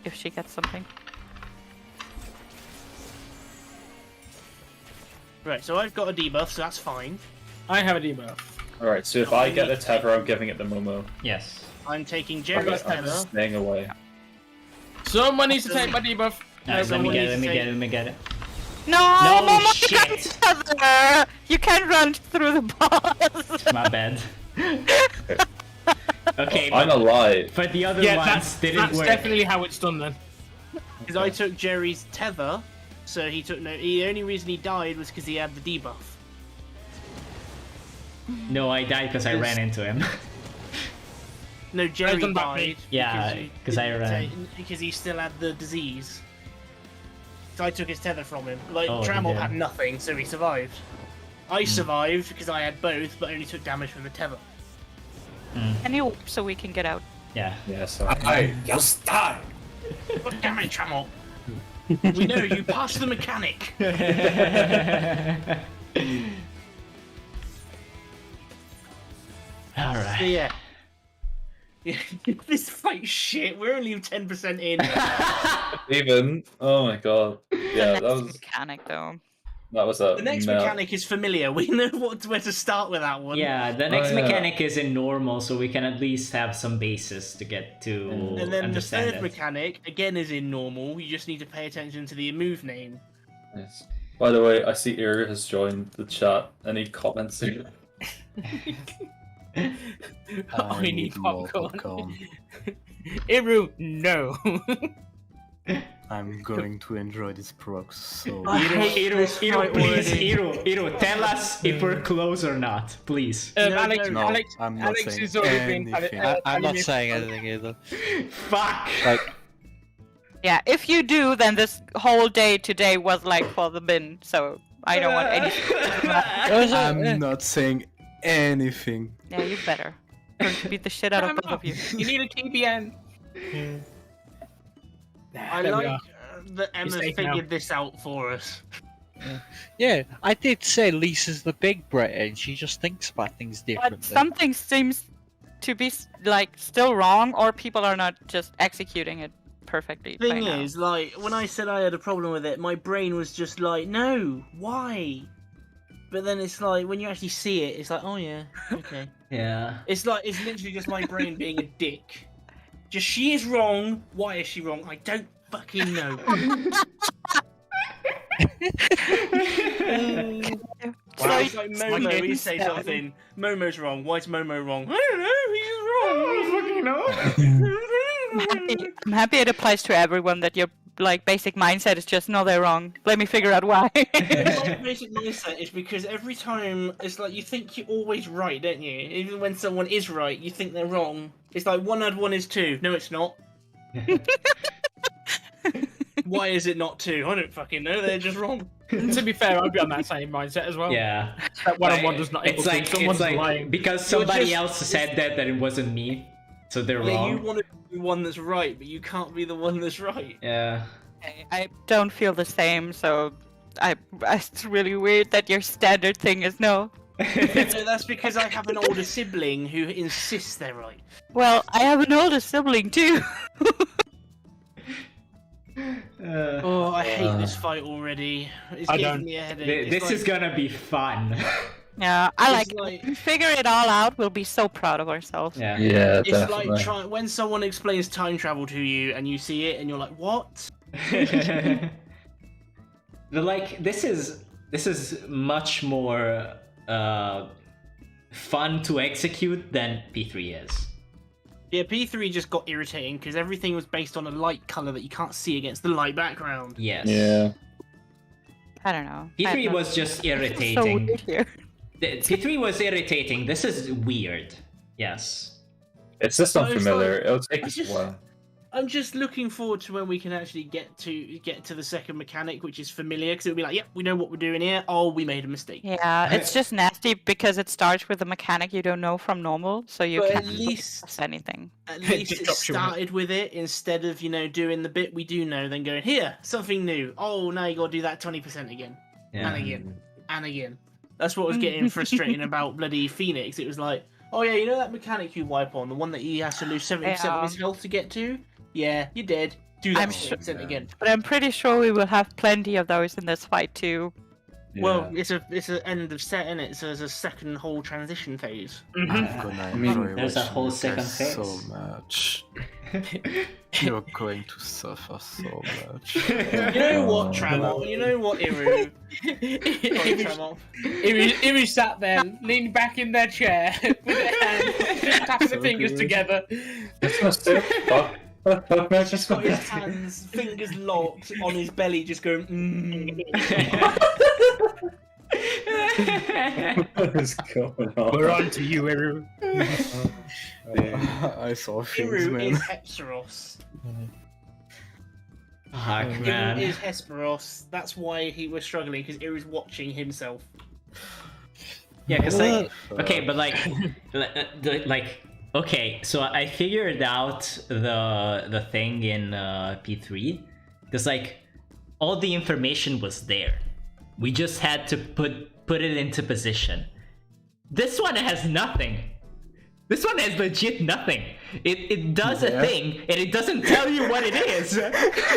If she gets something. Right, so I've got a debuff, so that's fine. I have a debuff. Alright, so if I get the tether, I'm giving it the Momo. Yes. I'm taking Okay, Jerry's I'm tether. staying away. Someone needs to take my debuff. Nice, let me get it, let me get it. No, No, Momo, you shit. can't tether! You can't run through the boss! My bad. Okay, I'm alive. but the other Yeah, ones didn't that's work. definitely how it's done then. Because I took Jerry's tether, so he took no. The only reason he died was because he had the debuff. No, I died because I ran into him. No, Jerry done that, died. mate. Yeah, you- 'cause I ran. Because he still had the disease. So I took his tether from him. Like, Oh, he Trammell did. had nothing, so he survived. I survived because I had both, but only took damage from the tether. Can you so we can get out? Yeah. Yeah, so Just die! God damn it, Trammell! We know you passed the mechanic! So Alright. yeah. This fight's shit. We're only 10% in. even. Oh my god. Yeah, that was Mechanic though. a The next mechanic is familiar. We know where to start with that one. Yeah, the next Oh, yeah. mechanic is in normal, so we can at least have some basis to get to And then the understand third it. mechanic, again, is in normal. You just need to pay attention to the move name. Yes. By the way, I see Ira has joined the chat. Any comments? I need more popcorn. Iru, no. I'm going to enjoy this Prog so I hate this fight already. Iru, tell us if we're close or not, please. No, Alex, no, Alex, I'm not Alex saying is already being. anything. I'm not saying anything either. Fuck! Like, Yeah, if you do, then this whole day today was like for the bin, so I don't want any. I'm not saying anything. Yeah, you better. I'm going to beat the shit out of both of you. You need a TBN. I There we like are. that Emma safe now. figured this out for us. yeah, I did say Lisa's the big Brit and she just thinks about things differently. But something seems to be like still wrong, or people are not just executing it perfectly. by Thing now. is, like, when I said I had a problem with it, my brain was just like, no, why? But then it's like, when you actually see it, it's like, oh yeah, okay. Yeah. It's like, it's literally just my brain being a dick. Just, she is wrong. Why is she wrong? I don't fucking know. So Wow, you- it's like Momo, he say something. Momo's wrong. Why is Momo wrong? I don't know, he's wrong. I'm happy it applies to everyone that your like basic mindset is just no, they're wrong. Let me figure out why. My basic mindset is because every time it's like you think you're always right, don't you? Even when someone is right, you think they're wrong. It's like 1 + 1 is 2. No, it's not. Why is it not 2? I don't fucking know. They're just wrong. To be fair, I'd be on that same mindset as well. Yeah. That one-on-one does not It's equal like, two. Someone's it's like lying. because You're somebody just- else said that it wasn't me, so they're Yeah, wrong. you want to be the one that's right, but you can't be the one that's right. Yeah. I don't feel the same, so it's really weird that your standard thing is no. So that's because I have an older sibling who insists they're right. Well, I have an older sibling too. Oh, I hate this fight already. It's I giving don't. me a headache. It's This like- is gonna be fun. Yeah, I like It's it. like- If we figure it all out, we'll be so proud of ourselves. Yeah. Yeah, It's definitely. like when someone explains time travel to you and you see it and you're like, what? Like this is much more fun to execute than P3 is. Yeah, P3 just got irritating because everything was based on a light color that you can't see against the light background. Yes. Yeah. I don't know. P3 was just So irritating. weird here. P3 was irritating. This is weird. Yes. It's just So it's unfamiliar. like- It'll take I us just- a while. I'm just looking forward to when we can actually get to the second mechanic, which is familiar, because it'll be like, yep, we know what we're doing here. Oh, we made a mistake. Yeah, it's just nasty because it starts with a mechanic you don't know from normal, so you But can't at least- guess anything. At least Just it drops you in it. started with it instead of, doing the bit we do know, then going, here, something new. Oh, now you gotta do that 20% again. Yeah. And again. And again. That's what was getting frustrating about bloody Phoenix. It was like, oh yeah, you know that mechanic you wipe on, the one that he has to lose 70% of his health to get to? Yeah, you're dead. Do that I'm 20% again. But I'm pretty sure we will have plenty of those in this fight too. Well, it's an end of set, innit? So there's a second whole transition phase. I'm gonna enjoy there's a watching whole you second guys phase. so much. You're going to suffer so much. You know what, Tramon? You know what, Iru? Sorry, Tramon. Iru sat there, leaned back in their chair, with their hands, just tapping the So fingers good. together. It's not still. Just got his hands, fingers locked on his belly, just going, What is going on? We're on to you, Iru. I saw things, Iru man. is Hesperos. Fuck, Iru man. is Hesperos. That's why he was struggling, because Iru's watching himself. Yeah, because like, okay, but like, okay, so I figured out the thing in P3, because like, all the information was there. We just had to put it into position. This one has nothing. This one has legit nothing. It does a thing, and it doesn't tell you what it is.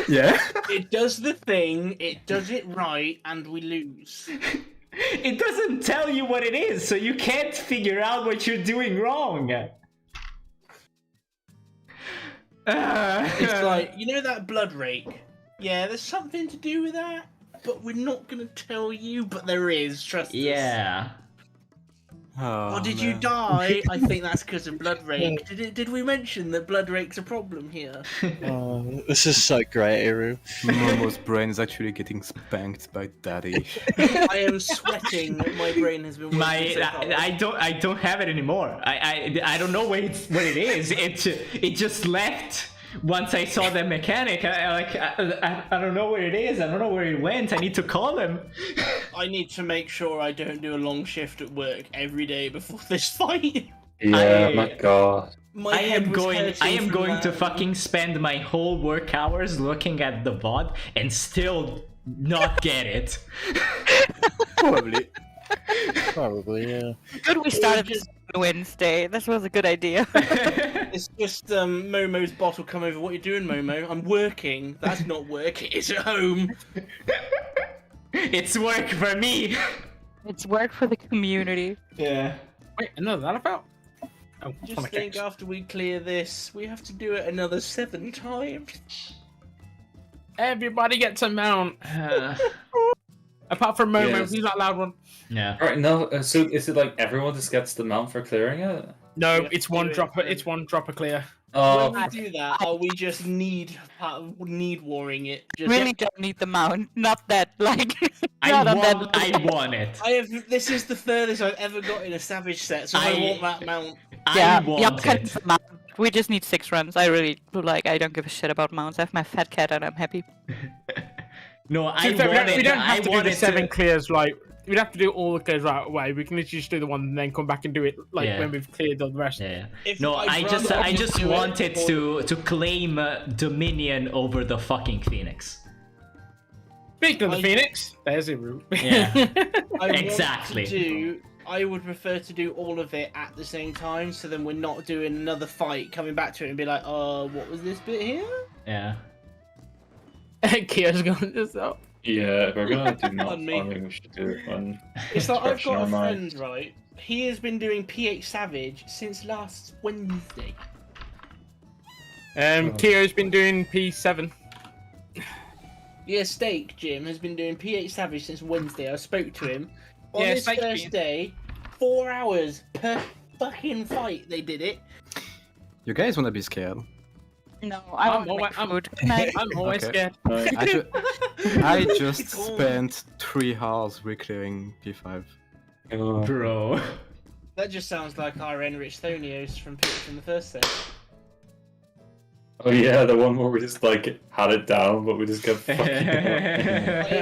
Yeah? It does the thing, it does it right, and we lose. It doesn't tell you what it is, so you can't figure out what you're doing wrong. It's like, you know that blood rake? Yeah, there's something to do with that, but we're not gonna tell you, but there is, trust us. Yeah. Oh, Or did you man. die? I think that's because of blood rake. Did we mention that blood rake's a problem here? This is so great, Iru. Momo's brain is actually getting spanked by daddy. I am sweating. My brain has been working My so hard. I don't have it anymore. I don't know what it is. It just left once I saw the mechanic. I don't know where it is. I don't know where it went. I need to call him. I need to make sure I don't do a long shift at work every day before this fight. Yeah, my god. My I head am was going hurting from to that. fucking spend my whole work hours looking at the VOD and still not get it. Probably. Probably, yeah. Good we started this on Wednesday. This was a good idea. It's just Momo's boss will come over. What are you doing, Momo? I'm working. That's not work. It's at home. It's work for me. It's work for the community. Yeah. Wait, another that about? Oh, Just on the think case. after we clear this, we have to do it another 7 times. Everybody gets a mount. Apart from Momo, Yes. he's not allowed one. Yeah. Alright, no, so is it like everyone just gets the mount for clearing it? No, have it's to one do it dropper. through- It's one dropper clear. Oh, When we do that, are we just need warring it? Just Really don't need the mount. Not that, like, I not on that want it. I have. This is the furthest I've ever got in a Savage set, so I want that mount. Yeah, I want y'all can it. have the mount. We just need 6 runs. I really like. I don't give a shit about mounts. I have my fat cat and I'm happy. No, I To be fair, want it. we don't have I to do want the it 7 to... clears like. We'd have to do all the clears right away. We can literally just do the one and then come back and do it like Yeah. when we've cleared all the rest. Yeah. If No, I'd I just rather do it wanted for- to claim dominion over the fucking Phoenix. Speaking of the I- Phoenix, there's a route. Yeah. I want to Exactly. I would prefer to do all of it at the same time, so then we're not doing another fight, coming back to it and be like, what was this bit here? Yeah. Kia's going this up. yeah, if we're gonna do not On me. farming, we should do it when It's like I've fresh in got our a mind. friend, right? He has been doing PH Savage since last Wednesday. Kia's been doing P7. Yeah, Steak Jim has been doing PH Savage since Wednesday. I spoke to him on Yeah, his Steak's first been- day. 4 hours per fucking fight. They did it. You guys wanna be scared? No, I I'm want always, my food. Good night. I'm always Okay. scared. I just It's all- spent 3 hours reclearing P5. Bro. That just sounds like our Enrich Thonios from the first set. Oh yeah, the one where we just like had it down, but we just kept fucking.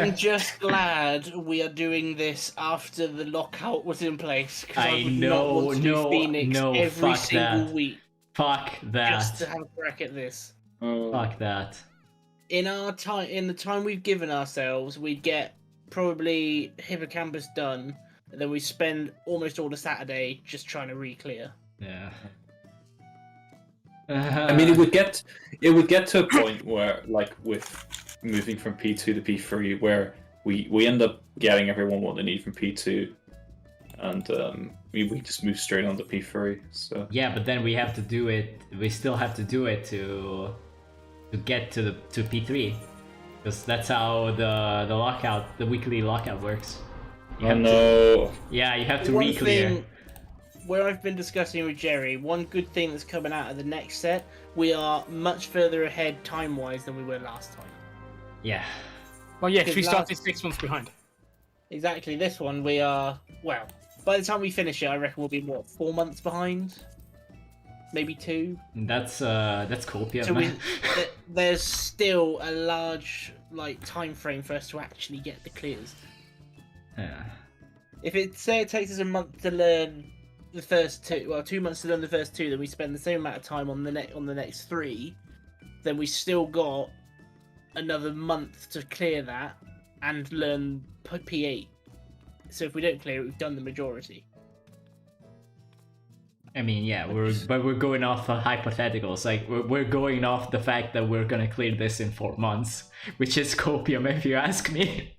I'm just glad we are doing this after the lockout was in place. 'Cause I would not know, want to do no, Phoenix no, every fuck single that. week Fuck just to that. have a crack at this. Fuck that. In the time we've given ourselves, we'd get probably Hippocampus done, and then we spend almost all the Saturday just trying to re-clear. Yeah. I mean, it would get to a point where, like, with moving from P2 to P3, where we end up getting everyone what they need from P2, and we just move straight on to P3. So Yeah, but then we have to do it. We still have to do it to get to P3, because that's how the lockout, the weekly lockout works. You have no. Yeah, you have to One re-clear. thing where I've been discussing with Jerry, one good thing that's coming out of the next set, we are much further ahead time-wise than we were last time. Yeah. Well, yeah, 'cause we Because started 6 months behind. Exactly, this one we are, well, by the time we finish it, I reckon we'll be, what, 4 months behind? Maybe 2? That's copium. So there's still a large, like, time frame for us to actually get the clears. Yeah. If it, say it takes us a month to learn the first 2, well, 2 months to learn the first 2, then we spend the same amount of time on the next 3, then we still got another month to clear that and learn P8. So if we don't clear it, we've done the majority. I mean, yeah, we're going off hypotheticals. Like we're going off the fact that we're gonna clear this in 4 months, which is copium, if you ask me.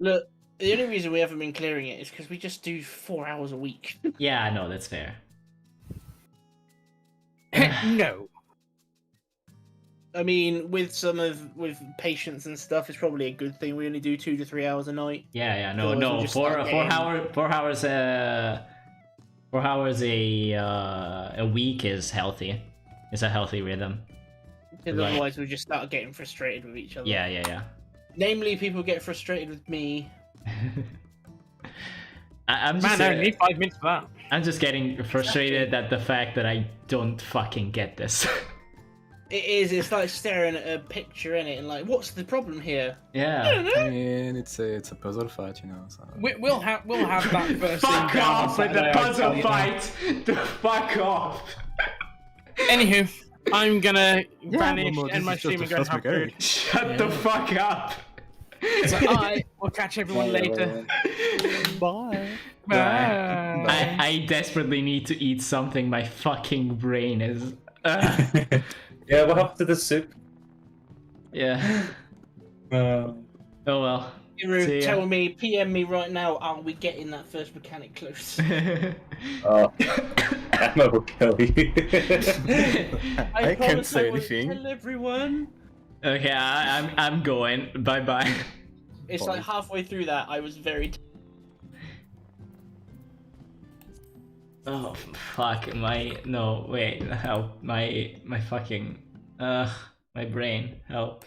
Look, the only reason we haven't been clearing it is because we just do 4 hours a week. Yeah, no, that's fair. No. I mean, with patience and stuff, it's probably a good thing we only do 2 to 3 hours a night. Yeah, no, Otherwise no. we'll just Four start getting- hours. 4 hours a week is healthy. It's a healthy rhythm. Because Right. otherwise we just start getting frustrated with each other. Yeah. Namely, people get frustrated with me. I'm Man, just, I need 5 minutes for that. I'm just getting frustrated at the fact that I don't fucking get this. It is. It's like staring at a picture in it and like, what's the problem here? Yeah. I mean, it's a puzzle fight, you know. So. We'll have that first Fuck thing down off with the Saturday, I'll puzzle tell you that. fight. The fuck off. Anywho, I'm gonna Yeah, vanish Momo, and my this is stream just and the go and first have food. mechanic. Shut the fuck up. So I will catch everyone later. Bye. Bye. I desperately need to eat something. My fucking brain is. Yeah, what happened to the soup? Yeah. Oh well. See You're ya. telling me, PM me right now, are we getting that first mechanic close? Emma will kill you. I can't promise say I won't anything. Tell everyone. Okay, I'm going. Bye bye. It's like halfway through that, I was very. Oh fuck no wait, help, my fucking my brain, help.